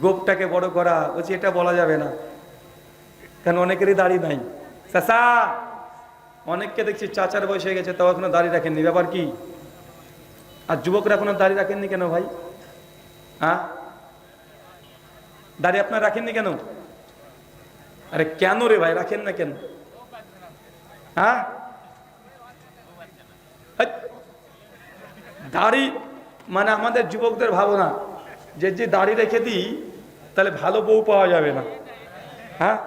গোপটাকে বড় করা, বলছি এটা বলা যাবে না, কারণ অনেকেরই দাড়ি নাই। চাচা, অনেককে দেখছি চাচার বয়স হয়ে গেছে তাও এখনো দাড়ি রাখেননি, ব্যাপার কি? আর যুবকরা এখনো দাড়ি রাখেননি কেন ভাই? হ্যাঁ, দাড়ি আপনার রাখেননি কেন? আরে কেন রে ভাই, রাখেন না কেন? হ্যাঁ, দাড়ি মানে আমাদের যুবকদের ভাবনা যে যে দাড়ি রেখে দিই তাহলে ভালো বউ পাওয়া যাবে না। হ্যাঁ,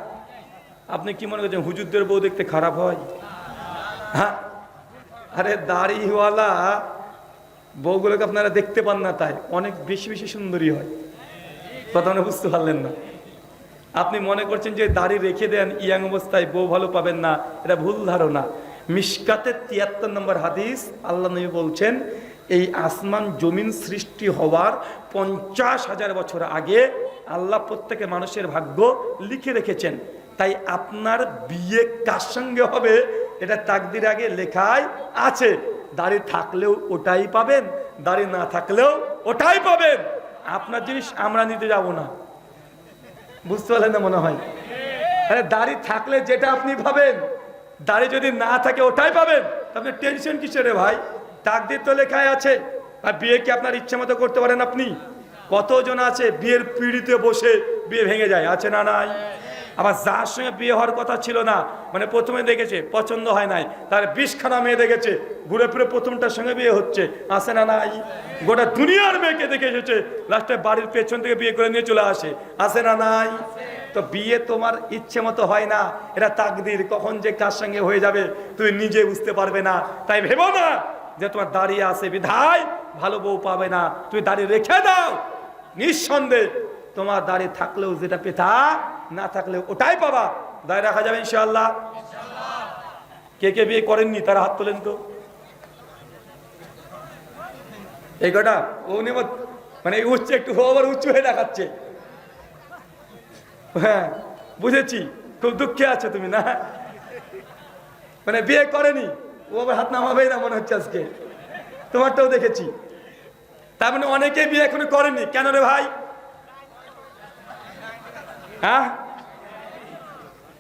আপনি কি মনে করছেন হুজুরদের বউ দেখতে খারাপ হয়? হ্যাঁ, আরে দাড়িওয়ালা বউগুলোকে আপনারা দেখতে পান না, তাই অনেক বেশি বেশি সুন্দরী হয়। কথা মনে বুঝতে পারলেন না? আপনি মনে করছেন যে দাড়ি রেখে দেন ইয়াং অবস্থায় বউ ভালো পাবেন না, এটা ভুল ধারণা। মিশকাতের 73 নম্বর হাদিস, আল্লাহ নবী বলছেন এই আসমান জমিন সৃষ্টি হওয়ার 50,000 বছর আগে আল্লাহ প্রত্যেকে মানুষের ভাগ্য লিখে রেখেছেন। তাই আপনার বিয়ে কার সঙ্গে হবে এটা তাকদির আগে লেখাই আছে। দাড়ি থাকলেও ওটাই পাবেন, দাড়ি না থাকলেও ওটাই পাবেন। আপনার জিনিস আমরা নিতে যাব না, বুঝতে পারলেন না মনে হয়? আরে দাড়ি থাকলে যেটা আপনি পাবেন, দাড়ি যদি না থাকে ওটাই পাবেন। আপনি টেনশন কিসের রে ভাই? তাকদির তো লেখাই আছে। আর বিয়ে কি আপনার ইচ্ছে মতো করতে পারেন আপনি? কতজন আছে বিয়ের পিঁড়িতে বসে বিয়ে ভেঙে যায়, আছে না নাই? আবার যার সঙ্গে বিয়ে হওয়ার কথা ছিল না, মানে প্রথমে দেখেছে পছন্দ হয় নাই, তার 20খানা মেয়ে দেখেছে, ঘুরে ফিরে প্রথমটার সঙ্গে বিয়ে হচ্ছে, আছে না নাই? গোটা দুনিয়ার মেয়েকে দেখে এসেছে, লাস্টে বাড়ির পেছন থেকে বিয়ে করে নিয়ে চলে আসে, আছে না নাই? তো বিয়ে তোমার ইচ্ছে মতো হয় না, এটা তাকদির, কখন যে কার সঙ্গে হয়ে যাবে তুমি নিজে বুঝতে পারবে না। তাই ভেবো না যে তোমার দাঁড়িয়ে আছে বিধায় ভালো বউ পাবে না, তুমি দাঁড়িয়ে রেখে দাও। নিঃসন্দেহে তোমার দাঁড়িয়ে থাকলেও যেটা পেতা, না থাকলেও ওটাই পাবা। দাঁড়িয়ে রাখা যাবে ইনশাআল্লাহ। কে কে বিয়ে করেননি তারা হাত তোলেন তো। এই কটা ও মানে উঠছে, একটু আবার উঁচু হয়ে দেখাচ্ছে। হ্যাঁ বুঝেছি, খুব দুঃখে আছো তুমি না, মানে বিয়ে করেনি ও আবার হাত নামাবেই না মনে হচ্ছে আজকে, তোমারটাও দেখেছি। তার মানে অনেকে বিয়ে এখনো করেনি। কেন রে ভাই? হ্যাঁ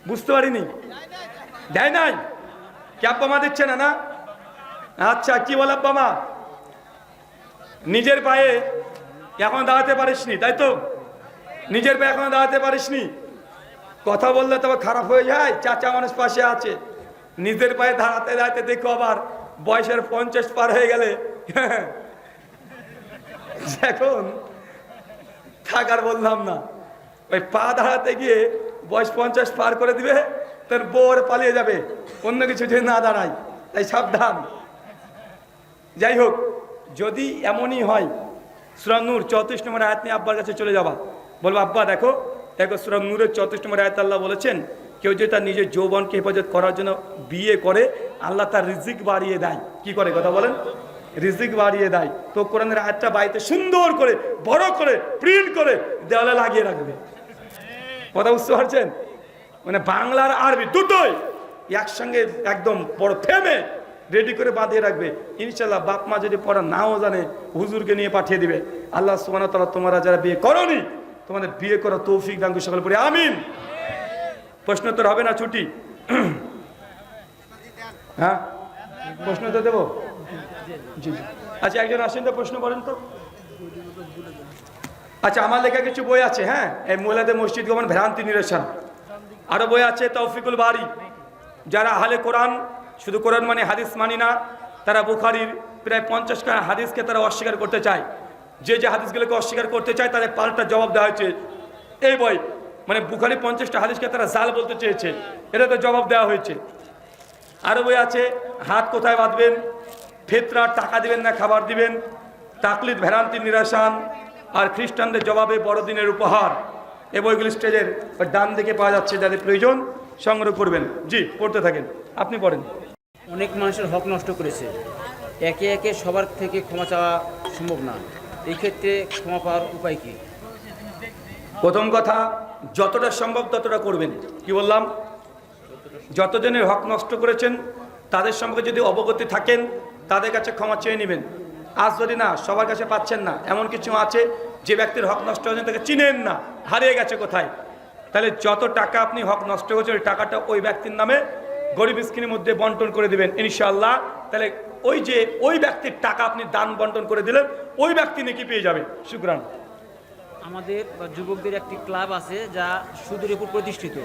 বুঝতে পারিনি, দেয় নাই কি? আব্বা মা দিচ্ছে না? না আচ্ছা, কি বল আব্বা মা? নিজের পায়ে এখন দাঁড়াতে পারিসনি, তাই তো? নিজের পায়ে এখনো দাঁড়াতে পারিসনি, কথা বললে তো খারাপ হয়ে যায়। চাচা মানুষ পাশে আছে, নিজের পায়ে দাঁড়াতে দাঁড়াতে দেখো আবার বয়সের 50 পার হয়ে গেলে এখন থাকার বললাম না, ওই পা দাঁড়াতে গিয়ে বয়স 50 পার করে দিবে, তোর বউর পালিয়ে যাবে অন্য কিছু যদি না দাঁড়ায়। তাই সাবধান। যাই হোক, যদি এমনই হয়, সূরা নূর 34 নম্বর আয়াত নিয়ে আব্বার কাছে চলে যাবা, বলবো আব্বা দেখো সূরা নূরের 34 নম্বর আয়াত আল্লাহ বলেছেন, কেউ যদি তার নিজের যৌবনকে হেফাজত করার জন্য বিয়ে করে, আল্লাহ তার রিজিক বাড়িয়ে দেয়। কি করে কথা বলেন? রিজিক বাড়িয়ে দেয়। তো কোরআনের আয়াতটা বাড়িতে সুন্দর করে বড় করে প্রিন্ট করে দেওয়ালে লাগিয়ে রাখবে। কথা বুঝতে পারছেন? মানে বাংলার আরবি দুটোই একসঙ্গে একদম বড় ফ্রেমে রেডি করে বাঁধিয়ে রাখবে। ইনশাল্লাহ বাপ মা যদি পড়া নাও জানে, হুজুরকে নিয়ে পাঠিয়ে দিবে। আল্লাহ সুবহানাহু ওয়া তাআলা তোমরা যারা বিয়ে করোনি, তোমাদের বিয়ে করা তৌফিক দান করুন সকলে পড়ে আমিন। প্রশ্ন তো হবে না ছুটি? হ্যাঁ প্রশ্ন তো দেবো। জি জি আচ্ছা, একজন আসেন তো, প্রশ্ন করেন তো। আচ্ছা, আমার লেখা কিছু বই আছে। হ্যাঁ, এই মহিলাদের মসজিদ গমন ভ্রান্তি নিরসন, আরো বই আছে তৌফিকুল বারি। যারা আহলে কোরআন, শুধু কোরআন মানে হাদিস মানি না, তারা বুখারীর প্রায় 50 খানা হাদিসকে তারা অস্বীকার করতে চায়। যে যে হাদিসগুলোকে অস্বীকার করতে চায় তাদের পাল্টা জবাব দেওয়া হয়েছে এই বই। মানে বুখারী 50টা হাদিসকে তারা জাল বলতে চেয়েছে, এটা তো জবাব দেওয়া হয়েছে। আরো বই আছে হাত কোথায় বাঁধবেন, ফিতরা টাকা দিবেন না খাবার দিবেন, তাকলিদ ভ্রান্তি নিরসন, আর খ্রিস্টানদের জবাবে বড়দিনের উপহার। এই বইগুলি স্টেজের ডান দিকে পাওয়া যাচ্ছে, যাদের প্রয়োজন সংগ্রহ করবেন। জি পড়তে থাকেন, আপনি পড়েন। অনেক মানুষের হক নষ্ট করেছে, একে একে সবার থেকে ক্ষমা চাওয়া সম্ভব না। এই ক্ষেত্রে ক্ষমা পাওয়ার উপায় কি? প্রথম কথা, যতটা সম্ভব ততটা করবেন। কি বললাম? যতজনের হক নষ্ট করেছেন তাদের সম্পর্কে যদি অবগতি থাকেন, তাদের কাছে ক্ষমা চেয়ে নেবেন। আজ যদি না সবার কাছে পাচ্ছেন না, এমন কিছু আছে যে ব্যক্তির হক নষ্ট হয়েছে তাকে চিনেন না, হারিয়ে গেছে কোথায়, তাহলে যত টাকা আপনি হক নষ্ট করেছেন ওই টাকাটা ওই ব্যক্তির নামে গরিব মিসকিনের মধ্যে বন্টন করে দিবেন ইনশাআল্লাহ। তাহলে ওই যে ওই ব্যক্তির টাকা আপনি দান বন্টন করে দিলেন, ওই ব্যক্তি নাকি পেয়ে যাবে। শুকরান। আমাদের যুবকদের একটি ক্লাব আছে যা সুদের উপর প্রতিষ্ঠিত।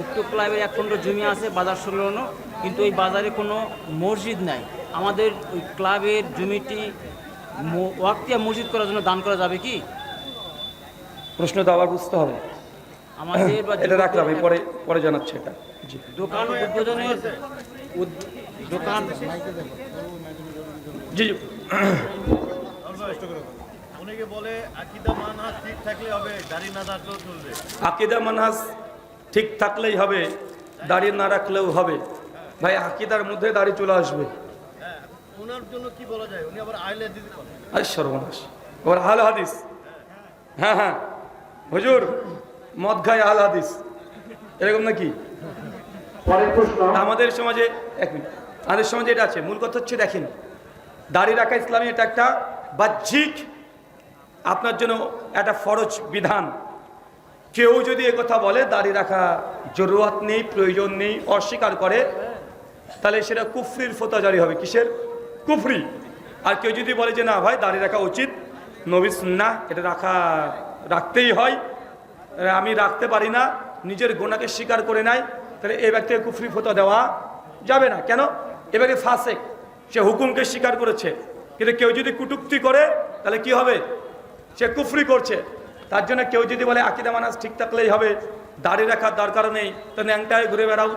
উক্ত ক্লাবের 1 খণ্ড জমি আছে বাজার সংলগ্ন, কিন্তু ওই বাজারে কোনো মসজিদ নাই। আমাদের ওই ক্লাবের জমিটি ওয়াক্তিয়া মসজিদ করার জন্য দান করা যাবে কি? প্রশ্নটা আবার বুঝতে হবে। আমাদের এটা রাখলাম, আমি পরে পরে জানাচ্ছি এটা। জি দোকান উদ্বোধনের দোকান জি অনেকে বলে আকীদা মানহাজ ঠিক থাকলে হবে, দাড়ি না রাখলেও চলবে। আকীদা মানহাজ ঠিক থাকলেই হবে, দাড়ি না রাখলেও হবে। ভাই আকীদার মধ্যে দাড়ি চলে আসবে। হ্যাঁ, ওনার জন্য কি বলা যায়? উনি আবার আহলে হাদিস বলেন। আরে সর্বনাশ, ওর আহলে হাদিস। হ্যাঁ হ্যাঁ হুজুর মদ খায় আহলে হাদিস, এরকম নাকি? পরের প্রশ্ন। আমাদের সমাজে এক মিনিট, আমাদের সমাজে এটা আছে। মূল কথা হচ্ছে দেখেন, দাড়ি রাখা ইসলামী এটা একটা বাহ্যিক আপনার জন্য একটা ফরজ বিধান। কেউ যদি কথা বলে দাড়ি রাখা জরুরত নেই, প্রয়োজন নেই, অস্বীকার করে, তাহলে সেটা কুফরির ফতোয়া জারি হবে। কিসের? কুফরি। আর কেউ যদি বলে যে না ভাই দাড়ি রাখা উচিত, নবী সুন্নাহ, এটা রাখতেই হয়, আমি রাখতে পারি না, নিজের গুনাহকে স্বীকার করে নাই, তাহলে এই ব্যক্তিকে কুফরি ফতোয়া দেওয়া যাবে না। কেন? এ ব্যক্তি ফাসেক, সে হুকুমকে স্বীকার করেছে। কিন্তু কেউ যদি কটূক্তি করে তাহলে কি হবে? সে কুফরি করছে। তার জন্য কেউ যদি বলে আকীদা মানহাজ ঠিক থাকলেই হবে, দাড়ি রাখার দরকার নেই, তো ন্যাংটায় ঘুরে বেড়াও।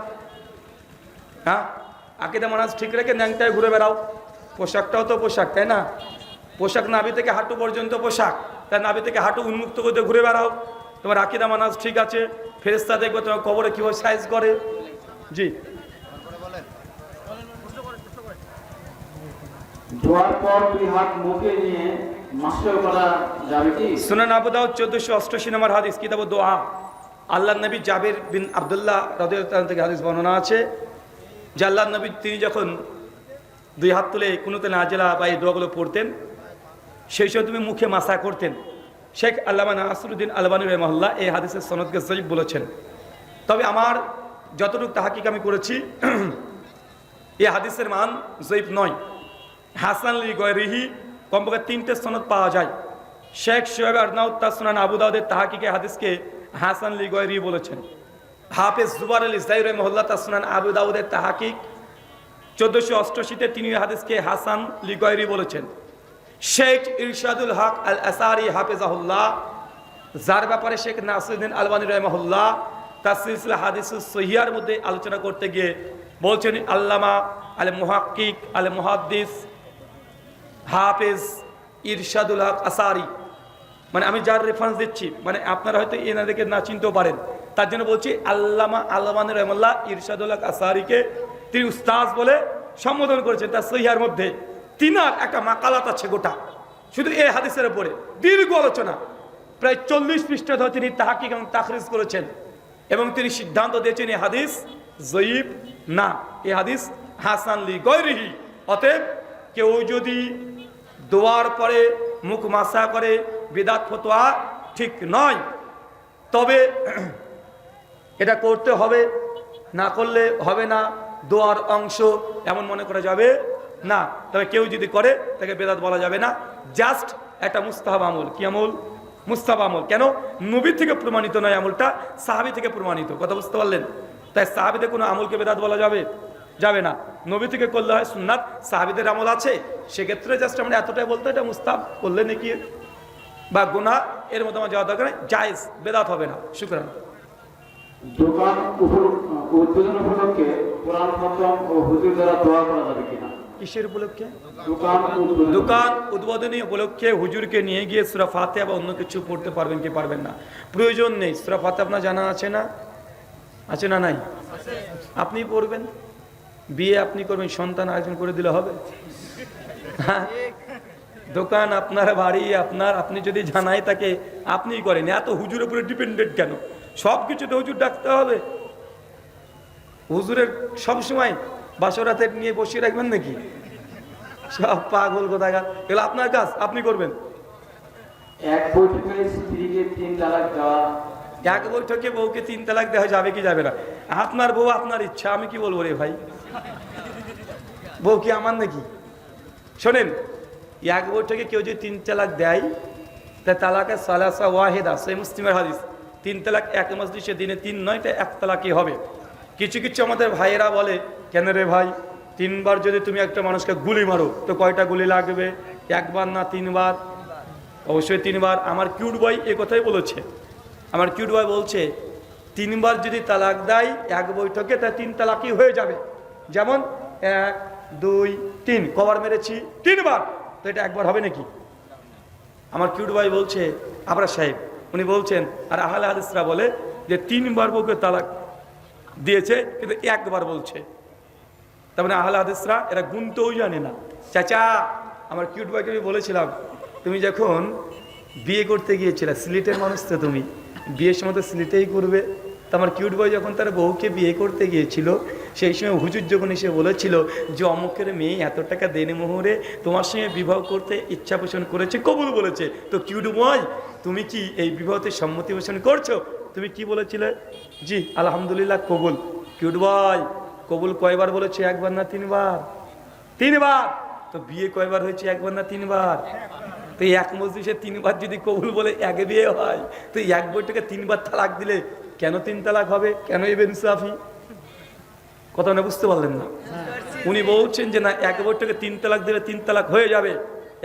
হ্যাঁ, আকীদা মানহাজ ঠিক রেখে ন্যাংটায় ঘুরে বেড়াও। পোশাকটাও তো পোশাক, তাই না? পোশাক নাভি থেকে হাঁটু পর্যন্ত পোশাক, তাই নাভি থেকে হাঁটু উন্মুক্ত করতে ঘুরে বেড়াও। তোমার আকীদা মানহাজ ঠিক আছে, ফেরেশতা দেখবে তোমার কবরে কিভাবে সাইজ করে। জি, দোয়ার পর 2 হাত মুখে নিয়ে মাসও করা যাবে কি? সুনান আবু দাউদ 1488 নম্বর হাদিস, কিতাব দোয়া। আল্লাহর নবী জাবির বিন আব্দুল্লাহ রাদিয়াল্লাহু আনহু থেকে হাদিস বর্ণনা আছে যে আল্লাহর নবী তিনি যখন 2 হাত তুলে কুনুতে নাজিলা বা এই দোয়াগুলো পড়তেন, সেই সময় তুমি মুখে মাসা করতেন। শেখ আল্লামা নাসিরুদ্দিন আলবানী রাহিমাহুল্লাহ এই হাদিসের সনদকে সহিহ বলেছেন। তবে আমার যতটুকু তাহাকিক আমি করেছি, এই হাদিসের মান জয়ীফ নয়, হাসান লি গয়রিহি কমপক্ষে 3টে সনদ পাওয়া যায়। শেখ শোয়েব আরনাউত তার সুনান আবু দাউদের তাহাকিকে হাদিসকে হাসান লি গয়রি বলেছেন। হাফেজ জুবার আল ইসরাঈল রাহিমাহুল্লাহ তার সুনান আবু দাউদের তাহাকিক 1488-তে তিনি হাদিসকে হাসান লি গয়রি বলেছেন। শেখ ইরশাদুল হক আল আসারি হাফেজাহুল্লাহ, যার ব্যাপারে শেখ নাসিরুদ্দিন আলবানী রাহিমাহুল্লাহ তার সিলসিলা হাদিসুস সহিহার মধ্যে আলোচনা করতে গিয়ে বলছেন, আল্লামা আল মুহাক্কিক আল মুহাদ্দিস হাফেজ ইরশাদুল হক আসারি, মানে আমি যার রেফারেন্স দিচ্ছি, মানে আপনারা হয়তো এনাদেরকে না চিনতেও পারেন, তার জন্য বলছি আল্লামা আলবানী রাহিমাহুল্লাহ ইরশাদুল হক আসারিকে তিনি উস্তাদ বলে সম্বোধন করেছেন। তার সহিহার মধ্যে তিনার একটা মাকালাত আছে গোটা শুধু এই হাদিসের উপরে, দীর্ঘ আলোচনা, প্রায় 40 পৃষ্ঠা ধরে তিনি তাহকিক এবং তাখরিজ করেছেন এবং তিনি সিদ্ধান্ত দিয়েছেন এই হাদিস জয়ীফ না, এই হাদিস হাসান লি গয়রিহি। অতএব কেউ যদি দোয়ার পরে মুখ মাসা করে বিদআত ফতোয়া ঠিক নয়, তবে এটা করতে হবে, না করলে হবে না, দোয়ার অংশ এমন মনে করা যাবে না। তবে কেউ যদি করে তাকে বেদাত বলা যাবে না, জাস্ট একটা মুস্তাহাব আমল। কি আমল? মুস্তাহাব আমল। কেন? নবী থেকে প্রমাণিত নয় আমলটা, সাহাবী থেকে প্রমাণিত। কথা বুঝতে পারলেন? তাই সাহাবীদের কোনো আমলকে বেদাত বলা যাবে না। নবী থেকে করলে হয় সুন্নাত, সাহাবীদের আমল আছে, সেক্ষেত্রে জাস্ট আমরা এতটাই বলতে এটা মুস্তাহাব, করলে নাকি বা গুনাহ এর মধ্যে আমার যাওয়া দরকার নেই, জায়েজ, বেদাত হবে না। শুকরান। দোকান উদ্বোধন উপলক্ষে কোরআন খতম ও হুজুর দ্বারা দোয়া করা যাবে কিনা? কিসের উপলক্ষে? দোকান উদ্বোধনী উপলক্ষে হুজুরকে নিয়ে গিয়ে সূরা ফাতিহা বা অন্য কিছু পড়তে পারবেন কি পারবেন না, প্রয়োজন নেই। সূরা ফাতিহা আপনার জানা আছে না? আছে না? নাই? আপনি পড়বেন, বিয়ে আপনি করবেন, সন্তান আয়োজন করে দিলে হবে? হ্যাঁ, দোকান আপনার, বাড়ি আপনার, আপনি যদি জানাই তাকে আপনি করেন। এত হুজুরের উপরে ডিপেন্ডেন্ট কেন? সব কিছুতে হুজুর ডাকতে হবে? হুজুরের সবসময় বাসরাতে নিয়ে বসিয়ে রাখবেন নাকি? সব পাগল কোথাকার, এগুলো আপনার কাজ, আপনি করবেন। এক বৈঠকে স্ত্রীকে 3 তালাক দেওয়া, এক বৈঠকে বউকে 3 তালাক দেওয়া যাবে কি যাবে না? আপনার বউ, আপনার ইচ্ছা, আমি কি বলবো রে ভাই? বউ কি আমার নাকি? শোনেন, এক বৈঠকে কেউ যদি 3 তালাক দেয়, তা তালাকে সালাসা ওয়াহিদা, সহিহ মুসলিমের হাদিস, 3 তালাক এক মজলিসে দিনে 3 নয়, তা 1 তালাকই হবে। কিছু কিছু আমাদের ভাইয়েরা বলে, কেন রে ভাই, 3 বার যদি তুমি একটা মানুষকে গুলি মারো তো কয়টা গুলি লাগবে? 1 বার না 3 বার? অবশ্যই 3 বার। আমার কিউট বয় এ কথাই বলেছে, আমার কিউট বয় বলছে 3 বার যদি তালাক দেয় এক বৈঠকে, তা 3 তালাকই হয়ে যাবে। যেমন 1 2 3 কবার মেরেছি? 3 বার। তো এটা একবার হবে নাকি? আমার কিউট বয় বলছে, আবরা সাহেব উনি বলছেন, আর আহলে হাদিসরা বলে যে 3 বার বউকে তালাক দিয়েছে কিন্তু 1 বার বলছে। তার মানে আহলে হাদিসরা এরা গুনতেও জানে না। চাচা, আমার কিউট বয়কে আমি বলেছিলাম, তুমি যখন বিয়ে করতে গিয়েছিলে, সিলেটের মানুষ তো তুমি, বিয়ের সময় তো সিলেটেই করবে। তো আমার কিউট বয় যখন তার বউকে বিয়ে করতে গিয়েছিল, সেই সময় হুজুর যখন এসে বলেছিল যে অমুকের মেয়ে এত টাকা দেনে মোহরে তোমার সঙ্গে বিবাহ করতে ইচ্ছা পোষণ করেছে, কবুল বলেছে। তো কিউট বয়, তুমি কি এই বিবাহতে সম্মতি পোষণ করছো? তুমি কি বলেছিলে? জি আলহামদুলিল্লাহ কবুল। কিউট বয়, কবুল কয়বার বলেছে? 1 বার না 3 বার? 3 বার। তো বিয়ে কয়বার হয়েছে? 1 বার না 3 বার? তো এক মজলিসে 3 বার যদি কবুল বলে এক বিয়ে হয়, তো এক বৈঠকে 3 বার তালাক দিলে কেন 3 তালাক হবে? কেন এই বেনসাফি? কথা না বুঝতে পারলেন না? উনি বলছেন যে না, এক বৈঠকে 3 তালাক দিলে 3 তালাক হয়ে যাবে।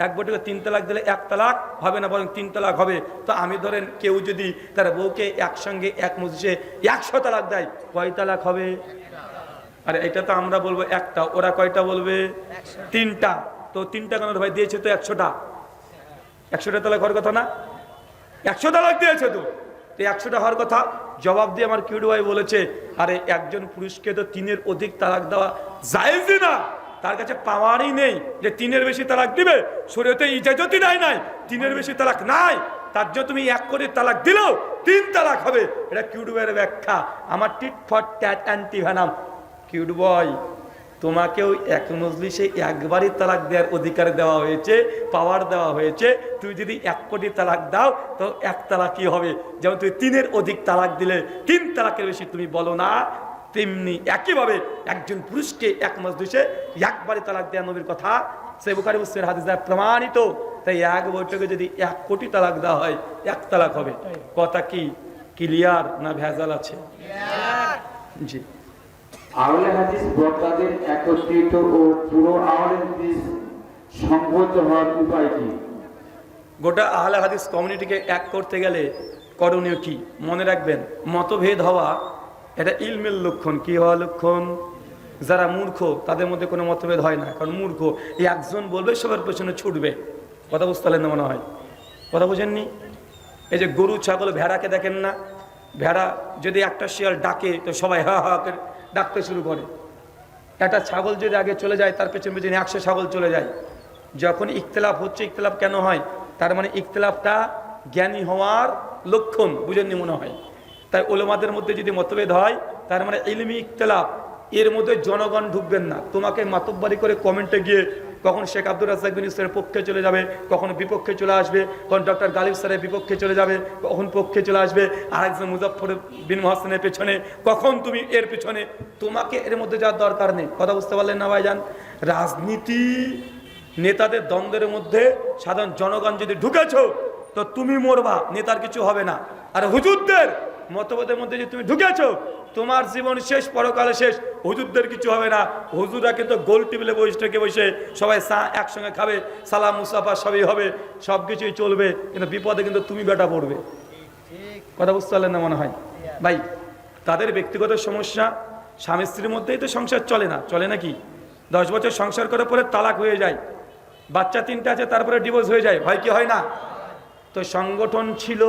এক বৈঠকে 3 তালাক দিলে 1 তালাক হবে না, বরং 3 তালাক হবে। তো আমি ধরেন কেউ যদি তার বউকে একসঙ্গে এক মজলিসে 100 তালাক দেয়, কয় তালাক হবে? আরে এটা তো আমরা বলবো একটা, ওরা কয়টা বলবে? 3টা। তো 3টা কেন ভাই? দিয়েছে তো 100টা। 100টা তালাক হওয়ার কথা না? 100 তালাক দিয়েছে তো 100টা হওয়ার কথা। জবাব দিয়ে আমার কিউড ভাই বলেছে, আরে একজন পুরুষকে তো 3-এর অধিক তালাক দেওয়া জায়েজই না, তার কাছে পাওয়ারই নেই যে 3-এর বেশি তালাক দিবে। শরীয়তে ইজাজতই নাই 3-এর বেশি তালাক নাই। তার জন্য তুমি 1 কোটি তালাক দিলেও 3 তালাক হবে। এটা কিউড ভাইয়ের ব্যাখ্যা। আমার tit for tat antivenom. কিউড বয়, তোমাকেও এক মজলিসে একবারই তালাক দেওয়ার অধিকার দেওয়া হয়েছে, পাওয়ার দেওয়া হয়েছে। তুই যদি 1 কোটি তালাক দাও তো 1 তালাকই হবে। যেমন তুই 3-এর অধিক তালাক দিলে 3 তালাকের বেশি তুমি বলো না, তেমনি একইভাবে একজন পুরুষকে এক মজলিসে একবারই তালাক দেওয়া নবীর কথা সহিহ বুখারী মুসলিমের হাদিস দ্বারা প্রমাণিত। তাই এক বৈঠকে যদি 1 কোটি তালাক দেওয়া হয় 1 তালাক হবে। কথা কি ক্লিয়ার না ভেজাল আছে? জি। আহলে হাদিস বক্তাদের একত্রিত ও পুরো আহলে হাদিস সংগত হওয়ার উপায় কি? গোটা আহলে হাদিস কমিউনিটিকে এক করতে গেলে করণীয় কি? মনে রাখবেন, মতভেদ হওয়া এটা ইলমের লক্ষণ। কি হওয়া লক্ষণ? যারা মূর্খ তাদের মধ্যে কোনো মতভেদ হয় না, কারণ মূর্খ এই একজন বলবে সবার পেছনে ছুটবে। কথা বুঝতে পারলেন না মনে হয়? কথা বুঝেননি? এই যে গরু ছাগল ভেড়াকে দেখেন না, ভেড়া যদি একটা শিয়াল ডাকে তো সবাই হা হা করে ডাকতে শুরু করে। একটা ছাগল যদি আগে চলে যায় তার পেছনে পেছনে 100 ছাগল চলে যায়। যখন ইখতিলাফ হচ্ছে, ইখতিলাফ কেন হয়? তার মানে ইখতিলাফটা জ্ঞানী হওয়ার লক্ষণ। বুঝেননি মনে হয়? তাই উলামাদের মধ্যে যদি মতভেদ হয় তার মানে ইলমি ইখতিলাফ। এর মধ্যে জনগণ ঢুকবেন না। তোমাকে মাতব্বরি করে কমেন্টে গিয়ে কখন শেখ আব্দুর রাজ্জাক বিন ইউসুফের পক্ষে চলে যাবে, কখন বিপক্ষে চলে আসবে, কখন ডক্টর গালিব স্যারের বিপক্ষে চলে যাবে, কখন পক্ষে চলে আসবে, আরেকজন মুজাফফর বিন মুহসিনের পেছনে, কখন তুমি এর পেছনে। তোমাকে এর মধ্যে যাওয়ার দরকার নেই। কথা বুঝতে পারলেন না ভাইজান? রাজনীতি নেতাদের দ্বন্দ্বের মধ্যে সাধারণ জনগণ যদি ঢুকেছো তো তুমি মরবা, নেতার কিছু হবে না। আর হুজুরদের মতভেদের মধ্যে যে তুমি ঢুকেছো, তোমার জীবন শেষ, পরকালে শেষ। হুজুরদের কিছু হবে না। হুজুররা কিন্তু গোল টেবিলে বসে সবাই চা একসঙ্গে খাবে, সালাম মুসাফা সবই হবে, সব কিছুই চলবে, কিন্তু বিপদে কিন্তু তুমি বেটা পড়বে। কথা বুঝতে পারলেন না মনে হয় ভাই? তাদের ব্যক্তিগত সমস্যা, স্বামী স্ত্রীর মধ্যেই তো সংসার চলে না, চলে নাকি? 10 বছর সংসার করার পরে তালাক হয়ে যায়, বাচ্চা 3টা আছে, তারপরে ডিভোর্স হয়ে যায়, হয় কি হয় না? তো সংগঠন ছিল,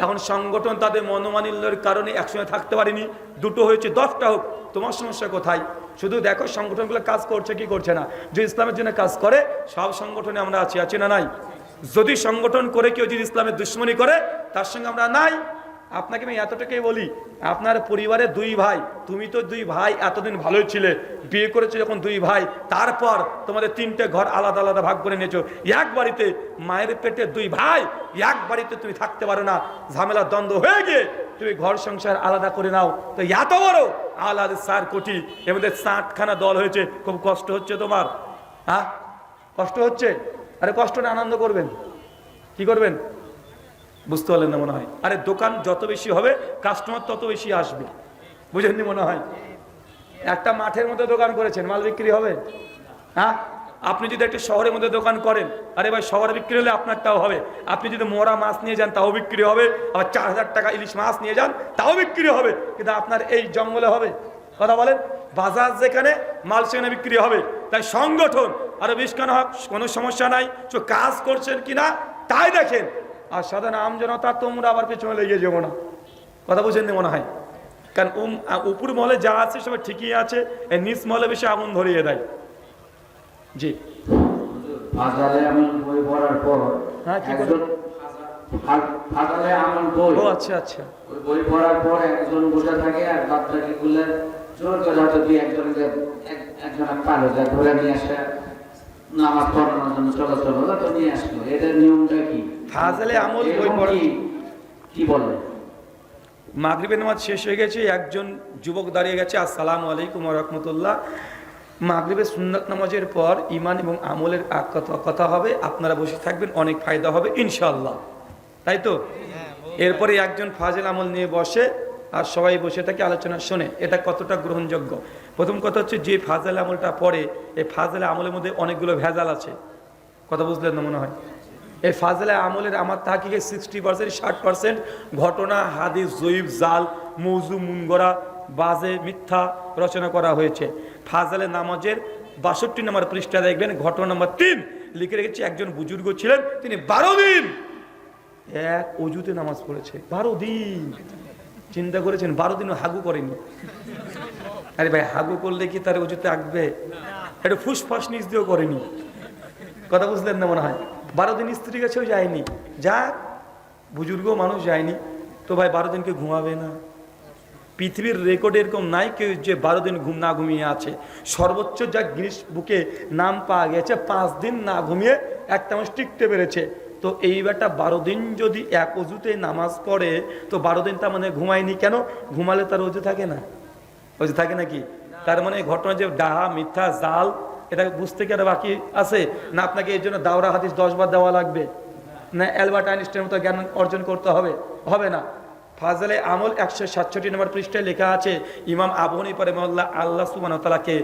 এখন সংগঠন তাদের মনোমালিন্যের কারণে একসঙ্গে থাকতে পারেনি, 2টো হয়েছে, 10টা হোক, তোমার সমস্যা কোথায়? শুধু দেখো সংগঠনগুলো কাজ করছে কি করছে না। যে ইসলামের জন্য কাজ করে সব সংগঠনে আমরা আছি না নাই? যদি সংগঠন করে কেউ যদি ইসলামের দুশ্মনী করে তার সঙ্গে আমরা নাই। আপনাকে আমি এতটাই বলি, আপনার পরিবারে 2 ভাই, তুমি তো 2 ভাই এতদিন ভালোই ছিলে, বিয়ে করেছো যখন 2 ভাই, তারপর তোমাদের 3টে ঘর আলাদা আলাদা ভাগ করে নিয়েছো। এক বাড়িতে মায়ের পেটে 2 ভাই, এক বাড়িতে তুমি থাকতে পারো না, ঝামেলা দ্বন্দ্ব হয়ে গিয়ে তুমি ঘর সংসার আলাদা করে নাও। তো এত বড় আলাদা 4 কোটি, এর মধ্যে 60খানা দল হয়েছে, খুব কষ্ট হচ্ছে তোমার? হ্যাঁ, কষ্ট হচ্ছে? আরে কষ্ট না, আনন্দ করবেন। কি করবেন? বুঝতে পারলেন না মনে হয়? আরে দোকান যত বেশি হবে কাস্টমার তত বেশি আসবে। বুঝেননি মনে হয়? একটা মাঠের মধ্যে দোকান করেছেন, মাল বিক্রি হবে? হ্যাঁ, আপনি যদি একটা শহরের মধ্যে দোকান করেন, আরে ভাই শহরে বিক্রি হলে আপনারটাও হবে। আপনি যদি মোরা মাছ নিয়ে যান তাও বিক্রি হবে, আবার 4000 টাকা ইলিশ মাছ নিয়ে যান তাও বিক্রি হবে, কিন্তু আপনার এই জঙ্গলে হবে? কথা বলেন? বাজার যেখানে মাল সেখানে বিক্রি হবে। তাই সংগঠন আরো বেশ কেন হোক, কোনো সমস্যা নাই, তো কাজ করছেন কিনা তাই দেখেন। আর সাধারণ আমজনতা তোমরা আবার পেছনে লেগে যাবো না। কথা বুঝেন মনে হয়? কারণ উপর মহলে যা আছে সবাই ঠিকই আছে, এই নিচ মহলে বেশি আগুন ধরিয়ে দেয়। জি, ফাজালে আমল বই পড়ার পর হ্যাঁ, কি একজন ফাজালে আমল বই, ও আচ্ছা আচ্ছা, ওই বই পড়ার পর একজন বসে থাকে আর বাচ্চাকে গুলো জোর করে হয়তো একজন পালো যা ধরে নিয়ে আসে নামাজ পড়ানোর জন্য চলাচল হলো, তো নিয়ে আসলো। এটার নিয়মটা কি? ফাজালে আমল বই পড়া কি বলবেন? মাগরিবের নামাজ শেষ হয়ে গেছে, একজন যুবক দাঁড়িয়ে গেছে, আসসালামু আলাইকুম ওয়া রাহমাতুল্লাহ। মাগরিবের সুন্নাত নামাজের পর ঈমান এবং আমলের কথা হবে, আপনারা বসে থাকবেন, অনেক ফায়দা হবে ইনশাআল্লাহ, তাই তো? এরপরে একজন ফাজিল আমল নিয়ে বসে আর সবাই বসে থাকে, আলোচনা শোনে। এটা কতটা গ্রহণযোগ্য? প্রথম কথা হচ্ছে, যে ফাজিল আমলটা পড়ে এই ফাজিল আমলের মধ্যে অনেকগুলো ভেজাল আছে। কথা বুঝলেন না মনে হয়? এই ফাজলে আমলের আমার তাহকিকে 60% 60% ঘটনা, হাদিস, জয়ীফ, জাল, মৌজু, মুনগরা, বাজে, মিথ্যা রচনা করা হয়েছে। ফাজলে নামাজের 62 নম্বর পৃষ্ঠা দেখবেন, ঘটনা নম্বর 3 লিখে রেখেছি। একজন বুজুর্গ ছিলেন, তিনি 12 দিন এক অজুতে নামাজ পড়েছে। 12 দিন, চিন্তা করেছেন? 12 দিনও হাগু করেনি। আরে ভাই, হাগু করলে কি তার অজুতে আঁকবে? একটু ফুসফাস নিচ দিয়েও করেনি। কথা বুঝলেন না মনে হয়? 12 দিন স্ত্রীর কাছেও যায়নি। যাক, বুজুর্গ মানুষ যায়নি তো ভাই 12 দিনকে ঘুমাবে না? পৃথিবীর রেকর্ড এরকম নাই কেউ যে 12 দিন ঘুম না ঘুমিয়ে আছে। সর্বোচ্চ যা গিনিস বুকে নাম পাওয়া গেছে, 5 দিন না ঘুমিয়ে একটা মাস টিকতে পেরেছে। তো এই বেটা 12 দিন যদি এক অজুতে নামাজ পড়ে, তো 12 দিন তার মানে ঘুমায়নি কেন? ঘুমালে তার অজু থাকে না? অজু থাকে নাকি? তার মানে ঘটনা যে ডাহা, মিথ্যা, জাল, এটা বুঝতে কি আর বাকি আছে? না আপনাকে এই জন্য দাওরা হাদিস 10 বার দেওয়া লাগবে? না অ্যালবার্ট আইনস্টাইনের মতো জ্ঞান অর্জন করতে হবে? হবে না। ফাজলে আমল 167 নম্বর পৃষ্ঠায় লেখা আছে, ইমাম আবু হানিফা রাহিমাহুল্লাহ আল্লাহ সুবহানাহু ওয়া তাআলাকে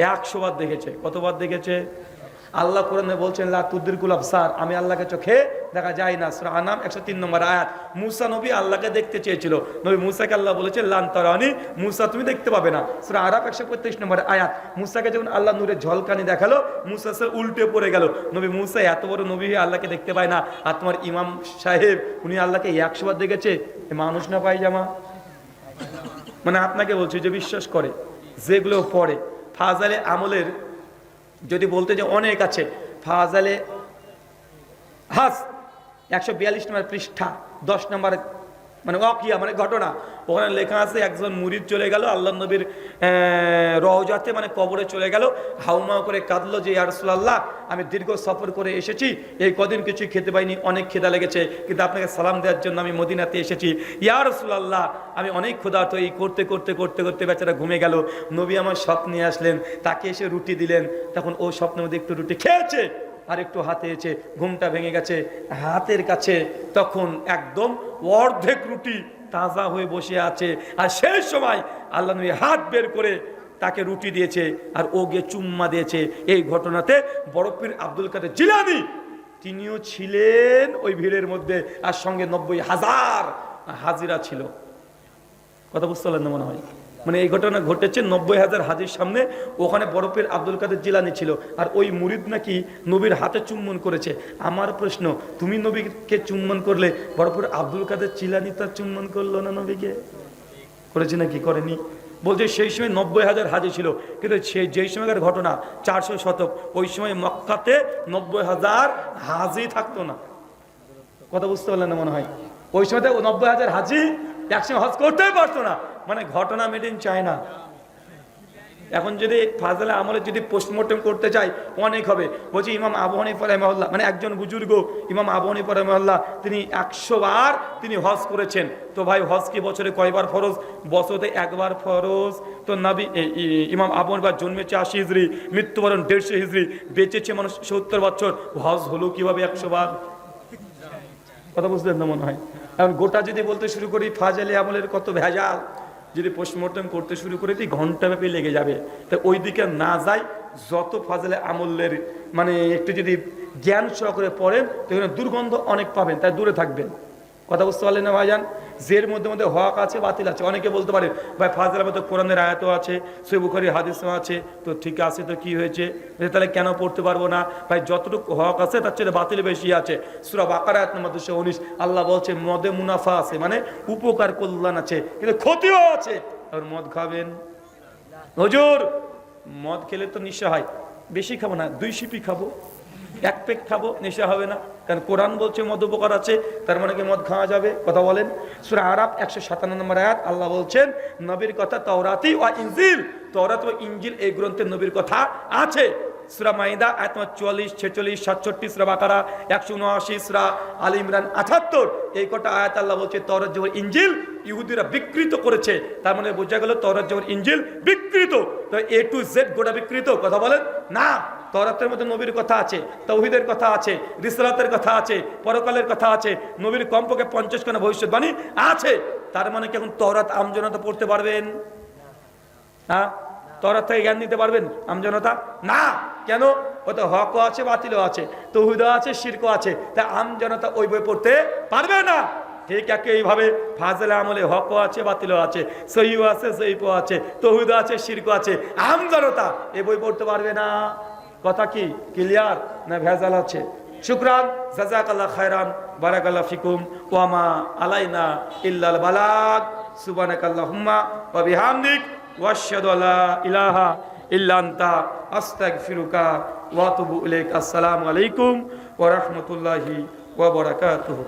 100 বার দেখেছে। কতবার দেখেছে? আল্লাহ কোরআনে বলছেন, লা তুদরিকুল আবসার, আমি আল্লাহকে চোখে দেখা যায় না। সূরা আনাম 103 নম্বর আয়াত। মুসা নবী আল্লাহকে দেখতে চেয়েছিল, নবী মুসাকে আল্লাহ বলেছেন, লান তারানি, মুসা তুমি দেখতে পাবে না। সূরা আরাফ 135 নম্বর আয়াত। মুসাকে যখন আল্লাহ নূরের ঝলকানি দেখালো, মুসা সে উল্টে পড়ে গেল। নবী মুসা এত বড় নবী হয়ে আল্লাহকে দেখতে পায় না, আর তোমার ইমাম সাহেব উনি আল্লাহকে 100 বার দেখেছে? মানুষ না পায়জামা? মানে আপনাকে বলছি যে বিশ্বাস করে, যেগুলো পড়ে ফাজালে আমলের যদি বলতে যে অনেক আছে। ফাজালে হাস 142 নম্বর পৃষ্ঠা 10 নম্বর মানে ওয়াকিয়া মানে ঘটনা, ওখানে লেখা আছে একজন মুরিদ চলে গেল আল্লাহ নবীর রওজাতে মানে কবরে চলে গেল, হাউমাউ করে কাঁদলো যে ইয়া রাসূলুল্লাহ, আমি দীর্ঘ সফর করে এসেছি, এই কদিন কিছুই খেতে পাইনি, অনেক খিদা লেগেছে, কিন্তু আপনাকে সালাম দেওয়ার জন্য আমি মদিনাতে এসেছি। ইয়া রাসূলুল্লাহ, আমি অনেক ক্ষুধার্ত। এই করতে করতে করতে করতে বেচারা ঘুমে গেল। নবী আমার স্বপ্নে আসলেন, তাকে এসে রুটি দিলেন, তখন ও স্বপ্নের মধ্যে একটু রুটি খেয়েছে আর একটু হাতে এসে ঘুমটা ভেঙে গেছে। হাতের কাছে তখন একদম অর্ধেক রুটি তাজা হয়ে বসে আছে, আর সেই সময় আল্লাহ নবী হাত বের করে তাকে রুটি দিয়েছে আর ও গিয়ে চুম্মা দিয়েছে। এই ঘটনাতে বড় পীর আব্দুল কাদের জিলানী তিনিও ছিলেন ওই ভিড়ের মধ্যে, আর সঙ্গে 90,000 হাজিরা ছিল। কথা বুঝতে পারলেন না মনে হয়? মানে এই ঘটনা ঘটেছে 90,000 হাজির সামনে, ওখানে বড় পীর আব্দুল কাদের জিলানী ছিল, আর ওই মুরিদ নাকি নবীর হাতে চুম্বন করেছে। আমার প্রশ্ন, তুমি নবীকে চুম্বন করলে, বড় পীর আব্দুল কাদের জিলানী তার চুম্বন করলো না নবীকে? করেছে নাকি? করেনি। বলছে সেই সময় 90,000 হাজি ছিল, কিন্তু সেই যেই সময়কার ঘটনা 400 শতক, ওই সময় মক্কাতে 90,000 হাজি থাকতো না। কথা বুঝতে পারলেন না মনে হয়? ওই সময়তে 90,000 হাজি একসঙ্গে হজ করতেই পারতো না। মানে ঘটনা মেড ইন চায়না। এখন যদি ফাজলে আমলে যদি পোস্টমর্টম করতে চাই অনেক হবে। বলছি ইমাম আবু হানিফা রাহিমাহুল্লাহ মানে একজন বুজুর্গ, ইমাম আবু হানিফা রাহিমাহুল্লাহ তিনি 100 বার তিনি হজ করেছেন। তো ভাই হজ কি বছরে কয়বার ফরজ? বছরে একবার ফরজ। তো নবী ইমাম আবু হানিফা জন্মেছে 80 হিজরি, মৃত্যুবরণ 150 হিজরি, বেঁচেছে মানুষ 70 বছর, হজ হলো কিভাবে 100 বার? কথা বুঝলেন না মনে হয়? এখন গোটা যদি বলতে শুরু করি ফাজলে আমলের কত ভেজাল, যদি পোস্টমর্টম করতে শুরু করে দিই ঘন্টাব্যাপী লেগে যাবে। তো ওই দিকে না যাই, যত ফাজলে আমলের মানে একটু যদি জ্ঞান সহকারে পড়েন তাহলে দুর্গন্ধ অনেক পাবেন, তাই দূরে থাকবেন। কথা বুঝতে পারলেন না ভাইজান? যের মধ্যে মধ্যে হক আছে বাতিল আছে। অনেকে বলতে পারে ভাই ফাজলের মধ্যে কোরআনের আয়াতও আছে, সহিহ বুখারীর হাদিসও আছে, তো ঠিক আছে, তো কি হয়েছে, তাহলে কেন পড়তে পারবো না? ভাই যতটুকু হক আছে তার চেয়ে বাতিল বেশি আছে। সূরা বাকারা আয়াত নম্বর 219 আল্লাহ বলছে মদে মুনাফা আছে, মানে উপকার কল্যাণ আছে, কিন্তু ক্ষতিও আছে। আর মদ খাবেন? হুজুর মদ খেলে তো নেশা হয়, বেশি খাবো না, 2 সিপি খাবো, 1 পেক খাবো, নেশা হবে না। কারণ কোরআন বলছে মদ উপকার আছে, তার মানে কি মদ খাওয়া যাবে? কথা বলেন। সূরা আরাফ 157 নম্বর আয়াত আল্লাহ বলছেন নবীর কথা তাওরাতি ওয়া ইনজিল, তাওরাত ও ইনজিল এই গ্রন্থে নবীর কথা আছে। সূরা মাইদা আয়াত 44, 46, 67, সূরা বাকারা 179, সূরা আলে ইমরান 78, এই কটা আয়াত আল্লাহ বলছে তাওরাত জবর ইনজিল ইহুদিরা বিকৃত করেছে। তার মানে বোঝা গেল তাওরাত জবর ইনজিল বিকৃত। তো A to Z গোটা বিকৃত? কথা বলেন না। তাওরাতের মধ্যে নবীর কথা আছে, তাওহীদের কথা আছে, রিসালাতের কথা আছে, পরকালের কথা আছে, নবীর কমপক্ষে 50 খানা ভবিষ্যৎবাণী আছে। তার মানে কি এখন তাওরাত আমজনতা পড়তে পারবেন? হ্যাঁ, তাওরাত থেকে জ্ঞান নিতে পারবেন আমজনতা? না। কেন? ও তো হকও আছে বাতিলও আছে, তৌহিদও আছে শিরকও আছে, তা আম জনতা ওই বই পড়তে পারবে না। ঠিক একইভাবে ফাজলে আমলে হকও আছে বাতিলও আছে, সহিও আছে জয়ীফও আছে, তৌহিদও আছে শিরকও আছে, আম জনতা এই বই পড়তে পারবে না। কথা কি ক্লিয়ার না ভেজাল আছে? শুকরান, জাযাকাল্লাহ খায়রান, বারাকাল্লাহ ফিকুম, ওয়ামা আলাইনা ইল্লাল বালাগ। সুবহানাকাল্লাহুম্মা ওয়া বিহামদিক ওয়া আশহাদু আল্লা ইলাহা ইল্লা আনতা আস্তাগফিরুকা ওয়া আতুবু ইলাইক। আসসালামু আলাইকুম ওয়া রাহমাতুল্লাহি ওয়া বারাকাতুহু।